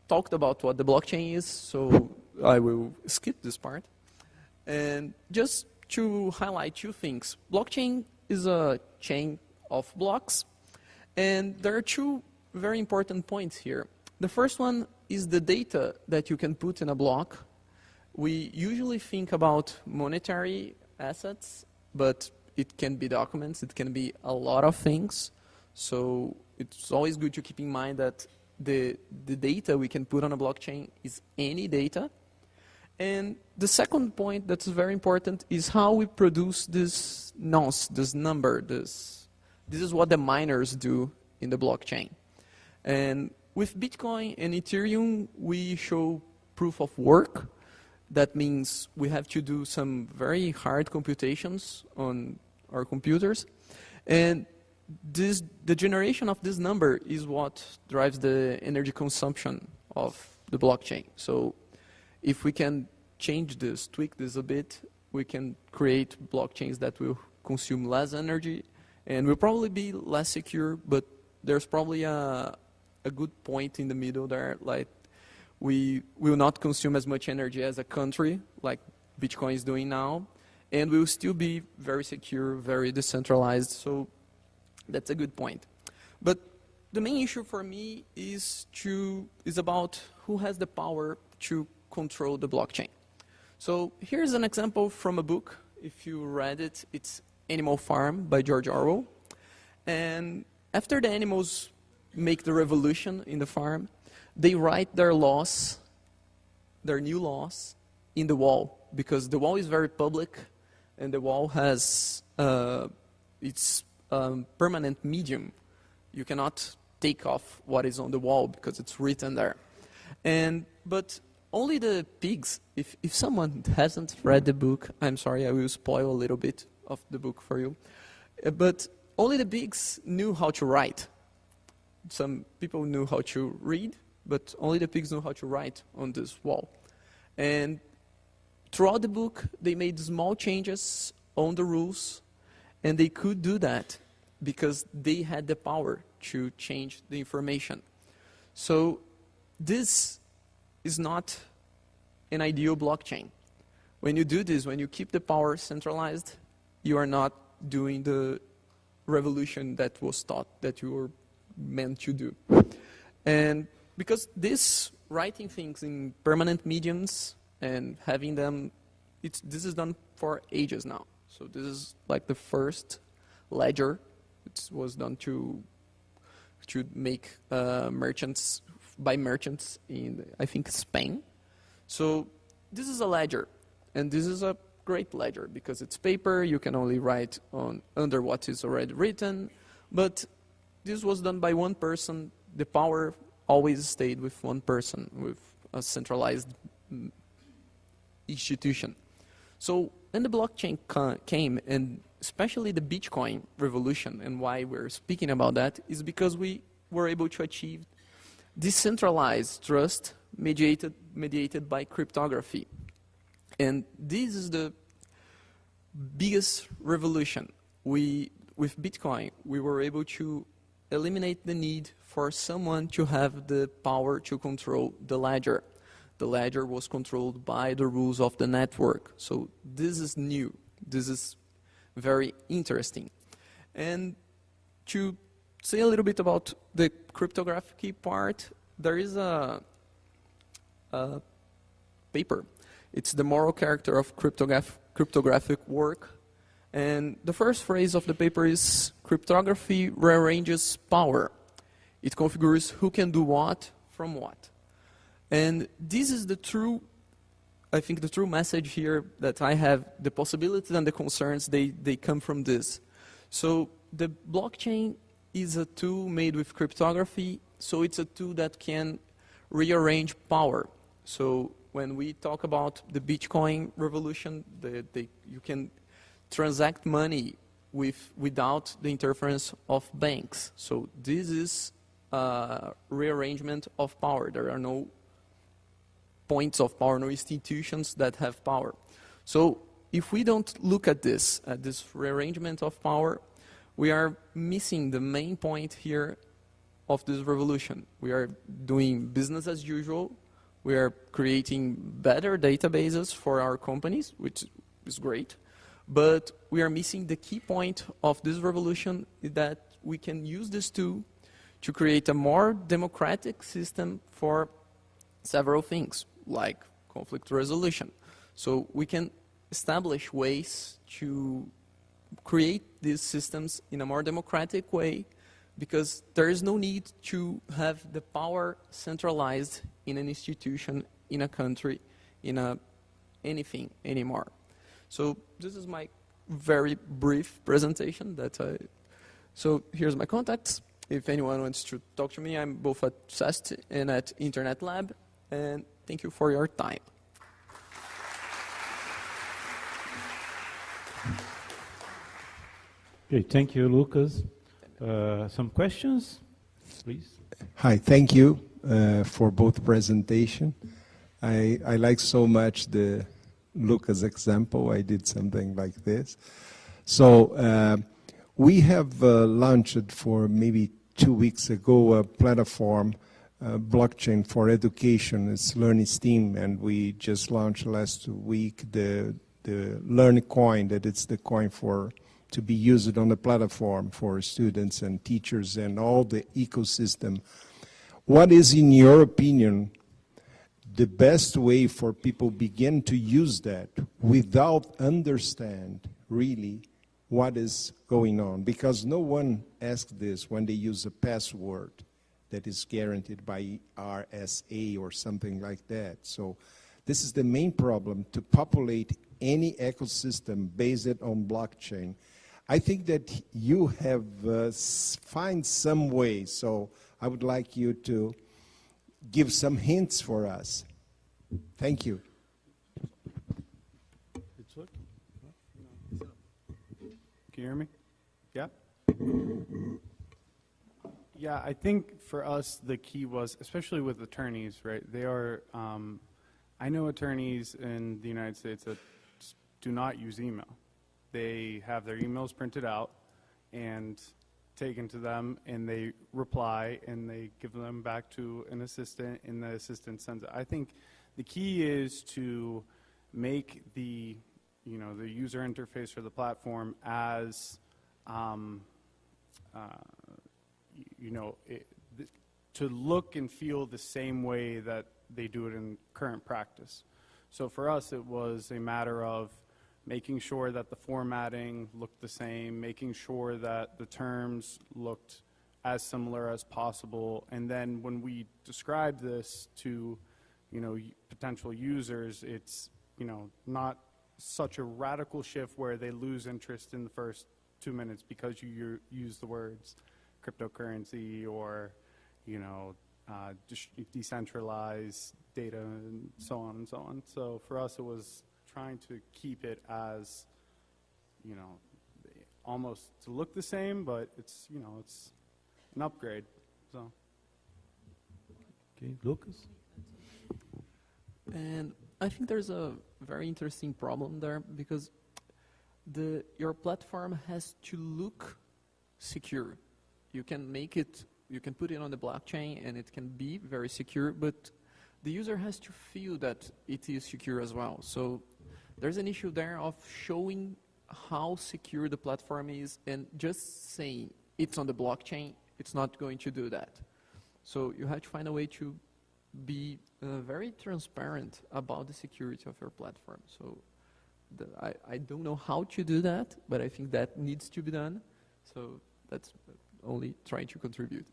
talked about what the blockchain is, so I will skip this part. And just to highlight two things. Blockchain is a chain of blocks, and there are two very important points here. The first one is the data that you can put in a block. We usually think about monetary assets, but it can be documents, it can be a lot of things. So it's always good to keep in mind that the data we can put on a blockchain is any data. And the second point that's very important is how we produce this nonce, this number. This is what the miners do in the blockchain. And with Bitcoin and Ethereum, we show proof of work. That means we have to do some very hard computations on our computers. And the generation of this number is what drives the energy consumption of the blockchain. So if we can change this, tweak this a bit, we can create blockchains that will consume less energy and will probably be less secure, but there's probably a good point in the middle there, like we will not consume as much energy as a country, like Bitcoin is doing now, and we will still be very secure, very decentralized, so that's a good point. But the main issue for me is about who has the power to control the blockchain. So here's an example from a book. If you read it, it's Animal Farm by George Orwell. And after the animals make the revolution in the farm, they write their laws, their new laws, in the wall, because the wall is very public, and the wall has its permanent medium. You cannot take off what is on the wall because it's written there. But only the pigs, if someone hasn't read the book, I'm sorry, I will spoil a little bit of the book for you. But only the pigs knew how to write. Some people knew how to read, but only the pigs knew how to write on this wall. And throughout the book, they made small changes on the rules, and they could do that because they had the power to change the information. So this is not an ideal blockchain. When you do this, when you keep the power centralized, you are not doing the revolution that was thought that you were meant to do. And because this writing things in permanent mediums and having them, this is done for ages now. So this is like the first ledger. It was done to make merchants, by merchants in, I think, Spain. So this is a ledger, and this is a great ledger because it's paper. You can only write under what is already written, but this was done by one person. The power always stayed with one person, with a centralized institution. So when the blockchain came, and especially the Bitcoin revolution, and why we're speaking about that, is because we were able to achieve decentralized trust mediated by cryptography. And this is the biggest revolution. With Bitcoin, we were able to eliminate the need for someone to have the power to control the ledger. The ledger was controlled by the rules of the network. So this is new. This is very interesting. And to say a little bit about the cryptographic part, there is a paper. It's the moral character of cryptographic work. And the first phrase of the paper is, cryptography rearranges power. It configures who can do what from what. And this is the true, I think the true message here that I have, the possibilities and the concerns, they come from this. So the blockchain is a tool made with cryptography, so it's a tool that can rearrange power. So when we talk about the Bitcoin revolution, you can transact money without the interference of banks. So this is a rearrangement of power. There are no points of power, no institutions that have power. So if we don't look at this rearrangement of power, we are missing the main point here of this revolution. We are doing business as usual. We are creating better databases for our companies, which is great. But we are missing the key point of this revolution, is that we can use this tool to create a more democratic system for several things, like conflict resolution. So we can establish ways to create these systems in a more democratic way, because there is no need to have the power centralized in an institution, in a country, in anything anymore. So this is my very brief presentation. So here's my contacts. If anyone wants to talk to me, I'm both at CEST and at Internet Lab. And thank you for your time.
Okay, thank you, Lucas. Some questions, please?
Hi, thank you for both presentation. I like so much the Lucas example. I did something like this. So we have launched for maybe 2 weeks ago a platform, blockchain for education. It's Learn STEAM, and we just launched last week the Learn Coin, that it's the coin to be used on the platform for students and teachers and all the ecosystem. What is, in your opinion, the best way for people begin to use that without understand really what is going on? Because no one asks this when they use a password that is guaranteed by RSA or something like that. So this is the main problem, to populate any ecosystem based on blockchain. I think that you have find some way, so I would like you to give some hints for us. Thank you.
It's working. Can you hear me? Yeah? Yeah, I think for us the key was, especially with attorneys, right? They are, I know attorneys in the United States that do not use email. They have their emails printed out and taken to them, and they reply, and they give them back to an assistant, and the assistant sends it. I think the key is to make the user interface for the platform as, to look and feel the same way that they do it in current practice. So for us, it was a matter of making sure that the formatting looked the same, making sure that the terms looked as similar as possible, and then when we describe this to, potential users, it's, not such a radical shift where they lose interest in the first 2 minutes because you use the words cryptocurrency or, decentralized data and so on and so on. So for us, it was trying to keep it as, almost to look the same, but it's, it's an upgrade. So.
Okay, Lucas?
And I think there's a very interesting problem there, because your platform has to look secure. You can put it on the blockchain and it can be very secure, but the user has to feel that it is secure as well. So there's an issue there of showing how secure the platform is, and just saying it's on the blockchain, it's not going to do that. So you have to find a way to be very transparent about the security of your platform. So I don't know how to do that, but I think that needs to be done. So that's only trying to contribute.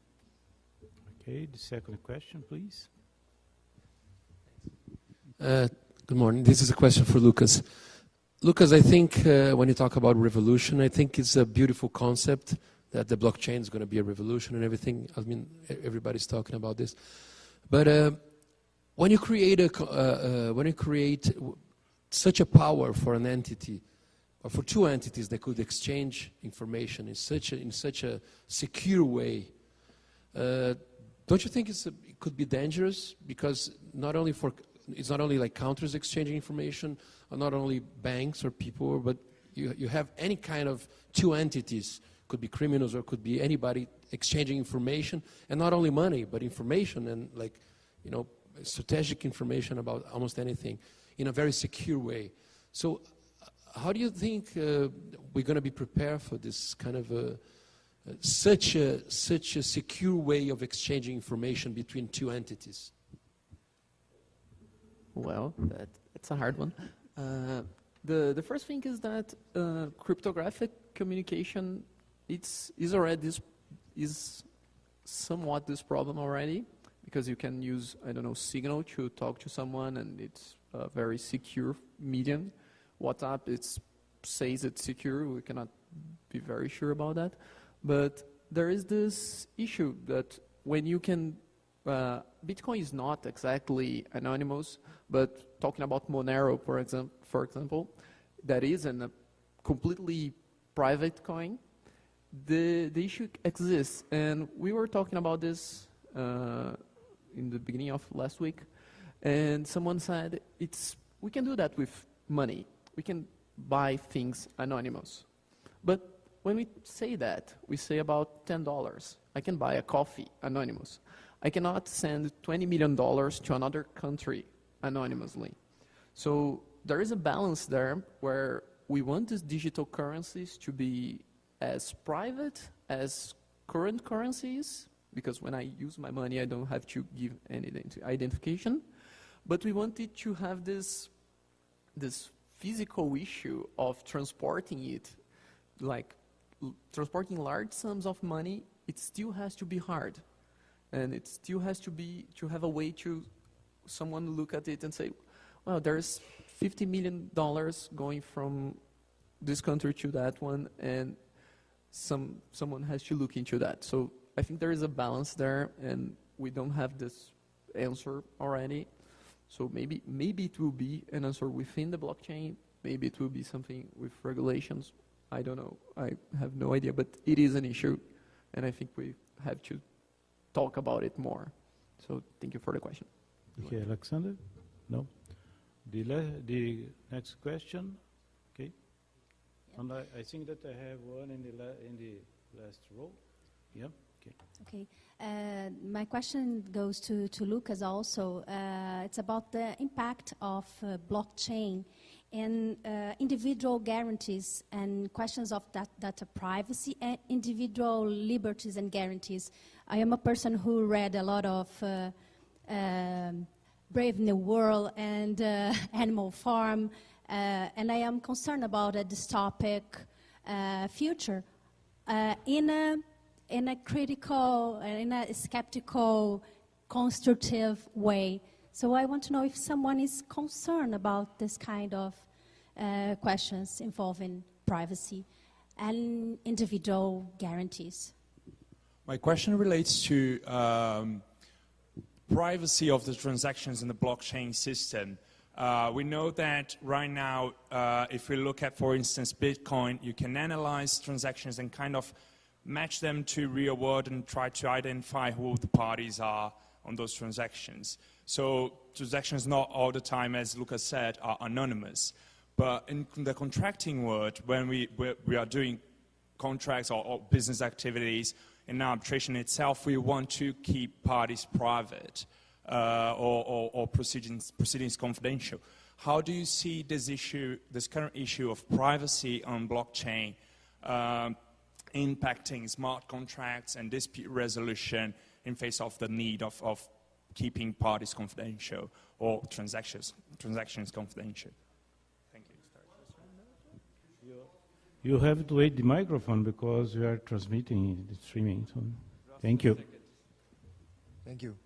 Okay, the second question, please.
Good morning. This is a question for Lucas. Lucas, I think when you talk about revolution, I think it's a beautiful concept that the blockchain is going to be a revolution and everything. I mean, everybody's talking about this. But when you create such a power for an entity, or for two entities that could exchange information in such a secure way, don't you think it could be dangerous? Because it's not only like countries exchanging information, or not only banks or people, but you have any kind of two entities, could be criminals or could be anybody exchanging information, and not only money, but information and strategic information about almost anything in a very secure way. So how do you think we're going to be prepared for this kind of such a secure way of exchanging information between two entities?
Well, that's a hard one. The first thing is that cryptographic communication is somewhat this problem already, because you can use, I don't know, Signal to talk to someone, and it's a very secure medium. WhatsApp, says it's secure. We cannot be very sure about that. But there is this issue that when you can, Bitcoin is not exactly anonymous, but talking about Monero, for example, that is a completely private coin, the issue exists. And we were talking about this in the beginning of last week, and someone said we can do that with money. We can buy things anonymous. But when we say that, we say about $10. I can buy a coffee anonymous. I cannot send $20 million to another country anonymously. So there is a balance there where we want these digital currencies to be as private as current currencies, because when I use my money, I don't have to give any identification. But we want it to have this physical issue of transporting it, like transporting large sums of money. It still has to be hard, and it still has to have a way to someone look at it and say, well, there's $50 million going from this country to that one, and someone has to look into that. So I think there is a balance there, and we don't have this answer already. So maybe it will be an answer within the blockchain. Maybe it will be something with regulations. I don't know. I have no idea, but it is an issue, and I think we have to talk about it more. So thank you for the question.
Okay, Alexander? No? The next question? Okay. Yeah. And I think that I have one in the last row. Yeah.
Okay. My question goes to Lucas also. It's about the impact of blockchain and individual guarantees and questions of data privacy and individual liberties and guarantees. I am a person who read a lot of Brave New World and Animal Farm, and I am concerned about a dystopic future in a critical, in a skeptical, constructive way. So I want to know if someone is concerned about this kind of questions involving privacy and individual guarantees.
My question relates to privacy of the transactions in the blockchain system. We know that right now, if we look at, for instance, Bitcoin, you can analyze transactions and kind of match them to real world and try to identify who the parties are on those transactions. So transactions not all the time, as Lucas said, are anonymous. But in the contracting world, when we are doing contracts or business activities, in arbitration itself, we want to keep parties private or proceedings confidential. How do you see this issue, this current issue of privacy on blockchain impacting smart contracts and dispute resolution in face of the need of keeping parties confidential or transactions confidential? Thank you.
You have to wait the microphone because we are transmitting the streaming. So thank you.
Thank you.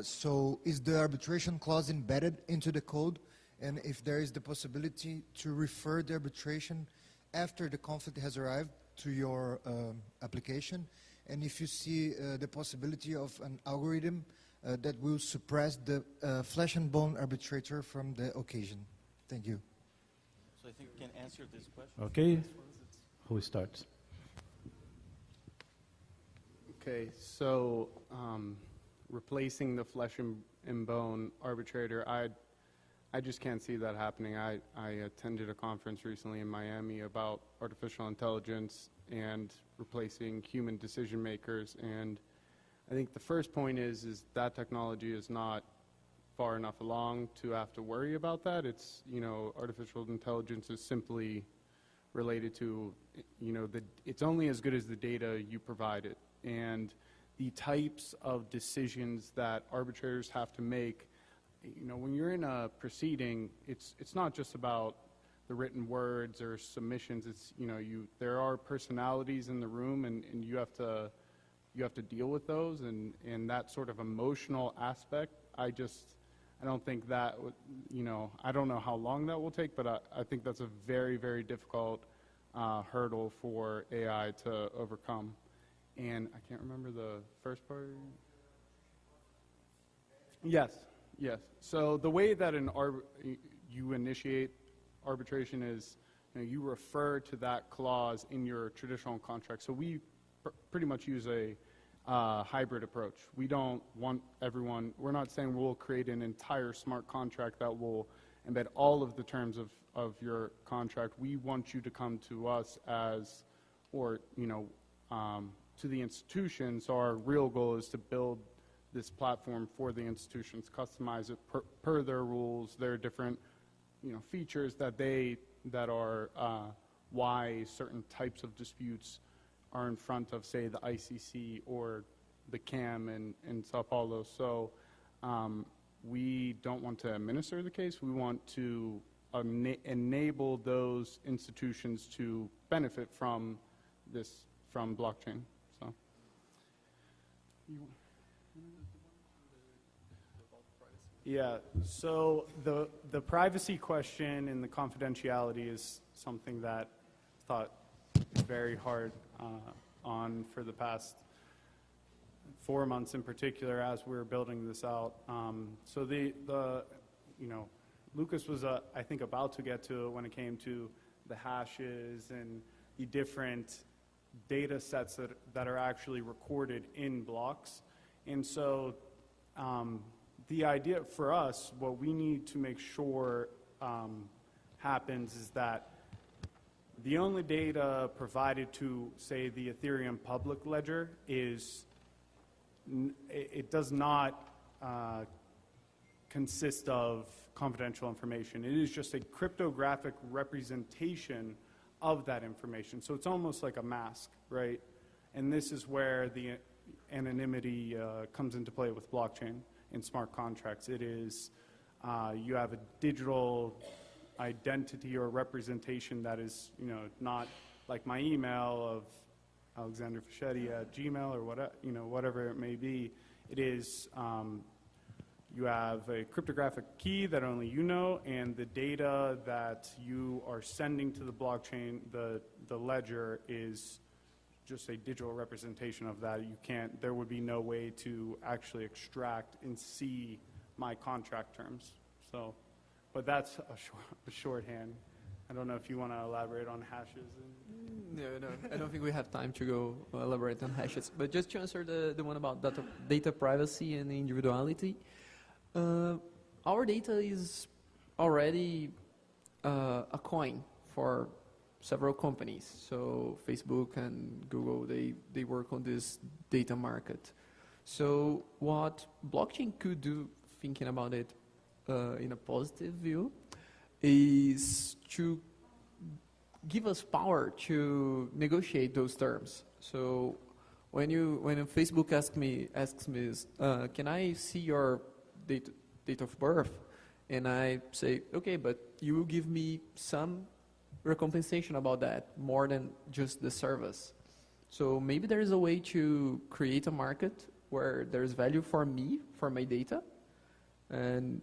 So is the arbitration clause embedded into the code? And if there is the possibility to refer the arbitration after the conflict has arrived to your application? And if you see the possibility of an algorithm that will suppress the flesh and bone arbitrator from the occasion? Thank you.
So I think we can answer this question.
Okay, who starts?
Okay, so replacing the flesh and bone arbitrator, I just can't see that happening. I attended a conference recently in Miami about artificial intelligence and replacing human decision makers, and I think the first point is that technology is not far enough along to have to worry about that. It's, you know, artificial intelligence is simply related to, you know, it's only as good as the data you provide it. And the types of decisions that arbitrators have to make, you know, when you're in a proceeding, it's not just about the written words or submissions. It's, you know, there are personalities in the room, and you have to deal with those, and that sort of emotional aspect. I don't think that, you know, I don't know how long that will take, but I think that's a very, very difficult hurdle for AI to overcome. And I can't remember the first part. Yes. So the way that you initiate arbitration is, you know, you refer to that clause in your traditional contract. So we pretty much use a hybrid approach. We don't want everyone, we're not saying we'll create an entire smart contract that will embed all of the terms of your contract. We want you to come to us as, or, you know, to the institution. So our real goal is to build this platform for the institutions, customize it per their rules, their different, you know, features that are why certain types of disputes are in front of, say, the ICC or the CAM in Sao Paulo. So we don't want to administer the case. We want to enable those institutions to benefit from blockchain. So. Yeah, so the privacy question and the confidentiality is something that I thought very hard on for the past 4 months in particular as we were building this out. So the you know, Lucas was I think about to get to it when it came to the hashes and the different data sets that are actually recorded in blocks. And so the idea for us, what we need to make sure happens is that the only data provided to, say, the Ethereum public ledger is, it does not consist of confidential information. It is just a cryptographic representation of that information. So it's almost like a mask, right? And this is where the anonymity comes into play with blockchain and smart contracts. It is, you have a digital identity or representation that is, you know, not like my email of Alexander Fischetti at Gmail or whatever, you know, whatever it may be. It is, you have a cryptographic key that only you know, and the data that you are sending to the blockchain, the ledger, is just a digital representation of that. You can't, there would be no way to actually extract and see my contract terms. So, but that's a shorthand. I don't know if you want to elaborate on hashes.
No, I don't think we have time to go elaborate on hashes. But just to answer the one about data privacy and individuality, our data is already a coin for several companies. So Facebook and Google, they work on this data market. So what blockchain could do, thinking about it in a positive view, is to give us power to negotiate those terms. So when Facebook asks me, can I see your date of birth? And I say, okay, but you will give me some recompensation about that, more than just the service. So maybe there is a way to create a market where there's value for me, for my data, and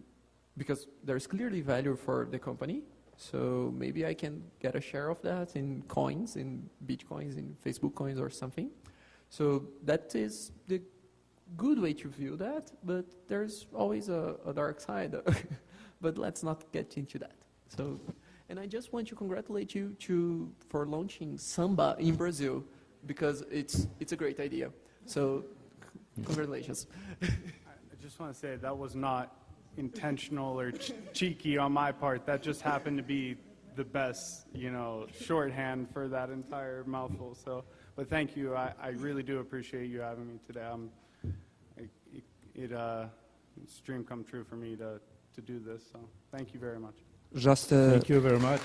because there's clearly value for the company. So maybe I can get a share of that in coins, in Bitcoins, in Facebook coins or something. So that is the good way to view that, but there's always a dark side. But let's not get into that. So, and I just want to congratulate you for launching SAMBA in Brazil, because it's a great idea. So congratulations.
I just want to say that was not intentional or cheeky on my part. That just happened to be the best, shorthand for that entire mouthful. So, but thank you. I really do appreciate you having me today. It's a dream come true for me to do this. So, thank you very much.
Thank you very much.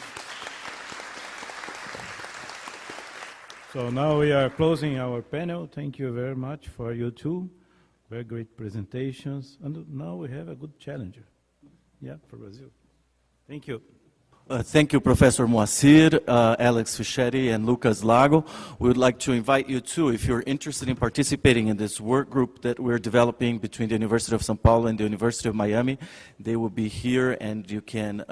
So now we are closing our panel. Thank you very much for you two. Very great presentations. And now we have a good challenger. Yeah, for Brazil. Thank you.
Thank you, Professor Moacyr, Alex Fischetti, and Lucas Lago. We would like to invite you too, if you're interested in participating in this work group that we're developing between the University of São Paulo and the University of Miami. They will be here, and you can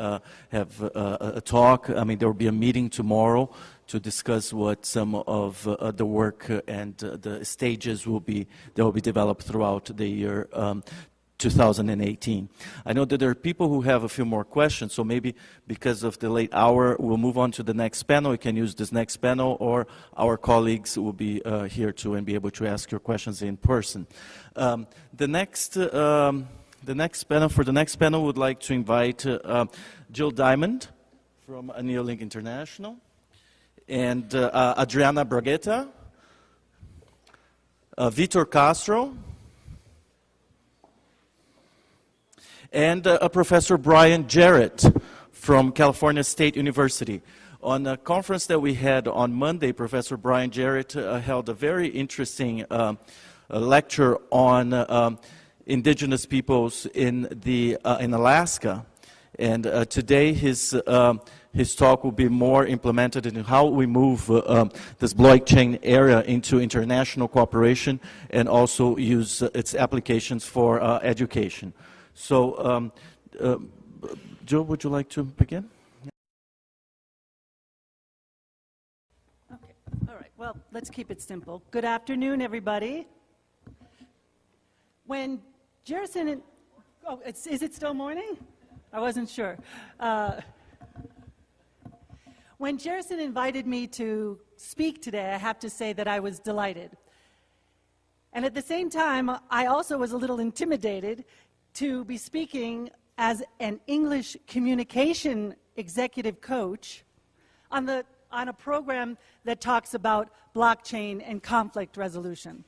have a talk. I mean, there will be a meeting tomorrow to discuss what some of the work and the stages that will be developed throughout the year 2018. I know that there are people who have a few more questions, so maybe because of the late hour, we'll move on to the next panel. You can use this next panel, or our colleagues will be here too and be able to ask your questions in person. The next panel, would like to invite Jill Diamond from Neolink International, and Adriana Bragueta, Vitor Castro, and Professor Brian Jarrett from California State University. On a conference that we had on Monday, Professor Brian Jarrett held a very interesting lecture on indigenous peoples in Alaska. And today his talk will be more implemented in how we move this blockchain area into international cooperation and also use its applications for education. So, Joe, would you like to begin?
Okay, all right. Well, let's keep it simple. Good afternoon, everybody. When Jerison, is it still morning? I wasn't sure. When Jerison invited me to speak today, I have to say that I was delighted. And at the same time, I also was a little intimidated to be speaking as an English communication executive coach on a program that talks about blockchain and conflict resolution.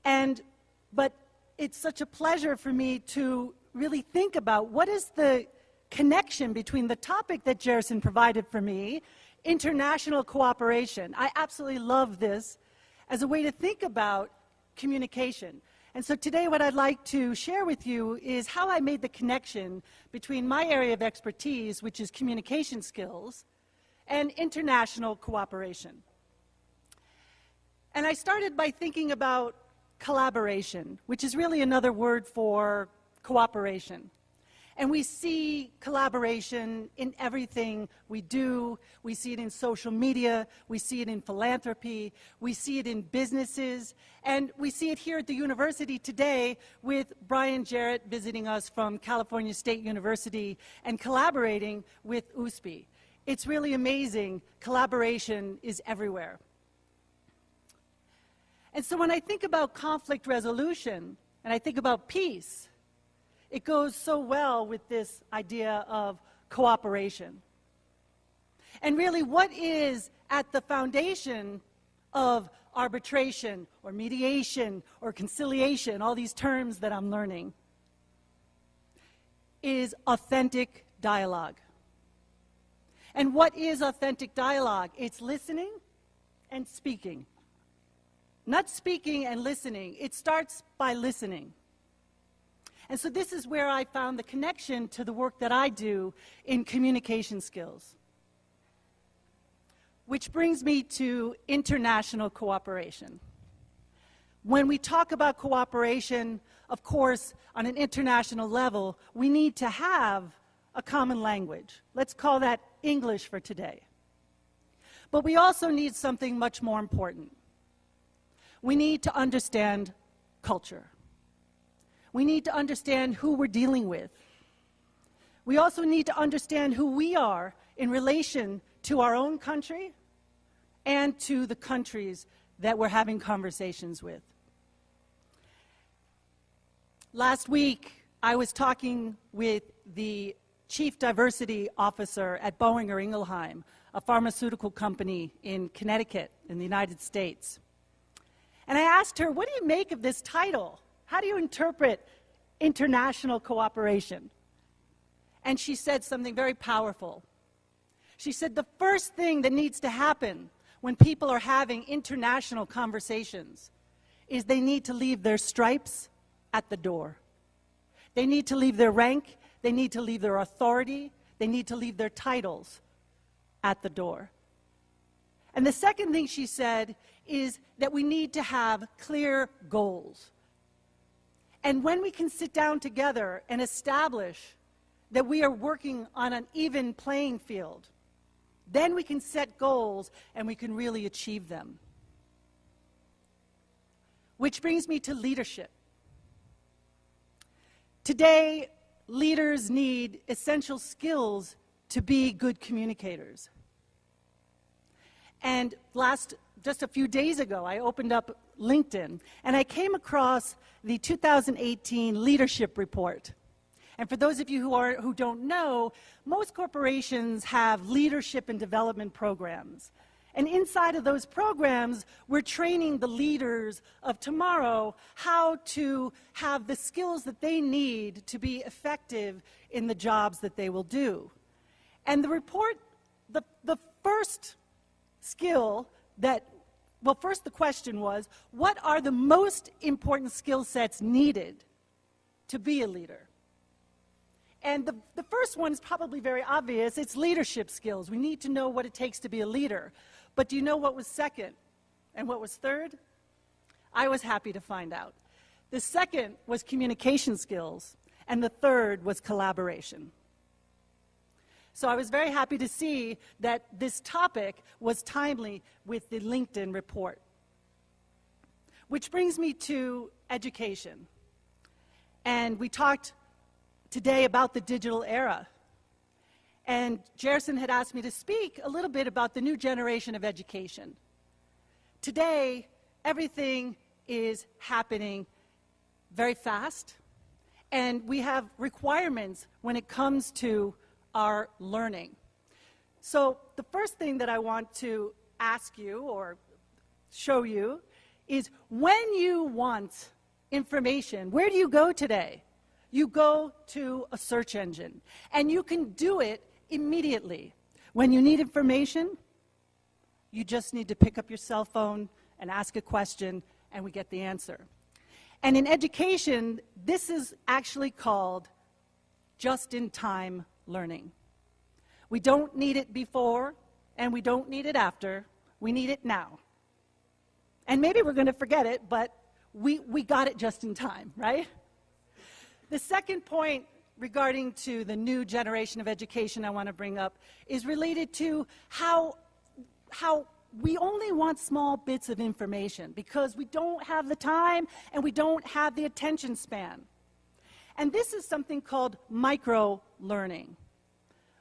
But it's such a pleasure for me to really think about what is the connection between the topic that Jerison provided for me, international cooperation. I absolutely love this as a way to think about communication. And so today what I'd like to share with you is how I made the connection between my area of expertise, which is communication skills, and international cooperation. And I started by thinking about collaboration, which is really another word for cooperation. And we see collaboration in everything we do. We see it in social media. We see it in philanthropy. We see it in businesses. And we see it here at the university today with Brian Jarrett visiting us from California State University and collaborating with USP. It's really amazing. Collaboration is everywhere. And so when I think about conflict resolution and I think about peace, it goes so well with this idea of cooperation. And really, what is at the foundation of arbitration or mediation or conciliation, all these terms that I'm learning, is authentic dialogue. And what is authentic dialogue? It's listening and speaking. Not speaking and listening. It starts by listening. And so this is where I found the connection to the work that I do in communication skills. Which brings me to international cooperation. When we talk about cooperation, of course, on an international level, we need to have a common language. Let's call that English for today. But we also need something much more important. We need to understand culture. We need to understand who we're dealing with. We also need to understand who we are in relation to our own country and to the countries that we're having conversations with. Last week, I was talking with the Chief Diversity Officer at Boehringer Ingelheim, a pharmaceutical company in Connecticut in the United States. And I asked her, what do you make of this title? How do you interpret international cooperation? And she said something very powerful. She said the first thing that needs to happen when people are having international conversations is they need to leave their stripes at the door. They need to leave their rank, they need to leave their authority, they need to leave their titles at the door. And the second thing she said is that we need to have clear goals. And when we can sit down together and establish that we are working on an even playing field, then we can set goals and we can really achieve them. Which brings me to leadership. Today, leaders need essential skills to be good communicators. And just a few days ago, I opened up LinkedIn, and I came across the 2018 Leadership Report. And for those of you who don't know, most corporations have leadership and development programs. And inside of those programs, we're training the leaders of tomorrow how to have the skills that they need to be effective in the jobs that they will do. And the report, the first skill that, well, first the question was, what are the most important skill sets needed to be a leader? And the first one is probably very obvious. It's leadership skills. We need to know what it takes to be a leader. But do you know what was second and what was third? I was happy to find out. The second was communication skills, and the third was collaboration. So I was very happy to see that this topic was timely with the LinkedIn report. Which brings me to education. And we talked today about the digital era. And Gerson had asked me to speak a little bit about the new generation of education. Today, everything is happening very fast, and we have requirements when it comes to our learning. So the first thing that I want to ask you or show you is when you want information, where do you go today? You go to a search engine, and you can do it immediately. When you need information, you just need to pick up your cell phone and ask a question, and we get the answer. And in education, this is actually called just-in-time learning. We don't need it before, and we don't need it after. We need it now. And maybe we're going to forget it, but we got it just in time, right? The second point regarding to the new generation of education I want to bring up is related to how we only want small bits of information because we don't have the time and we don't have the attention span. And this is something called micro-learning.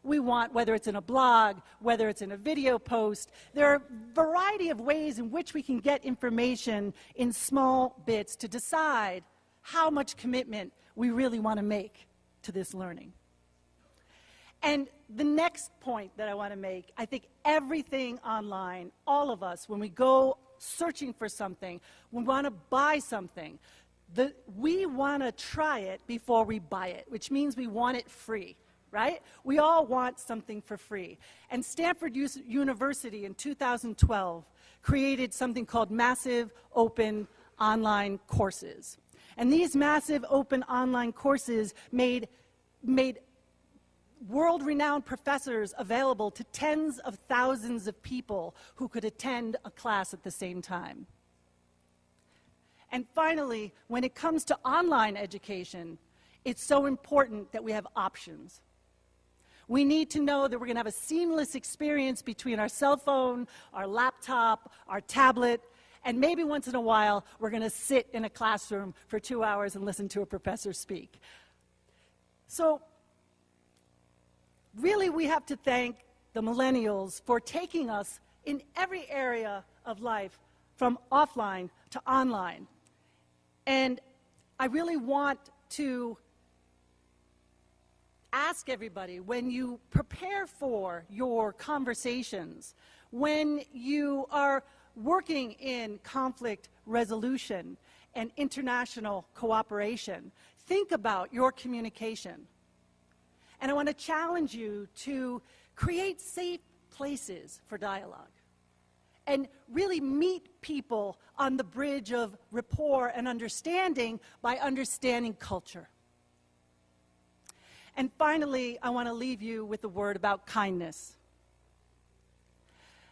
We want, whether it's in a blog, whether it's in a video post, there are a variety of ways in which we can get information in small bits to decide how much commitment we really want to make to this learning. And the next point that I want to make, I think everything online, all of us, when we go searching for something, we want to buy something, we want to try it before we buy it, which means we want it free, right? We all want something for free. And Stanford University in 2012 created something called massive open online courses. And these massive open online courses made world-renowned professors available to tens of thousands of people who could attend a class at the same time. And finally, when it comes to online education, it's so important that we have options. We need to know that we're going to have a seamless experience between our cell phone, our laptop, our tablet, and maybe once in a while, we're going to sit in a classroom for 2 hours and listen to a professor speak. So, really, we have to thank the millennials for taking us in every area of life, from offline to online. And I really want to ask everybody, when you prepare for your conversations, when you are working in conflict resolution and international cooperation, think about your communication. And I want to challenge you to create safe places for dialogue and really meet people on the bridge of rapport and understanding by understanding culture. And finally, I want to leave you with a word about kindness.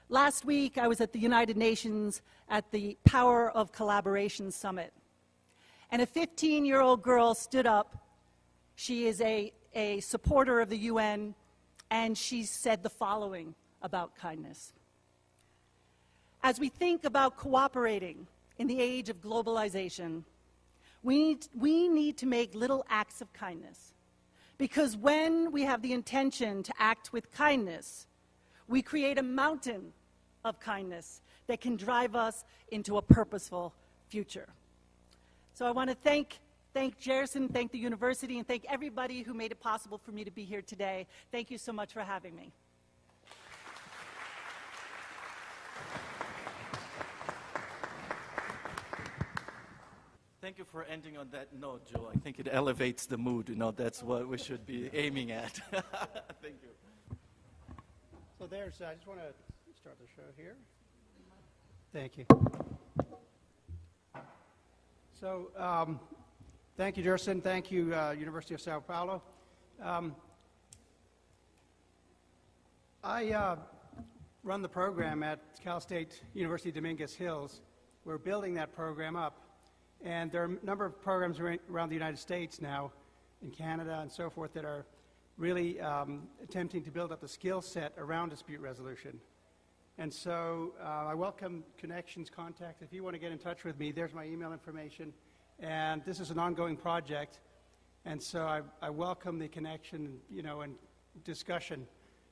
Last week, I was at the United Nations at the Power of Collaboration Summit. And a 15-year-old girl stood up. She is a supporter of the UN, and she said the following about kindness. As we think about cooperating in the age of globalization, we need to make little acts of kindness. Because when we have the intention to act with kindness, we create a mountain of kindness that can drive us into a purposeful future. So I want to thank Gerson, thank the university, and thank everybody who made it possible for me to be here today. Thank you so much for having me.
Thank you for ending on that note, Joe. I think it elevates the mood. You know, that's what we should be aiming at. Thank you.
So there's, I just want to start the show here. Thank you. So, thank you, Gerson. Thank you, University of Sao Paulo. I run the program at Cal State University Dominguez Hills. We're building that program up. And there are a number of programs around the United States now, in Canada and so forth, that are really attempting to build up a skill set around dispute resolution. And so I welcome connections, contacts. If you want to get in touch with me, there's my email information. And this is an ongoing project. And so I welcome the connection, you know, and discussion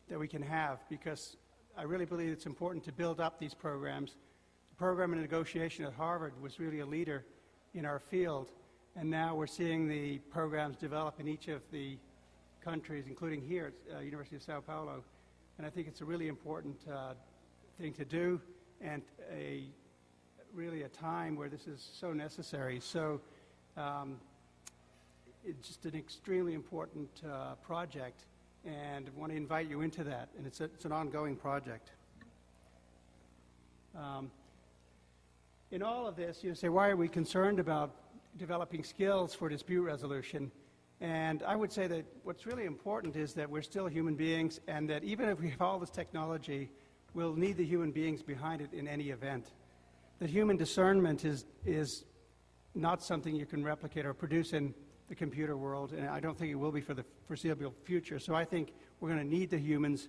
that we can have, because I really believe it's important to build up these programs. The program in negotiation at Harvard was really a leader in our field, and now we're seeing the programs develop in each of the countries, including here at University of Sao Paulo. And I think it's a really important thing to do, and really a time where this is so necessary. So it's just an extremely important project, and I want to invite you into that, and it's an ongoing project. In all of this, you say, why are we concerned about developing skills for dispute resolution? And I would say that what's really important is that we're still human beings, and that even if we have all this technology, we'll need the human beings behind it in any event. That human discernment is not something you can replicate or produce in the computer world, and I don't think it will be for the foreseeable future. So I think we're going to need the humans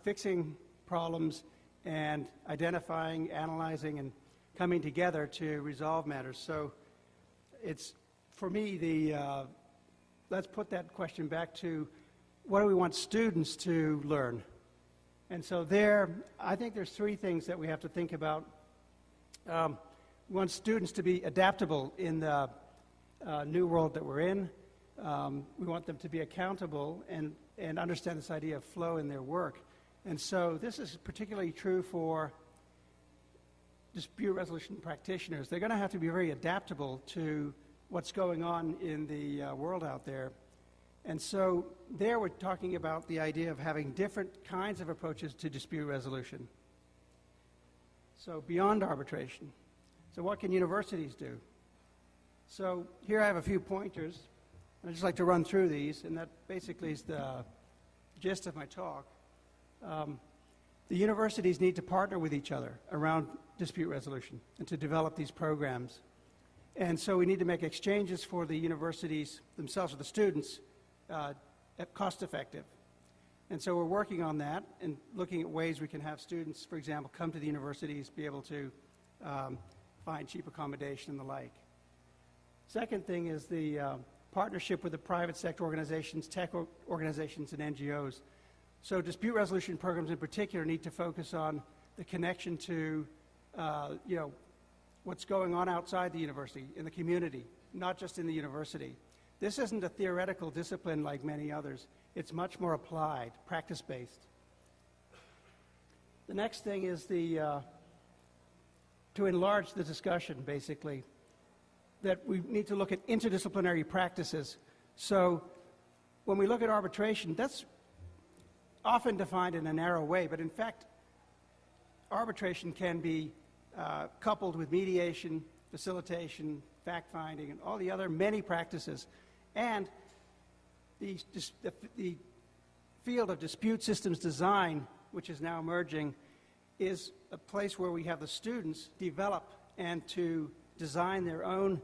fixing problems and identifying, analyzing, and coming together to resolve matters. So it's, for me, let's put that question back to what do we want students to learn? And so I think there's three things that we have to think about. We want students to be adaptable in the new world that we're in. We want them to be accountable and understand this idea of flow in their work. And so this is particularly true for dispute resolution practitioners. They're going to have to be very adaptable to what's going on in the world out there. And so there we're talking about the idea of having different kinds of approaches to dispute resolution. So beyond arbitration. So what can universities do? So here I have a few pointers. I'd just like to run through these, and that basically is the gist of my talk. The universities need to partner with each other around dispute resolution and to develop these programs. And so we need to make exchanges for the universities themselves, or the students, cost effective. And so we're working on that and looking at ways we can have students, for example, come to the universities, be able to find cheap accommodation and the like. Second thing is the partnership with the private sector organizations, tech organizations, and NGOs. So dispute resolution programs in particular need to focus on the connection to, what's going on outside the university, in the community, not just in the university. This isn't a theoretical discipline like many others. It's much more applied, practice-based. The next thing is to enlarge the discussion, basically, that we need to look at interdisciplinary practices. So when we look at arbitration, that's often defined in a narrow way, but in fact, arbitration can be coupled with mediation, facilitation, fact-finding, and all the other many practices. And the field of dispute systems design, which is now emerging, is a place where we have the students develop and to design their own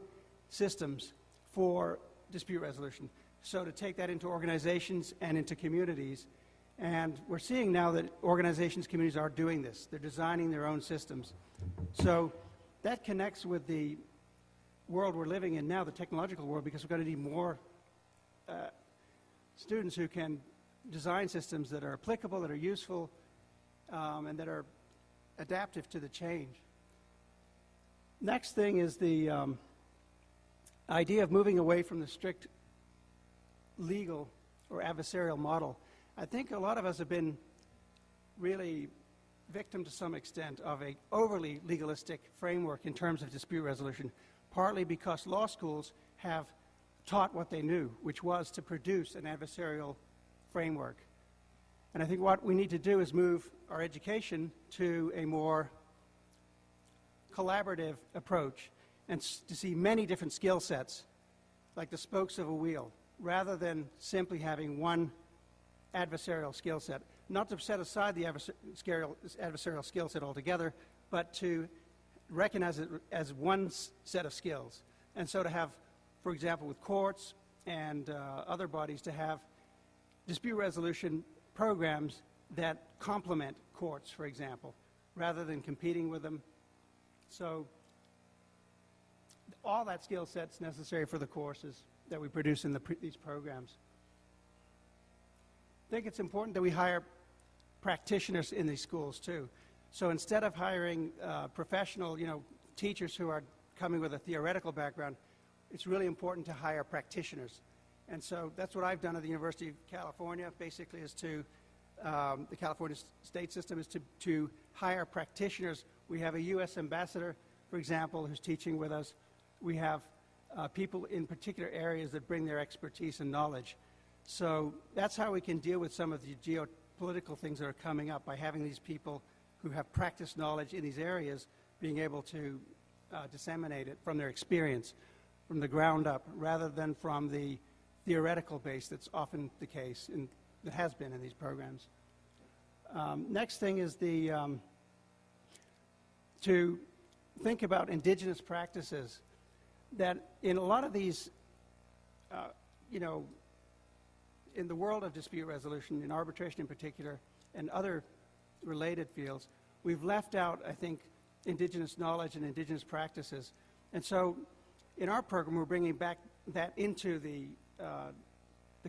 systems for dispute resolution. So to take that into organizations and into communities. And we're seeing now that organizations, communities are doing this. They're designing their own systems. So that connects with the world we're living in now, the technological world, because we're going to need more students who can design systems that are applicable, that are useful, and that are adaptive to the change. Next thing is the idea of moving away from the strict legal or adversarial model. I think a lot of us have been really victim to some extent of an overly legalistic framework in terms of dispute resolution, partly because law schools have taught what they knew, which was to produce an adversarial framework. And I think what we need to do is move our education to a more collaborative approach and to see many different skill sets, like the spokes of a wheel, rather than simply having one adversarial skill set. Not to set aside the adversarial skill set altogether, but to recognize it as one set of skills. And so to have, for example, with courts and other bodies, to have dispute resolution programs that complement courts, for example, rather than competing with them. So all that skill set's necessary for the courses that we produce in these programs. I think it's important that we hire practitioners in these schools too. So instead of hiring professional, teachers who are coming with a theoretical background, it's really important to hire practitioners. And so that's what I've done at the University of California, basically, is to, the California state system is to hire practitioners. We have a U.S. ambassador, for example, who's teaching with us. We have people in particular areas that bring their expertise and knowledge. So that's how we can deal with some of the geopolitical things that are coming up, by having these people who have practice knowledge in these areas being able to disseminate it from their experience, from the ground up, rather than from the theoretical base that's often the case, that has been in these programs. Next thing is to think about indigenous practices, that in a lot of these, in the world of dispute resolution, in arbitration in particular, and other related fields, we've left out, I think, indigenous knowledge and indigenous practices. And so in our program, we're bringing back that into the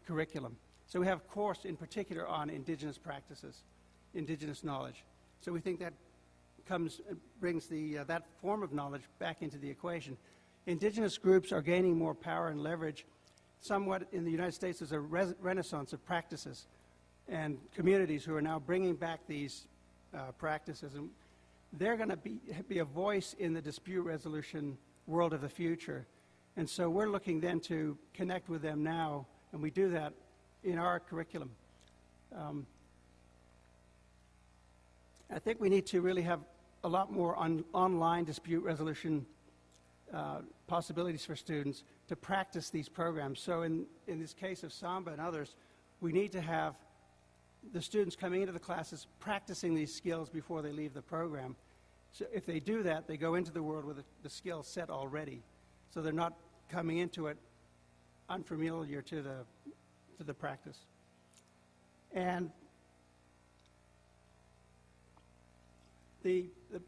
curriculum. So we have a course in particular on indigenous practices, indigenous knowledge. So we think that brings that form of knowledge back into the equation. Indigenous groups are gaining more power and leverage. Somewhat in the United States, there's a renaissance of practices and communities who are now bringing back these practices. And they're going to be a voice in the dispute resolution world of the future. And so we're looking then to connect with them now, and we do that in our curriculum. I think we need to really have a lot more online dispute resolution possibilities for students to practice these programs. So in this case of SAMBA and others, we need to have the students coming into the classes practicing these skills before they leave the program. So if they do that, they go into the world with the skill set already. so they're not coming into it unfamiliar to the practice. And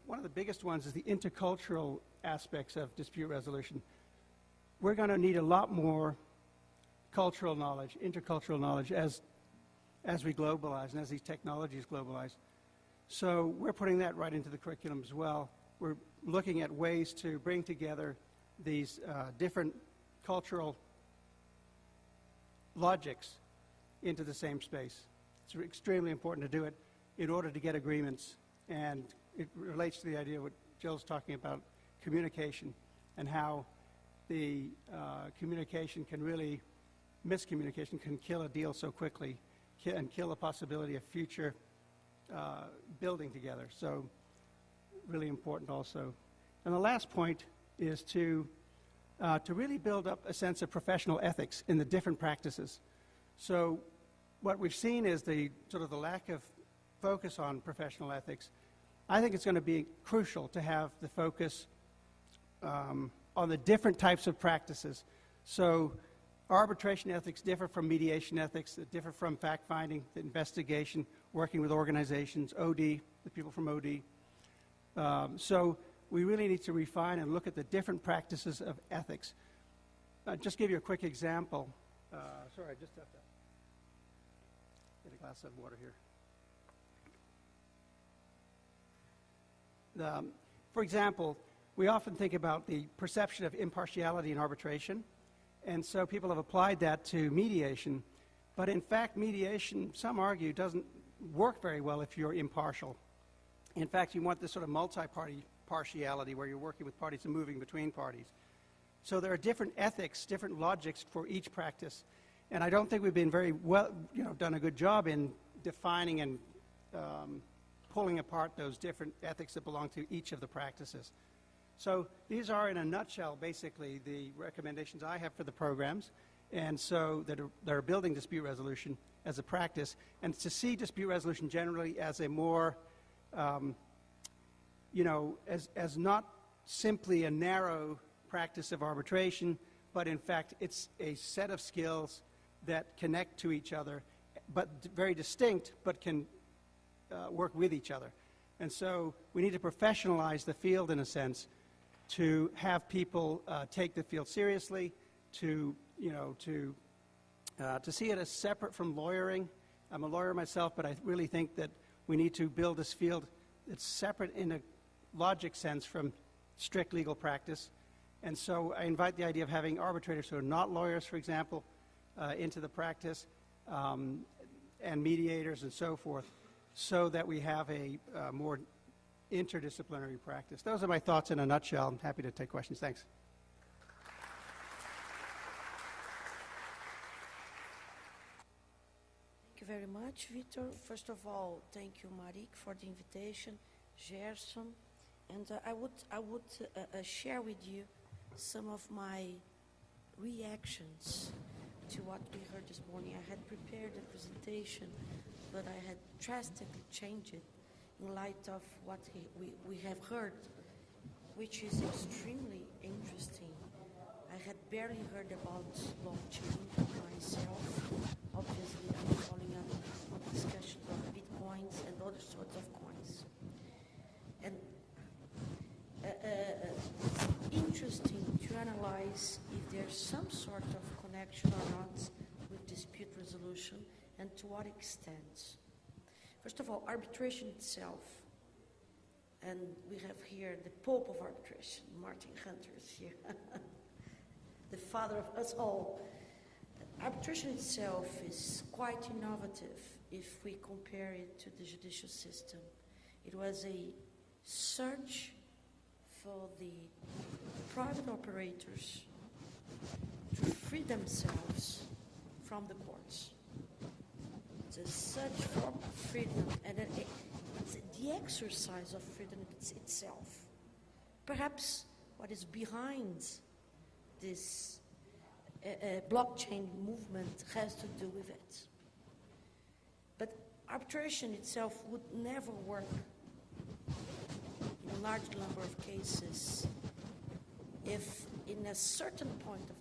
one of the biggest ones is the intercultural aspects of dispute resolution. We're going to need a lot more cultural knowledge, intercultural knowledge, as we globalize and as these technologies globalize. So we're putting that right into the curriculum as well. We're looking at ways to bring together these different cultural logics into the same space. It's extremely important to do it in order to get agreements, and it relates to the idea of what Jill's talking about, communication, and how the miscommunication can kill a deal so quickly and kill the possibility of future building together. So really important also. And the last point is to really build up a sense of professional ethics in the different practices. So what we've seen is the lack of focus on professional ethics. I think it's going to be crucial to have the focus on the different types of practices. So arbitration ethics differ from mediation ethics, that differ from fact-finding, the investigation, working with organizations, OD, the people from OD. So we really need to refine and look at the different practices of ethics. Just give you a quick example. Sorry, I just have to get a glass of water here. For example, we often think about the perception of impartiality in arbitration, and so people have applied that to mediation. But in fact, mediation, some argue, doesn't work very well if you're impartial. In fact, you want this sort of multi-party partiality where you're working with parties and moving between parties. So there are different ethics, different logics for each practice. And I don't think we've been very well, done a good job in defining and pulling apart those different ethics that belong to each of the practices. So these are, in a nutshell, basically the recommendations I have for the programs, and so that are building dispute resolution as a practice, and to see dispute resolution generally as a more, as not simply a narrow practice of arbitration, but in fact it's a set of skills that connect to each other, but very distinct, but can work with each other. And so we need to professionalize the field in a sense, to have people take the field seriously, to see it as separate from lawyering. I'm a lawyer myself, but I really think that we need to build this field that's separate in a logic sense from strict legal practice. And so I invite the idea of having arbitrators who are not lawyers, for example, into the practice, and mediators and so forth, so that we have a more interdisciplinary practice. Those are my thoughts in a nutshell. I'm happy to take questions. Thanks.
Thank you very much, Victor. First of all, thank you, Marik, for the invitation, Gerson. And I would share with you some of my reactions to what we heard this morning. I had prepared a presentation, but I had drastically changed it in light of what we have heard, which is extremely interesting. I had barely heard about blockchain myself. Obviously, I'm following up on discussions of bitcoins and other sorts of coins. And it's interesting to analyze if there's some sort of connection or not with dispute resolution, and to what extent. First of all, arbitration itself, and we have here the Pope of arbitration, Martin Hunter is here, the father of us all. Arbitration itself is quite innovative if we compare it to the judicial system. It was a search for the private operators to free themselves from the courts. It's a search for freedom, and it's the exercise of freedom itself. Perhaps what is behind this blockchain movement has to do with it. But arbitration itself would never work in a large number of cases if in a certain point of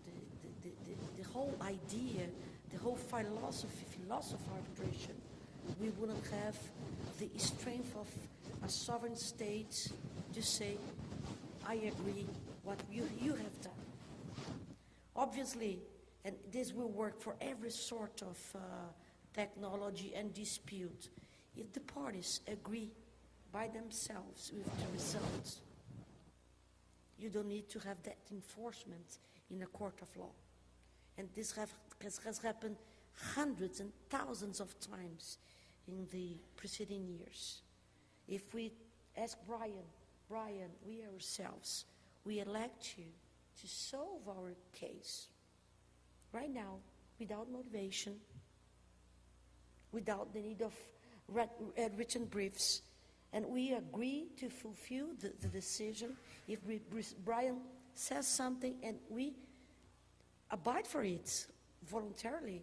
the whole idea, the whole philosophy of arbitration, we wouldn't have the strength of a sovereign state to say, I agree what you have done. Obviously, and this will work for every sort of technology and dispute, if the parties agree by themselves with the results, you don't need to have that enforcement in a court of law. And this has happened hundreds and thousands of times in the preceding years. If we ask Brian, we ourselves, we elect you to solve our case right now without motivation, without the need of written briefs, and we agree to fulfill the decision. If Brian says something and we abide for it voluntarily,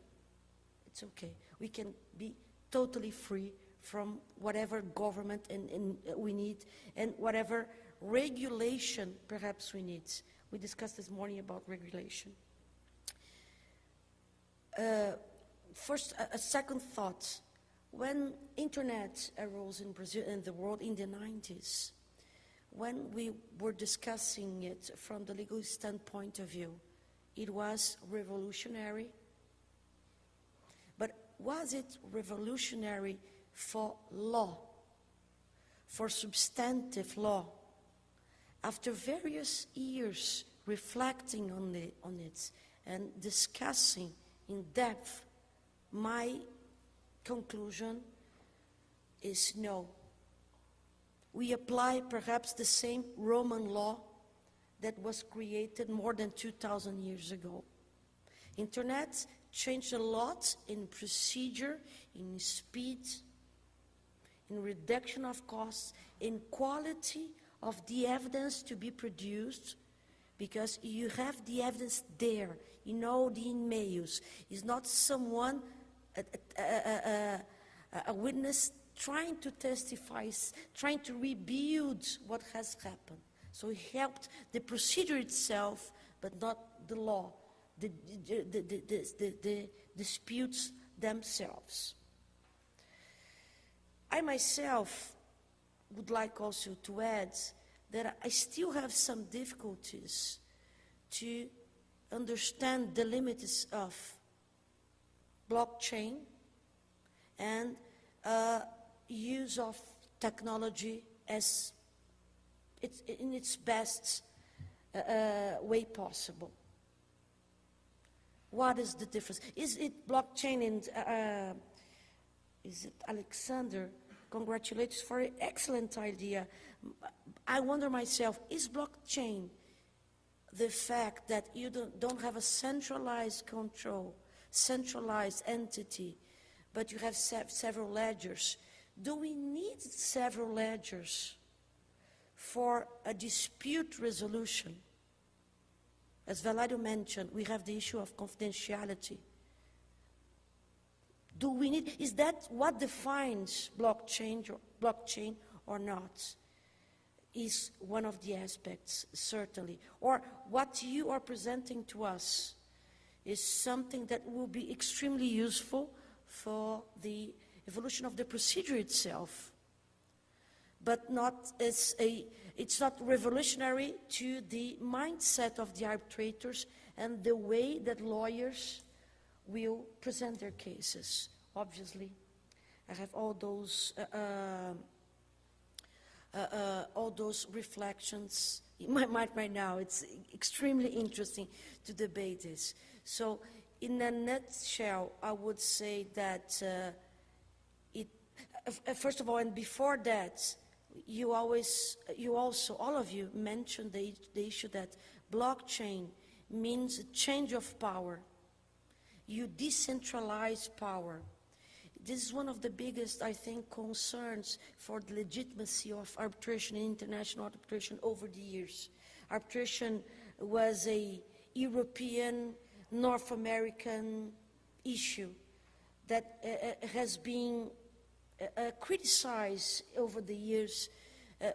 it's okay. We can be totally free from whatever government and we need and whatever regulation perhaps we need. We discussed this morning about regulation. First, a second thought. When internet arose in Brazil and the world in the 90s, when we were discussing it from the legal standpoint of view, it was revolutionary. But was it revolutionary for law, for substantive law? After various years reflecting on it and discussing in depth, my conclusion is no. We apply perhaps the same Roman law that was created more than 2,000 years ago. Internet changed a lot in procedure, in speed, in reduction of costs, in quality of the evidence to be produced, because you have the evidence there, you know, the emails. It's not someone, a witness trying to testify, trying to rebuild what has happened. So it helped the procedure itself, but not the law, the disputes themselves. I myself would like also to add that I still have some difficulties to understand the limits of blockchain and use of technology as it's in its best way possible. What is the difference? Is it blockchain and is it Alexander? Congratulations for an excellent idea. I wonder myself, is blockchain the fact that you don't have a centralized control, centralized entity, but you have several ledgers? Do we need several ledgers for a dispute resolution? As Valério mentioned, we have the issue of confidentiality. Do we need, is that what defines blockchain or not? Is one of the aspects, certainly. Or what you are presenting to us is something that will be extremely useful for the evolution of the procedure itself, but not as it's not revolutionary to the mindset of the arbitrators and the way that lawyers will present their cases. Obviously, I have all those reflections in my mind right now. It's extremely interesting to debate this. So, in a nutshell, I would say that first of all, and before that, you also, all of you mentioned the issue that blockchain means a change of power. You decentralize power. This is one of the biggest, I think, concerns for the legitimacy of arbitration and international arbitration over the years. Arbitration was a European, North American issue that has been criticized over the years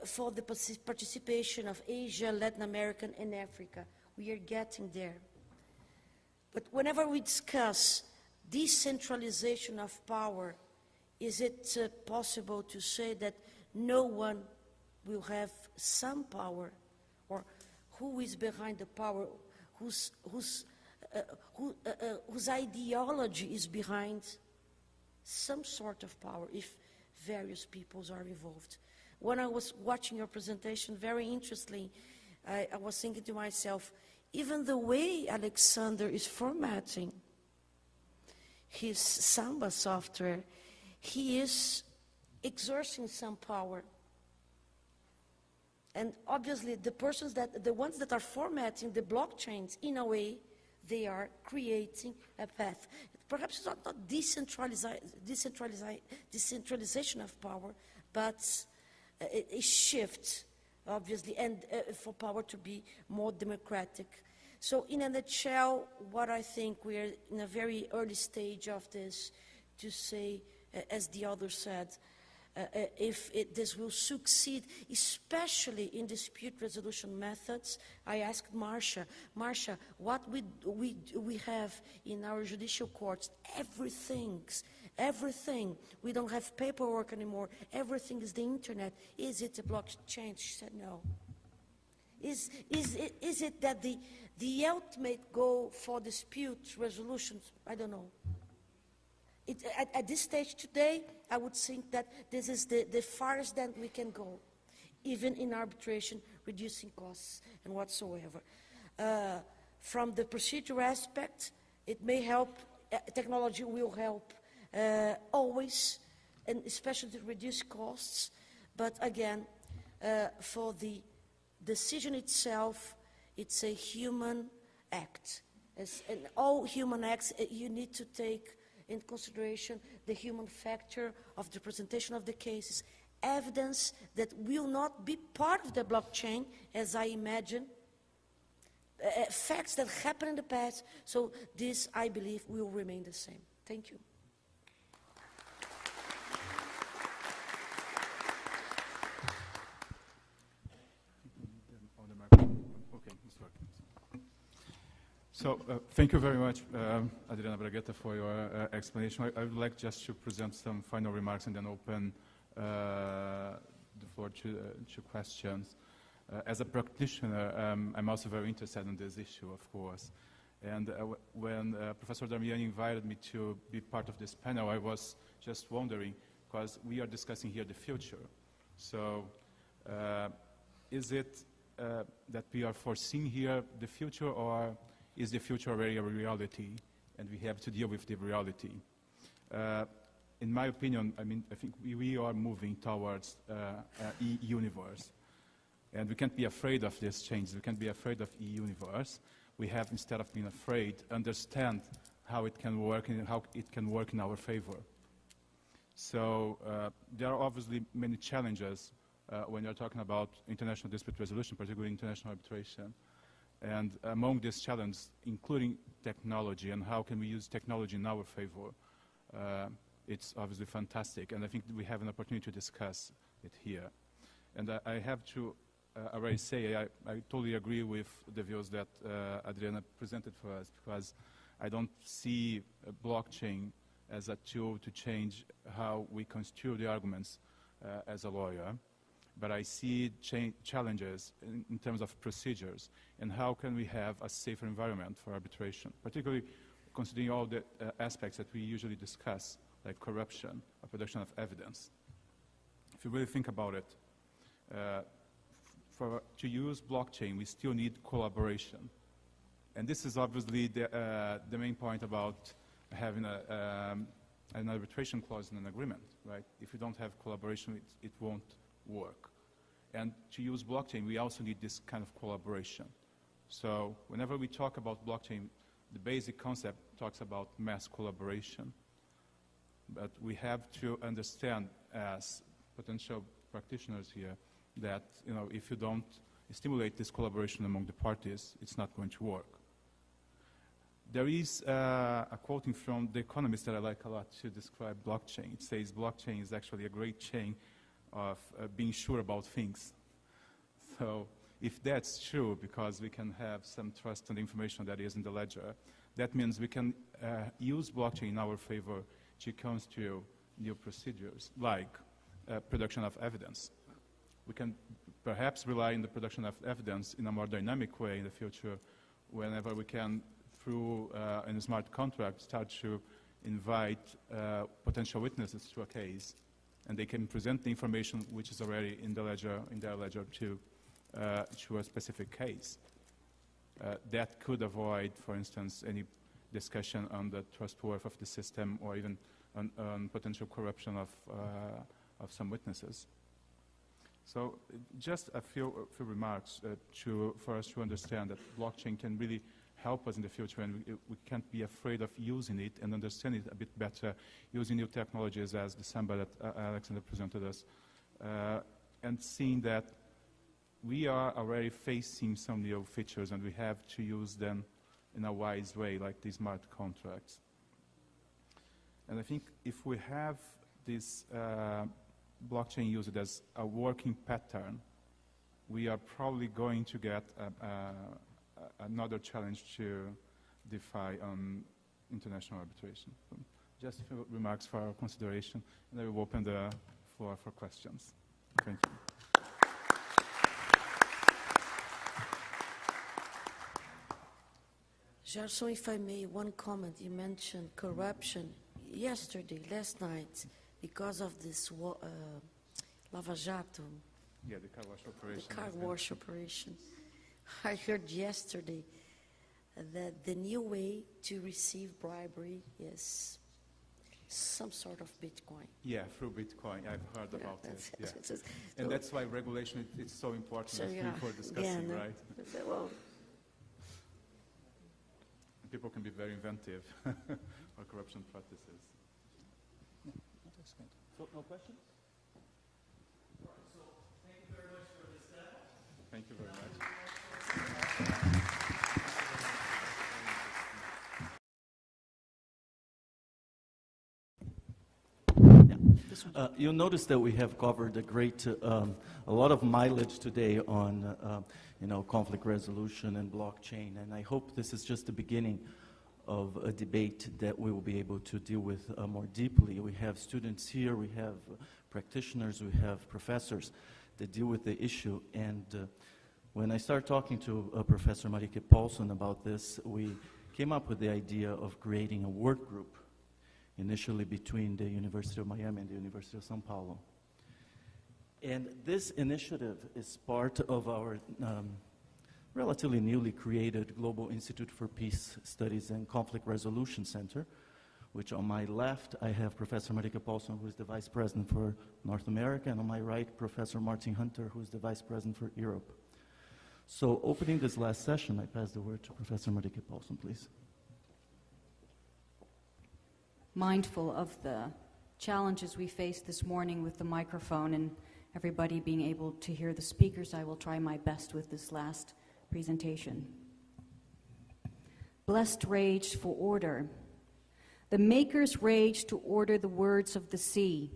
for the participation of Asia, Latin America, and Africa. We are getting there. But whenever we discuss decentralization of power, is it possible to say that no one will have some power, or who is behind the power, whose ideology is behind some sort of power if various peoples are involved? When I was watching your presentation, very interestingly, I was thinking to myself, even the way Alexander is formatting his SAMBA software, he is exerting some power. And obviously, the ones that are formatting the blockchains, in a way, they are creating a path. Perhaps it's not decentralization of power, but a shift, obviously, and for power to be more democratic. So in a nutshell, what I think we're in a very early stage of this to say, as the other said, if this will succeed, especially in dispute resolution methods. I asked Marcia, what we have in our judicial courts, everything. We don't have paperwork anymore. Everything is the internet. Is it a blockchain? She said no. Is it that the ultimate goal for dispute resolutions? I don't know. At this stage today, I would think that this is the farthest that we can go, even in arbitration, reducing costs and whatsoever. From the procedure aspect, it may help, technology will help always, and especially to reduce costs. But again, for the decision itself, it's a human act. And all human acts, you need to take in consideration the human factor of the presentation of the cases, evidence that will not be part of the blockchain, as I imagine, facts that happened in the past. So this, I believe, will remain the same. Thank you.
So thank you very much, Adriana Bragueta, for your explanation. I would like just to present some final remarks and then open the floor to questions. As a practitioner, I'm also very interested in this issue, of course. And when Professor Damiani invited me to be part of this panel, I was just wondering, because we are discussing here the future. So is it that we are foreseeing here the future, or is the future already a reality, and we have to deal with the reality? In my opinion, I think we are moving towards an e-universe, and we can't be afraid of this change. We can't be afraid of e-universe. We have, instead of being afraid, understand how it can work and how it can work in our favor. So there are obviously many challenges when you're talking about international dispute resolution, particularly international arbitration. And among these challenges, including technology and how can we use technology in our favor, it's obviously fantastic. And I think we have an opportunity to discuss it here. And I have to already say, I totally agree with the views that Adriana presented for us, because I don't see a blockchain as a tool to change how we construe the arguments as a lawyer. But I see challenges in terms of procedures and how can we have a safer environment for arbitration, particularly considering all the aspects that we usually discuss, like corruption or production of evidence. If you really think about it, to use blockchain, we still need collaboration. And this is obviously the main point about having an arbitration clause in an agreement, right? If you don't have collaboration, it won't work. And to use blockchain, we also need this kind of collaboration. So whenever we talk about blockchain, the basic concept talks about mass collaboration. But we have to understand, as potential practitioners here, that if you don't stimulate this collaboration among the parties, it's not going to work. There is a quoting from The Economist that I like a lot to describe blockchain. It says blockchain is actually a great chain of being sure about things. So if that's true, because we can have some trust in the information that is in the ledger, that means we can use blockchain in our favor to construct new procedures, like production of evidence. We can perhaps rely on the production of evidence in a more dynamic way in the future, whenever we can, through a smart contract, start to invite potential witnesses to a case, and they can present the information which is already in the ledger, in their ledger, to a specific case. That could avoid, for instance, any discussion on the trustworthiness of the system, or even on potential corruption of some witnesses. So just a few remarks for us to understand that blockchain can really help us in the future, and we can't be afraid of using it and understand it a bit better, using new technologies as the SAMBA that Alexander presented us, and seeing that we are already facing some new features, and we have to use them in a wise way, like these smart contracts. And I think if we have this blockchain used as a working pattern, we are probably going to get another challenge to defy on international arbitration. So just a few remarks for our consideration, and I will open the floor for questions. Thank you.
Gerson, if I may, one comment. You mentioned corruption yesterday, last night, because of this Lava Jato.
Yeah, the car wash operation.
The car wash operation. I heard yesterday that the new way to receive bribery is some sort of Bitcoin.
Yeah, through Bitcoin. I've heard about it. Yeah. And that's why regulation is so important,
So,
for discussing,
no,
right?
Well,
people can be very inventive for corruption practices.
So, no questions?
Thank you very much for this demo.
Thank you very much.
You'll notice that we have covered a lot of mileage today on conflict resolution and blockchain, and I hope this is just the beginning of a debate that we will be able to deal with more deeply. We have students here, we have practitioners, we have professors that deal with the issue, and when I started talking to Professor Marike Paulson about this, we came up with the idea of creating a work group, initially between the University of Miami and the University of São Paulo. And this initiative is part of our relatively newly created Global Institute for Peace Studies and Conflict Resolution Center, which on my left I have Professor Marike Paulson, who is the Vice President for North America, and on my right, Professor Martin Hunter, who is the Vice President for Europe. So opening this last session, I pass the word to Professor Marike Paulson, please.
Mindful of the challenges we faced this morning with the microphone and everybody being able to hear the speakers, I will try my best with this last presentation. Blessed rage for order. The makers rage to order the words of the sea,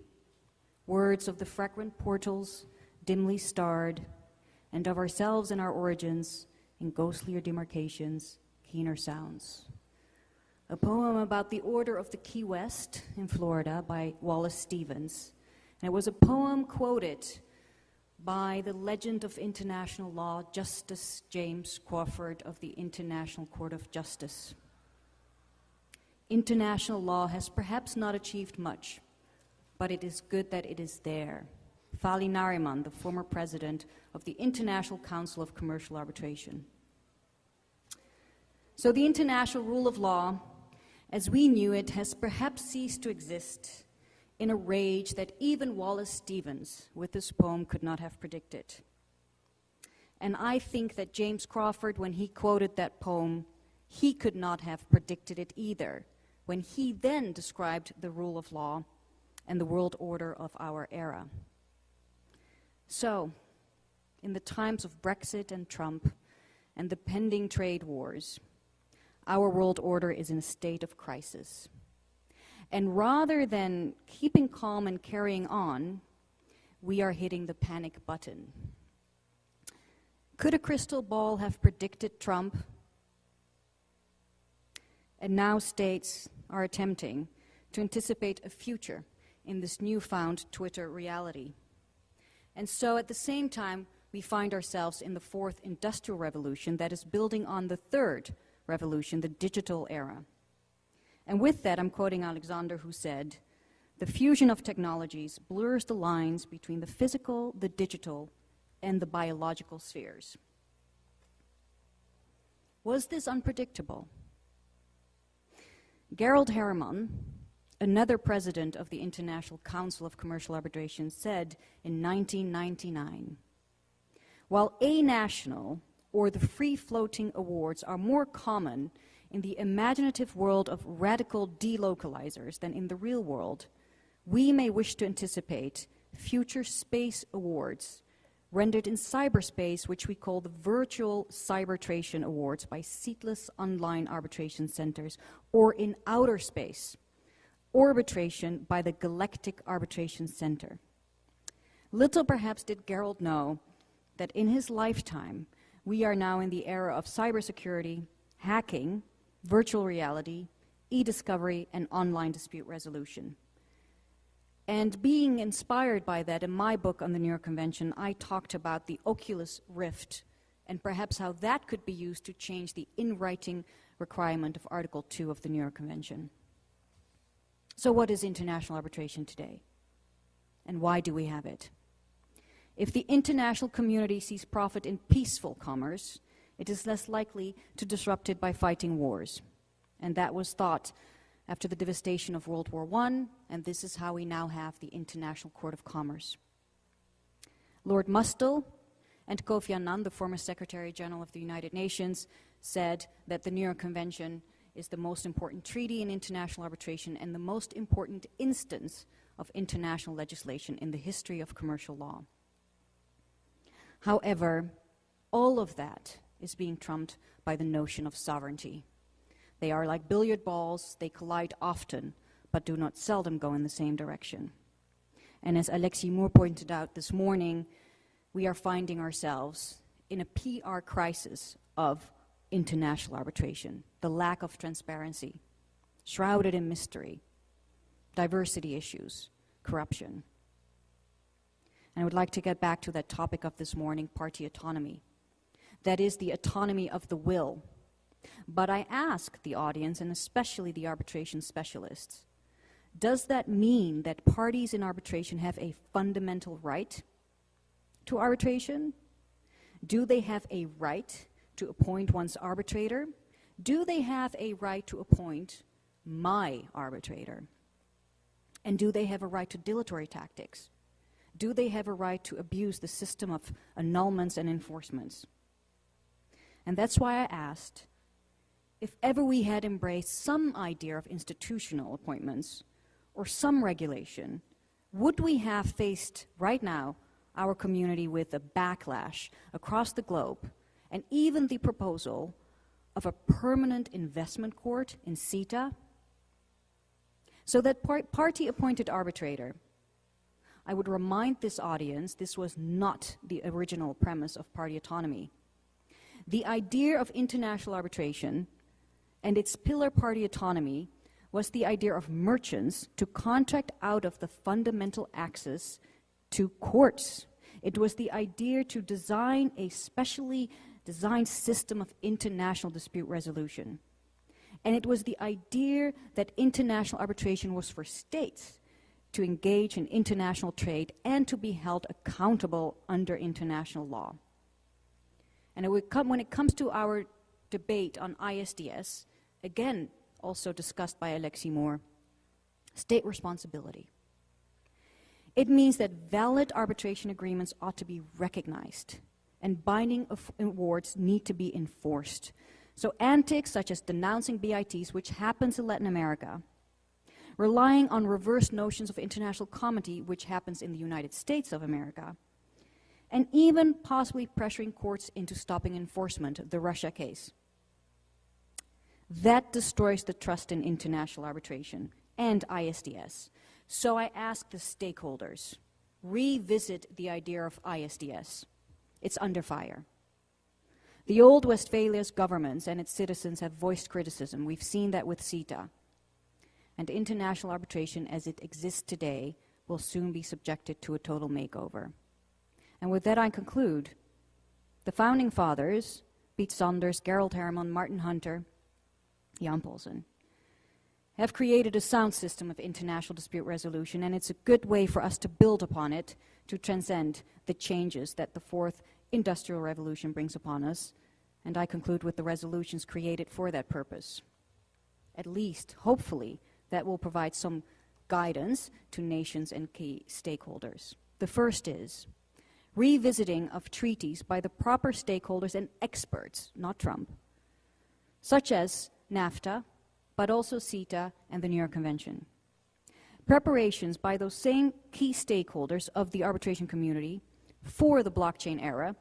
words of the fragrant portals, dimly starred, and of ourselves and our origins in ghostlier demarcations, keener sounds. A poem about the order of the Key West in Florida by Wallace Stevens. And it was a poem quoted by the legend of international law, Justice James Crawford of the International Court of Justice. International law has perhaps not achieved much, but it is good that it is there. Fali Nariman, the former president of the International Council of Commercial Arbitration. So the international rule of law, as we knew it, has perhaps ceased to exist in a rage that even Wallace Stevens, with this poem, could not have predicted. And I think that James Crawford, when he quoted that poem, he could not have predicted it either, when he then described the rule of law and the world order of our era. So, in the times of Brexit and Trump and the pending trade wars, our world order is in a state of crisis. And rather than keeping calm and carrying on, we are hitting the panic button. Could a crystal ball have predicted Trump? And now states are attempting to anticipate a future in this newfound Twitter reality. And so at the same time, we find ourselves in the fourth industrial revolution that is building on the third revolution, the digital era. And with that, I'm quoting Alexander, who said, "The fusion of technologies blurs the lines between the physical, the digital, and the biological spheres." Was this unpredictable? Gerald Herrmann, another president of the International Council of Commercial Arbitration, said in 1999, "While a-national or the free-floating awards are more common in the imaginative world of radical delocalizers than in the real world, we may wish to anticipate future space awards rendered in cyberspace, which we call the virtual Cybernation awards by seatless online arbitration centers, or in outer space, Arbitration by the Galactic Arbitration Center." Little perhaps did Gerald know that in his lifetime, we are now in the era of cybersecurity, hacking, virtual reality, e-discovery, and online dispute resolution. And being inspired by that, in my book on the New York Convention, I talked about the Oculus Rift and perhaps how that could be used to change the in-writing requirement of Article 2 of the New York Convention. So what is international arbitration today? And why do we have it? If the international community sees profit in peaceful commerce, it is less likely to disrupt it by fighting wars. And that was thought after the devastation of World War I, and this is how we now have the International Court of Commerce. Lord Mustill and Kofi Annan, the former Secretary General of the United Nations, said that the New York Convention is the most important treaty in international arbitration and the most important instance of international legislation in the history of commercial law. However, all of that is being trumped by the notion of sovereignty. They are like billiard balls, they collide often, but do not seldom go in the same direction. And as Alexis Mourre pointed out this morning, we are finding ourselves in a PR crisis of international arbitration, the lack of transparency, shrouded in mystery, diversity issues, corruption. And I would like to get back to that topic of this morning, party autonomy. That is the autonomy of the will. But I ask the audience, and especially the arbitration specialists, does that mean that parties in arbitration have a fundamental right to arbitration? Do they have a right to appoint one's arbitrator? Do they have a right to appoint my arbitrator? And do they have a right to dilatory tactics? Do they have a right to abuse the system of annulments and enforcements? And that's why I asked, if ever we had embraced some idea of institutional appointments or some regulation, would we have faced right now our community with a backlash across the globe and even the proposal of a permanent investment court in CETA? So that party-appointed arbitrator, I would remind this audience, this was not the original premise of party autonomy. The idea of international arbitration and its pillar party autonomy was the idea of merchants to contract out of the fundamental access to courts. It was the idea to design a specially designed system of international dispute resolution. And it was the idea that international arbitration was for states to engage in international trade and to be held accountable under international law. And when it comes to our debate on ISDS, again, also discussed by Alexis Mourre, state responsibility. It means that valid arbitration agreements ought to be recognized, and binding awards need to be enforced. So antics such as denouncing BITs, which happens in Latin America, relying on reverse notions of international comity, which happens in the United States of America, and even possibly pressuring courts into stopping enforcement, the Russia case. That destroys the trust in international arbitration and ISDS. So I ask the stakeholders, revisit the idea of ISDS. It's under fire. The old Westphalia's governments and its citizens have voiced criticism. We've seen that with CETA. And international arbitration as it exists today will soon be subjected to a total makeover. And with that I conclude. The founding fathers, Piet Sanders, Gerald Herman, Martin Hunter, Jan Paulsen, have created a sound system of international dispute resolution, and it's a good way for us to build upon it to transcend the changes that the fourth industrial revolution brings upon us. And I conclude with the resolutions created for that purpose. At least, hopefully, that will provide some guidance to nations and key stakeholders. The first is revisiting of treaties by the proper stakeholders and experts, not Trump, such as NAFTA, but also CETA and the New York Convention. Preparations by those same key stakeholders of the arbitration community for the blockchain era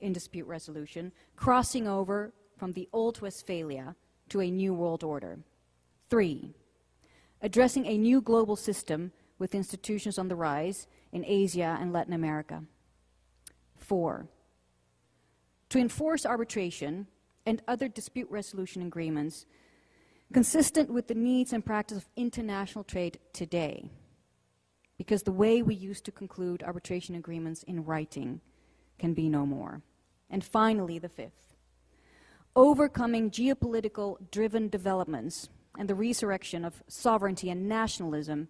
in dispute resolution, crossing over from the old Westphalia to a new world order. 3, addressing a new global system with institutions on the rise in Asia and Latin America. 4, to enforce arbitration and other dispute resolution agreements consistent with the needs and practice of international trade today, because the way we used to conclude arbitration agreements in writing can be no more. And finally, the 5th, overcoming geopolitical driven developments and the resurrection of sovereignty and nationalism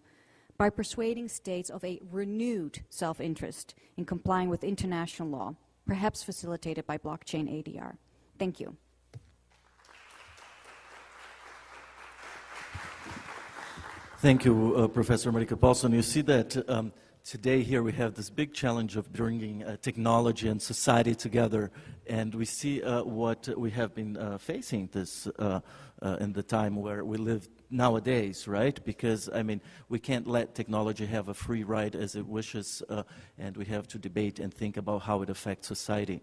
by persuading states of a renewed self-interest in complying with international law, perhaps facilitated by blockchain ADR. Thank you.
Thank you, Professor Marika Paulson. You see that today here we have this big challenge of bringing technology and society together, and we see what we have been facing this in the time where we live nowadays, right? Because, I mean, we can't let technology have a free ride as it wishes, and we have to debate and think about how it affects society.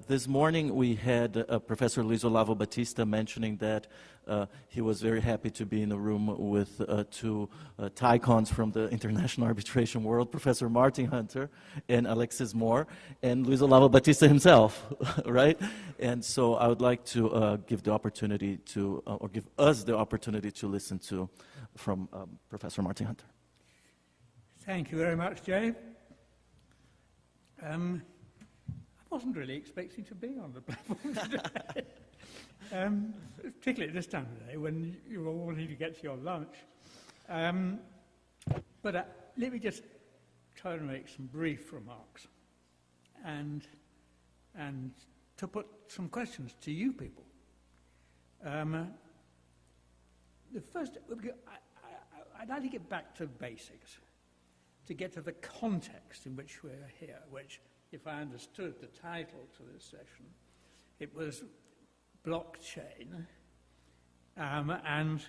This morning we had Professor Luiz Olavo Baptista mentioning that he was very happy to be in a room with two tycoons from the international arbitration world, Professor Martin Hunter and Alexis Mourre, and Luiz Olavo Baptista himself, right? And so I would like to give the opportunity to, or give us the opportunity to listen to from Professor Martin Hunter.
Thank you very much, Jay. I wasn't really expecting to be on the platform today, particularly at this time of the day when you're all wanting to get to your lunch. But let me just try to make some brief remarks and to put some questions to you people. The first, I'd like to get back to basics, to get to the context in which we're here, which, if I understood the title to this session, it was blockchain, and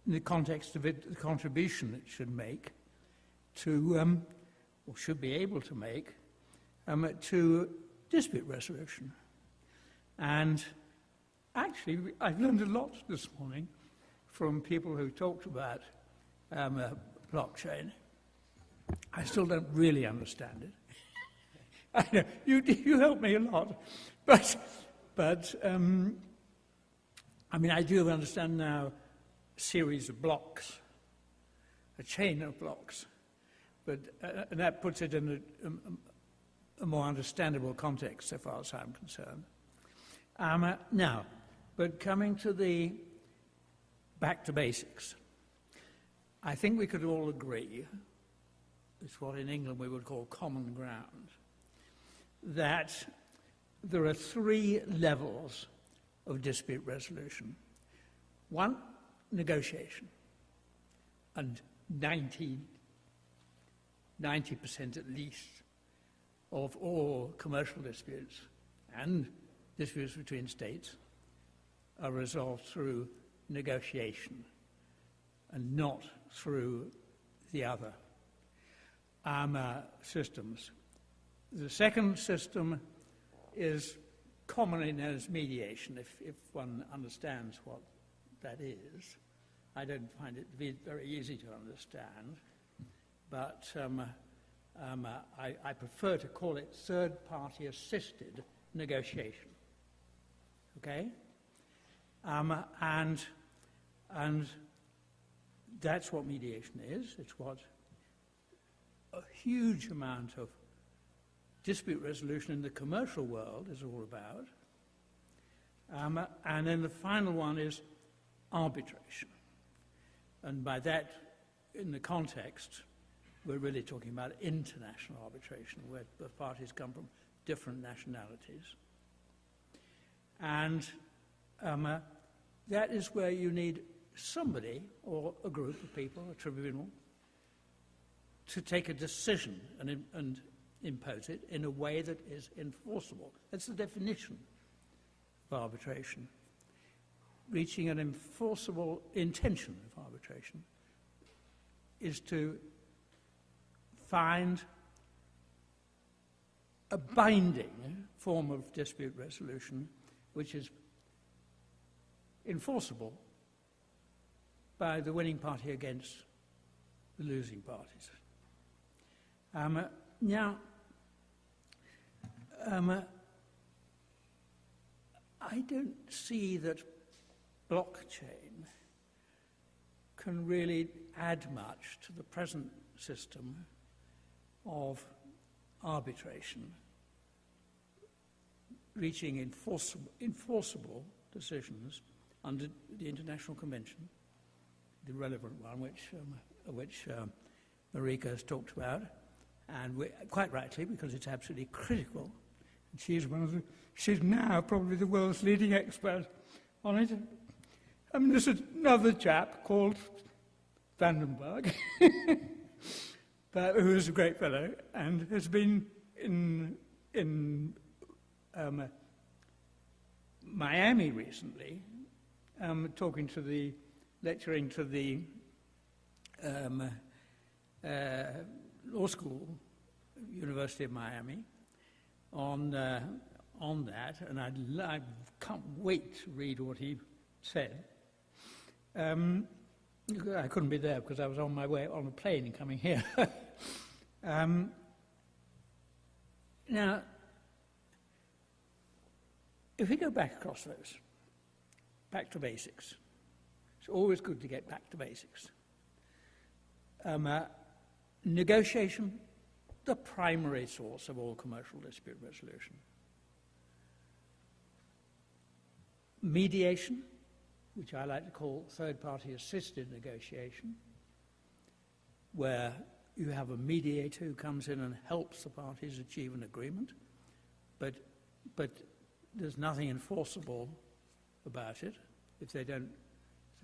in the context of it, the contribution it should make to, or should be able to make, to dispute resolution. And actually, I've learned a lot this morning from people who talked about blockchain. I still don't really understand it. I know, you helped me a lot, but I mean, I do understand now a series of blocks, a chain of blocks, but and that puts it in a more understandable context, so far as I'm concerned. Now, but coming to the back to basics, I think we could all agree, it's what in England we would call common ground, that there are 3 levels of dispute resolution. 1, negotiation, and 90% at least of all commercial disputes and disputes between states are resolved through negotiation and not through the other systems. The second system is commonly known as mediation, if one understands what that is. I don't find it to be very easy to understand, but I prefer to call it third-party assisted negotiation. okay? And that's what mediation is. It's what a huge amount of dispute resolution in the commercial world is all about. And then the final one is arbitration. And by that, in the context, we're really talking about international arbitration, where the parties come from different nationalities. And that is where you need somebody, or a group of people, a tribunal, to take a decision and impose it in a way that is enforceable. That's the definition of arbitration. Reaching an enforceable intention of arbitration is to find a binding form of dispute resolution which is enforceable by the winning party against the losing parties. Now, I don't see that blockchain can really add much to the present system of arbitration, reaching enforceable decisions under the International Convention, the relevant one, which Marika has talked about, and quite rightly, because it's absolutely critical. And she's now probably the world's leading expert on it. I mean, there's another chap called Vandenberg, who is a great fellow and has been in Miami recently, lecturing to the law school, University of Miami, on that, and I can't wait to read what he said. I couldn't be there because I was on my way on a plane coming here. Now, if we go back across those, back to basics, it's always good to get back to basics. Negotiation, the primary source of all commercial dispute resolution. Mediation, which I like to call third-party assisted negotiation, where you have a mediator who comes in and helps the parties achieve an agreement, but there's nothing enforceable about it. If the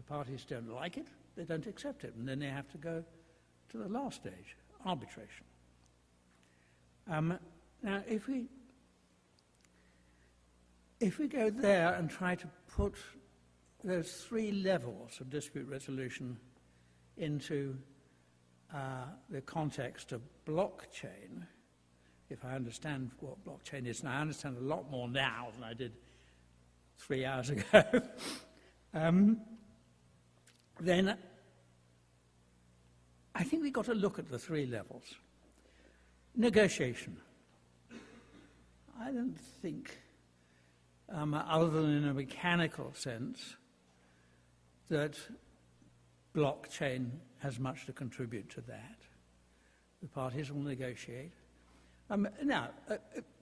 parties don't like it, they don't accept it, and then they have to go to the last stage, arbitration. Now, if we go there and try to put those three levels of dispute resolution into the context of blockchain, if I understand what blockchain is, and I understand a lot more now than I did 3 hours ago, then I think we've got to look at the three levels. Negotiation. I don't think, other than in a mechanical sense, that blockchain has much to contribute to that. The parties will negotiate. Now,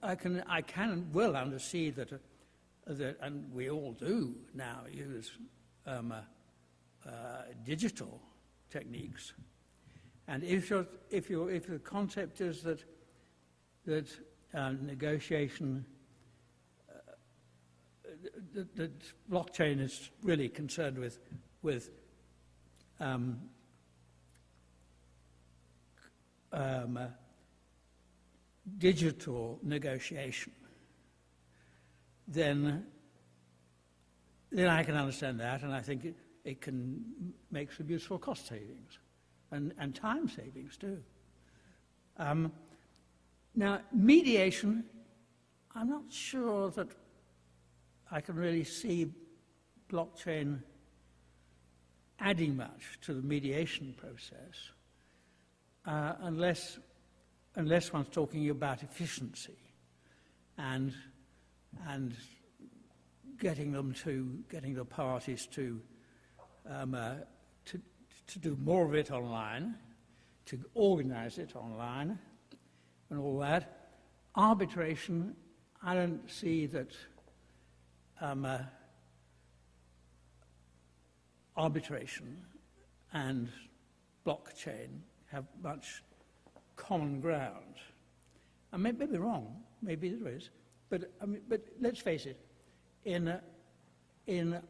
I can well undersee that, and we all do now use digital techniques. And if the concept is that negotiation, that blockchain is really concerned with digital negotiation, then I can understand that, and I think it can make some useful cost savings and time savings too. Now, mediation, I'm not sure that I can really see blockchain adding much to the mediation process unless one's talking about efficiency and getting the parties to do more of it online, to organize it online, and all that. Arbitration, I don't see that arbitration and blockchain have much common ground. I may be wrong, maybe there is, but let's face it, in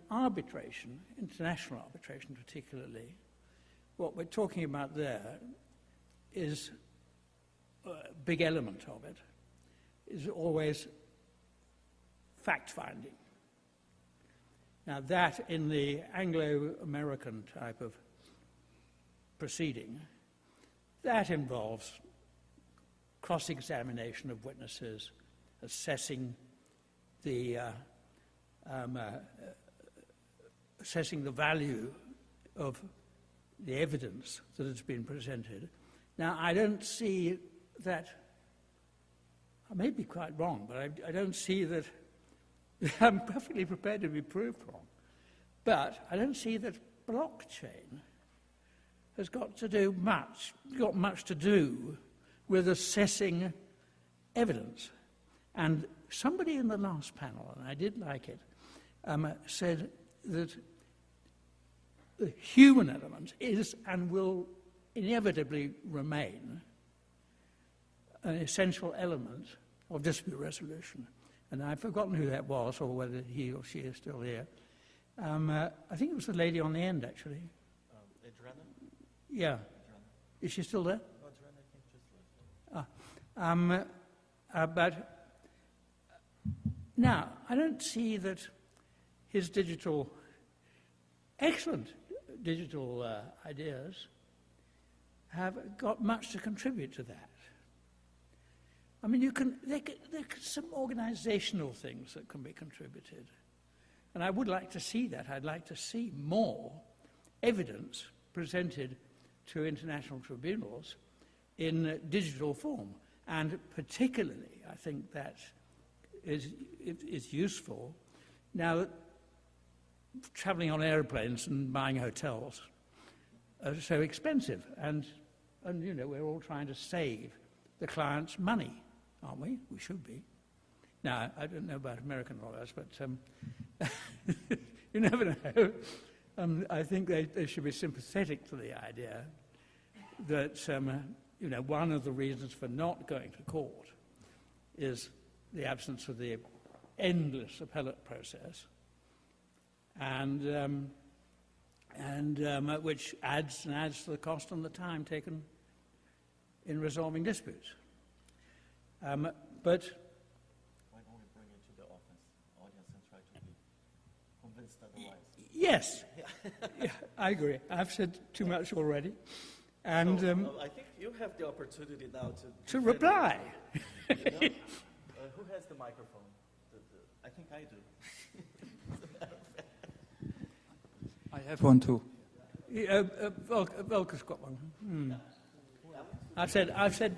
arbitration, international arbitration particularly, what we're talking about there is a big element of it is always fact-finding. Now that, in the Anglo-American type of proceeding, that involves cross-examination of witnesses, assessing the value of the evidence that has been presented. Now, I don't see that, I may be quite wrong, but I don't see that, I'm perfectly prepared to be proved wrong, but I don't see that blockchain has got much to do with assessing evidence. And somebody in the last panel, and I did like it, said that the human element is and will inevitably remain an essential element of dispute resolution. And I've forgotten who that was, or whether he or she is still here. I think it was the lady on the end, actually.
Adriana?
Yeah. Is she still there?
No, Adriana, I think, just left.
But now, I don't see that his excellent digital ideas have got much to contribute to that. I mean, there are some organizational things that can be contributed. And I would like to see that. I'd like to see more evidence presented to international tribunals in digital form. And particularly, I think that is useful. Now, traveling on airplanes and buying hotels are so expensive. And you know, we're all trying to save the client's money, aren't we? We should be. Now, I don't know about American lawyers, but you never know. I think they should be sympathetic to the idea that you know, one of the reasons for not going to court is the absence of the endless appellate process, and which adds to the cost and the time taken in resolving disputes. But
why don't we bring it to the audience and try to be convinced otherwise?
Yes, yeah, I agree. I've said too much already. And
so, I think you have the opportunity now
to reply.
You know? Who has the microphone? I think I do.
I have one too.
Volker's got one. I've said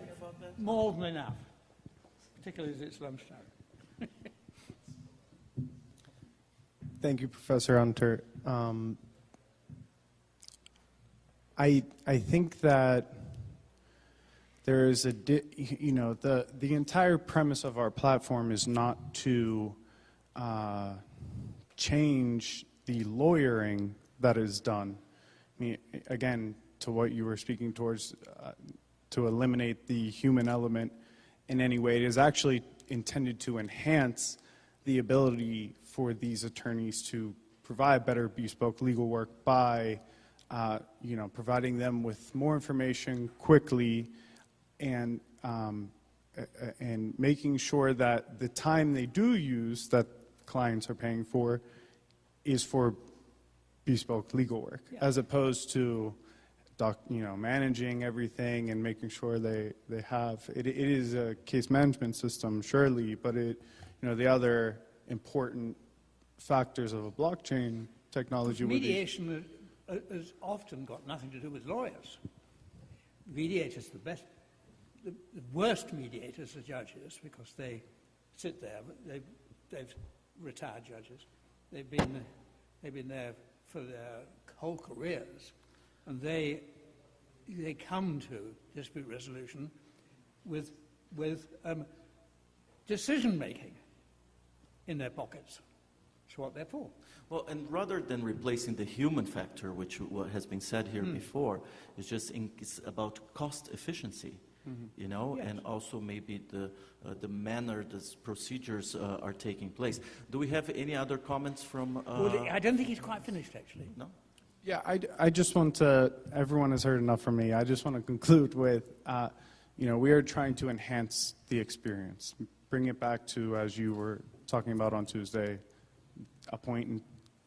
more than enough, particularly as it's lunchtime.
Thank you, Professor Hunter. I think that there is the entire premise of our platform is not to change the lawyering that is done. I mean, again, to what you were speaking towards, to eliminate the human element in any way. It is actually intended to enhance the ability for these attorneys to provide better bespoke legal work by providing them with more information quickly and making sure that the time they do use that clients are paying for is for bespoke legal work, as opposed to managing everything and making sure they have. It is a case management system, surely, but the other important factors of a blockchain technology.
Mediation has often got nothing to do with lawyers. Mediators are the worst mediators are judges, because they sit there, they've retired judges, they've been there for their whole careers, and they come to dispute resolution with decision making in their pockets. That's what they're for.
Well, and rather than replacing the human factor, which what has been said here before, it's about cost efficiency, you know,
Yes.
and also maybe the manner the procedures are taking place. Do we have any other comments from?
Well, I don't think he's quite finished, actually.
No.
Yeah, I just want to, everyone has heard enough from me. I just want to conclude with, you know, we are trying to enhance the experience, bring it back to, as you were talking about on Tuesday, a point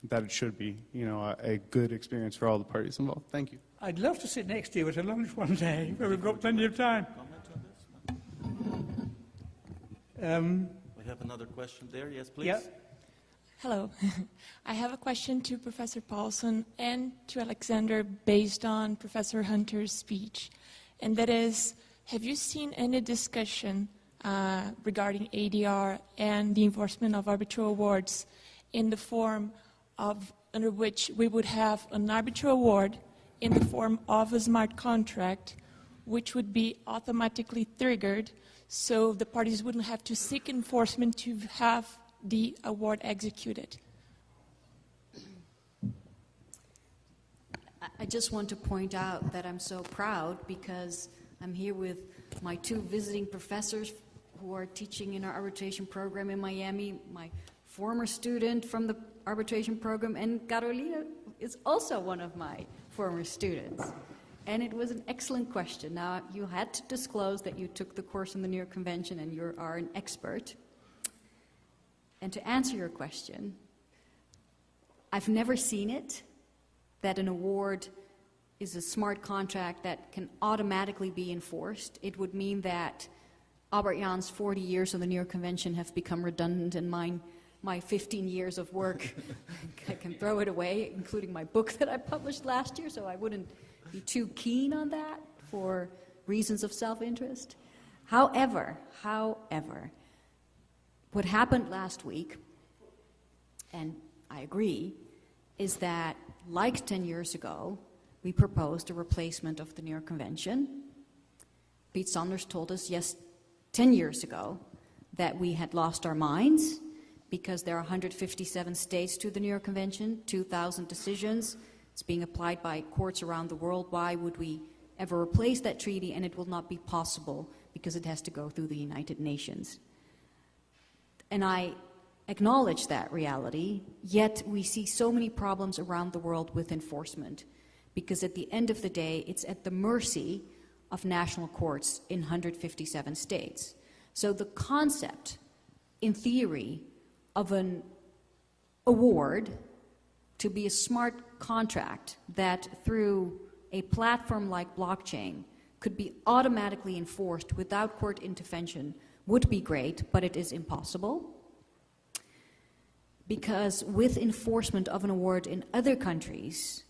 that it should be, you know, a good experience for all the parties involved. Thank you.
I'd love to sit next to you at a lunch one day, but we've got plenty of time.
We have another question there. Yes, please.
Yeah.
Hello. I have a question to Professor Paulson and to Alexander based on Professor Hunter's speech. And that is, have you seen any discussion regarding ADR and the enforcement of arbitral awards in the form of, under which we would have an arbitral award in the form of a smart contract, which would be automatically triggered, so the parties wouldn't have to seek enforcement to have the award executed?
I just want to point out that I'm so proud because I'm here with my two visiting professors who are teaching in our arbitration program in Miami, my former student from the arbitration program, and Carolina is also one of my former students. And it was an excellent question. Now, you had to disclose that you took the course in the New York Convention and you are an expert. And to answer your question, I've never seen it, that an award is a smart contract that can automatically be enforced. It would mean that Albert Jan's 40 years of the New York Convention have become redundant, and my 15 years of work, I can throw it away, including my book that I published last year, so I wouldn't be too keen on that for reasons of self-interest. However, what happened last week, and I agree, is that, like 10 years ago, we proposed a replacement of the New York Convention. Pete Saunders told us, yes, 10 years ago, that we had lost our minds because there are 157 states to the New York Convention, 2,000 decisions. It's being applied by courts around the world. Why would we ever replace that treaty? And it will not be possible because it has to go through the United Nations. And I acknowledge that reality, yet we see so many problems around the world with enforcement, because at the end of the day, it's at the mercy of national courts in 157 states. So the concept, in theory, of an award to be a smart contract that through a platform like blockchain could be automatically enforced without court intervention would be great, but it is impossible. Because with enforcement of an award in other countries,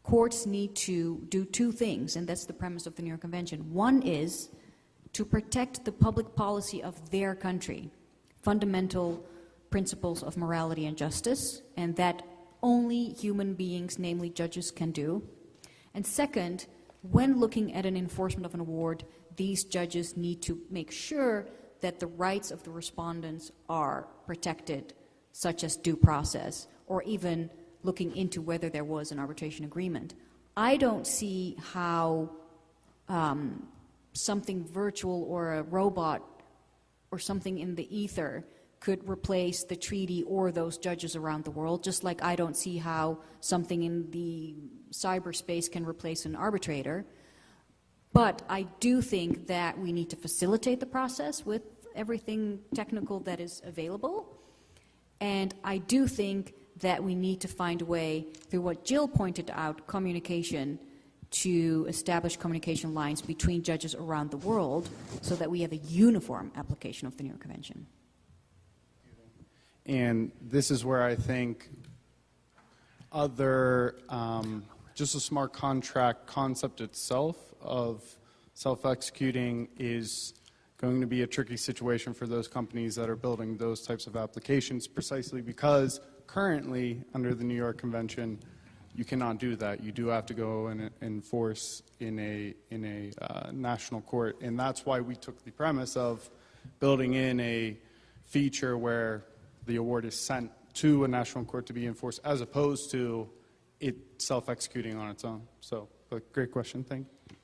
courts need to do two things, and that's the premise of the New York Convention. One is to protect the public policy of their country, fundamental principles of morality and justice, and that only human beings, namely judges, can do. And second, when looking at an enforcement of an award, these judges need to make sure that the rights of the respondents are protected, such as due process, or even looking into whether there was an arbitration agreement. I don't see how something virtual or a robot or something in the ether could replace the treaty or those judges around the world, just like I don't see how something in the cyberspace can replace an arbitrator. But I do think that we need to facilitate the process with everything technical that is available. And I do think that we need to find a way, through what Jill pointed out, communication, to establish communication lines between judges around the world so that we have a uniform application of the New York Convention.
And this is where I think other, just a smart contract concept itself of self-executing is going to be a tricky situation for those companies that are building those types of applications, precisely because currently, under the New York Convention, you cannot do that. You do have to go and enforce in a national court, and that's why we took the premise of building in a feature where the award is sent to a national court to be enforced, as opposed to it self-executing on its own. So, but great question. Thank you.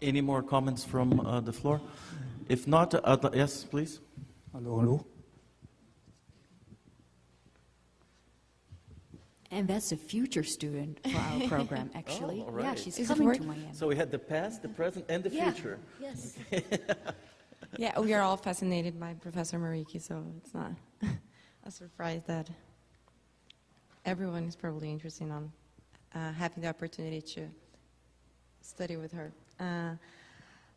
Any more comments from the floor? If not, yes, please.
Hello.
And that's a future student for our program, actually.
Oh, all right.
Yeah, she's coming to Miami.
So we had the past, the present, and the future.
Yes.
Yeah, we are all fascinated by Professor Martucci, so it's not a surprise that everyone is probably interested in having the opportunity to study with her.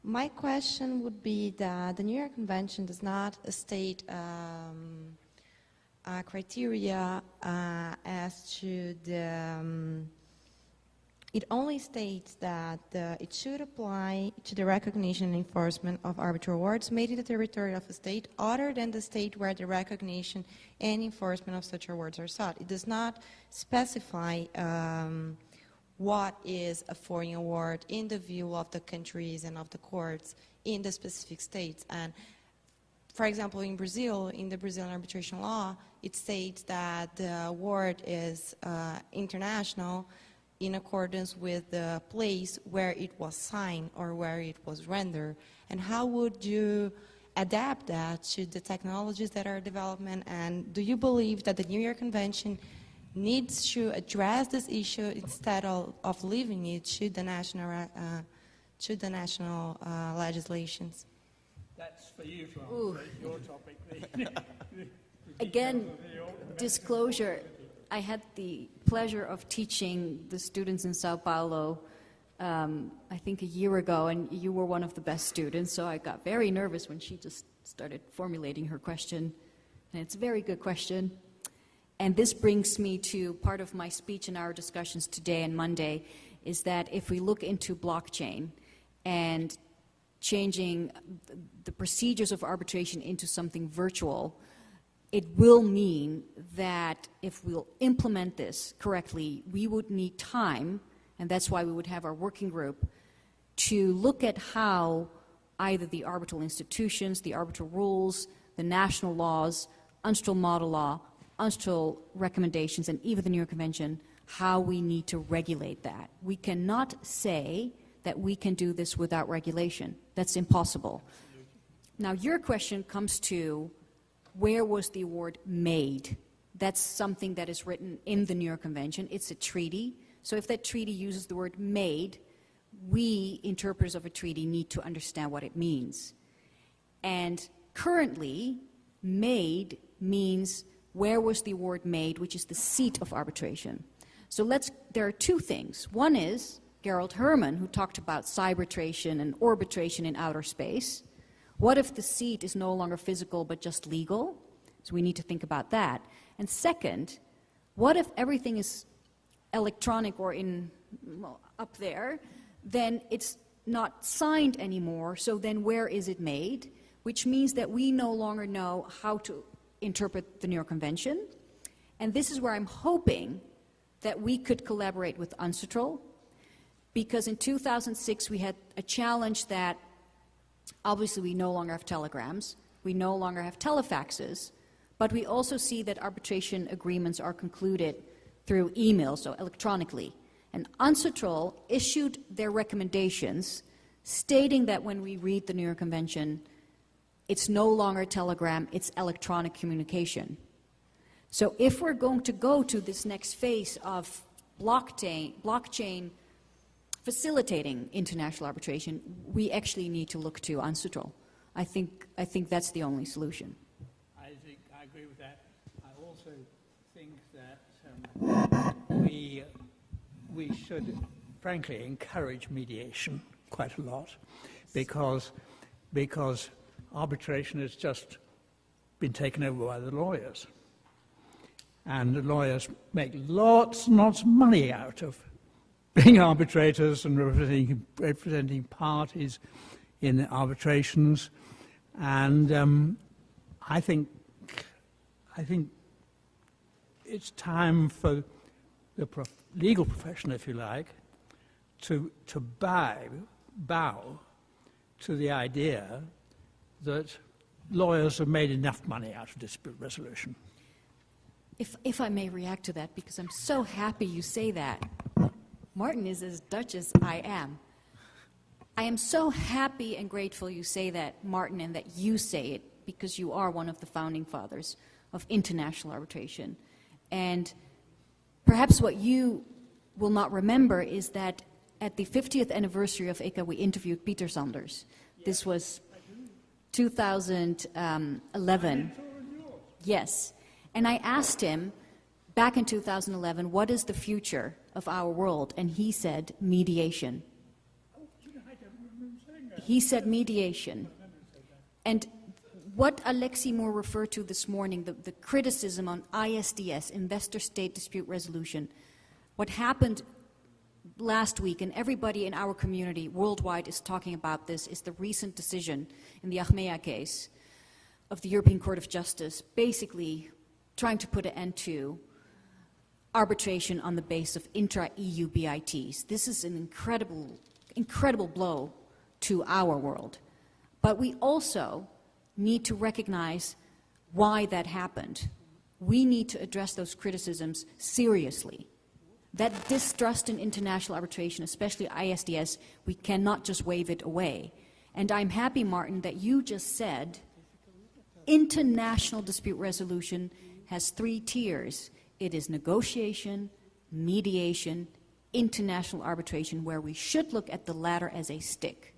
My question would be that the New York Convention does not state criteria as to the, it only states that it should apply to the recognition and enforcement of arbitral awards made in the territory of a state other than the state where the recognition and enforcement of such awards are sought. It does not specify what is a foreign award in the view of the countries and of the courts in the specific states. And for example, in Brazil, in the Brazilian arbitration law, it states that the award is international in accordance with the place where it was signed or where it was rendered. And how would you adapt that to the technologies that are development? And do you believe that the New York Convention needs to address this issue instead of leaving it to the national legislations?
That's for you to answer. Your topic.
Again, disclosure, I had the pleasure of teaching the students in Sao Paulo, I think a year ago, and you were one of the best students, so I got very nervous when she just started formulating her question. And it's a very good question. And this brings me to part of my speech in our discussions today and Monday, is that if we look into blockchain and changing the procedures of arbitration into something virtual, it will mean that if we'll implement this correctly, we would need time, and that's why we would have our working group, to look at how either the arbitral institutions, the arbitral rules, the national laws, UNSTRL model law, UNSTRL recommendations, and even the New York Convention, how we need to regulate that. We cannot say that we can do this without regulation. That's impossible. Now, your question comes to, where was the award made? That's something that is written in the New York Convention. It's a treaty. So if that treaty uses the word made, we, interpreters of a treaty, need to understand what it means. And currently, made means where was the award made, which is the seat of arbitration. So there are two things. One is Gerald Herman, who talked about cybernetration and orbitration in outer space. What if the seat is no longer physical but just legal? So we need to think about that. And second, what if everything is electronic or up there, then it's not signed anymore, so then where is it made? Which means that we no longer know how to interpret the New York Convention. And this is where I'm hoping that we could collaborate with UNSTRL, because in 2006 we had a challenge that obviously we no longer have telegrams, we no longer have telefaxes, but we also see that arbitration agreements are concluded through email, so electronically. And UNSTRL issued their recommendations stating that when we read the New York Convention, it's no longer telegram, it's electronic communication. So if we're going to go to this next phase of blockchain facilitating international arbitration, we actually need to look to UNSTRL. I think that's the only solution.
I agree with that. I also think that we should, frankly, encourage mediation quite a lot, because arbitration has just been taken over by the lawyers. And the lawyers make lots and lots of money out of being arbitrators and representing parties in arbitrations. And I think it's time for the legal profession, if you like, to bow to the idea that lawyers have made enough money out of dispute resolution.
If I may react to that, because I'm so happy you say that. Martin is as Dutch as I am. I am so happy and grateful you say that, Martin, and that you say it, because you are one of the founding fathers of international arbitration. And perhaps what you will not remember is that at the 50th anniversary of ICA, we interviewed Peter Sanders. This was 2011. Yes. And I asked him, back in 2011, what is the future of our world? And he said, mediation. He said mediation. And what Alexis Mourre referred to this morning, the criticism on ISDS, investor-state dispute resolution, what happened last week, and everybody in our community worldwide is talking about this, is the recent decision in the Achmea case of the European Court of Justice, basically trying to put an end to arbitration on the basis of intra-EU BITs. This is an incredible blow to our world. But we also need to recognize why that happened. We need to address those criticisms seriously. That distrust in international arbitration, especially ISDS, we cannot just wave it away. And I'm happy, Martin, that you just said international dispute resolution has 3 tiers. It is negotiation, mediation, international arbitration, where we should look at the latter as a stick.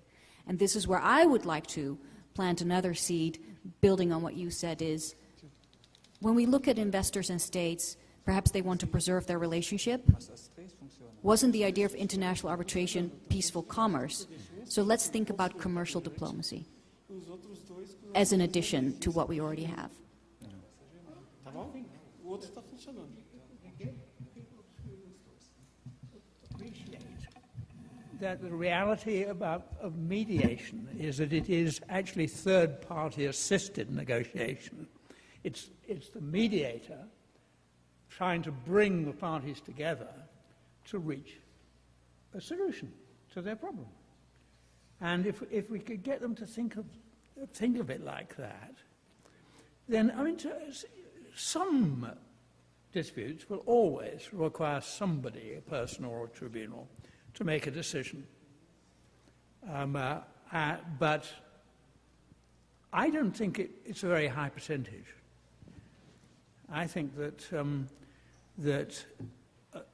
And this is where I would like to plant another seed, building on what you said, is when we look at investors and states, perhaps they want to preserve their relationship. Wasn't the idea of international arbitration peaceful commerce? So let's think about commercial diplomacy as an addition to what we already have.
That the reality of mediation is that it is actually third-party assisted negotiation. It's the mediator trying to bring the parties together to reach a solution to their problem. And if we could get them to think of it like that, then, I mean, some disputes will always require somebody, a person or a tribunal, to make a decision. But I don't think it's a very high percentage. I think that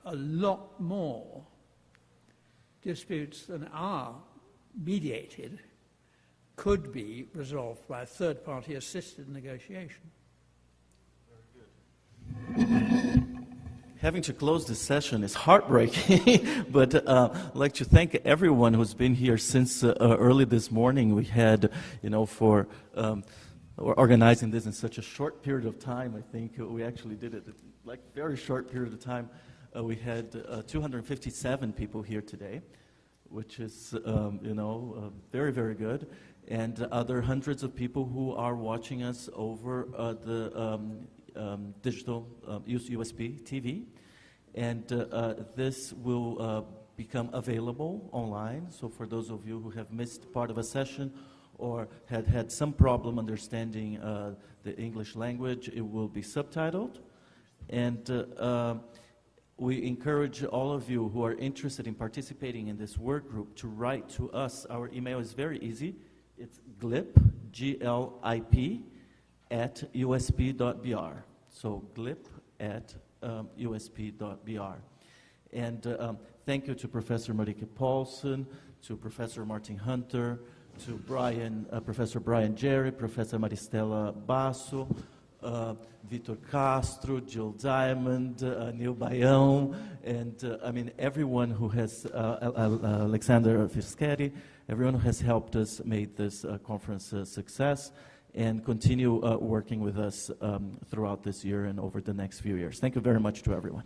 a lot more disputes than are mediated could be resolved by third-party assisted negotiation.
Having to close this session is heartbreaking, but I'd like to thank everyone who's been here since early this morning. We had, for organizing this in such a short period of time. I think we actually did it like very short period of time. We had 257 people here today, which is, very, very good. And other hundreds of people who are watching us over the digital USB TV. And this will become available online. So for those of you who have missed part of a session or had some problem understanding the English language, it will be subtitled. And we encourage all of you who are interested in participating in this work group to write to us. Our email is very easy. It's glip, G-L-I-P, @usp.br. So glip @usp.br. And thank you to Professor Marika Paulsen, to Professor Martin Hunter, to Professor Brian Jerry, Professor Maristella Basso, Vitor Castro, Jill Diamond, Neil Baião, and everyone who has, Alexander Fischetti, everyone who has helped us make this conference a success, and continue working with us throughout this year and over the next few years. Thank you very much to everyone.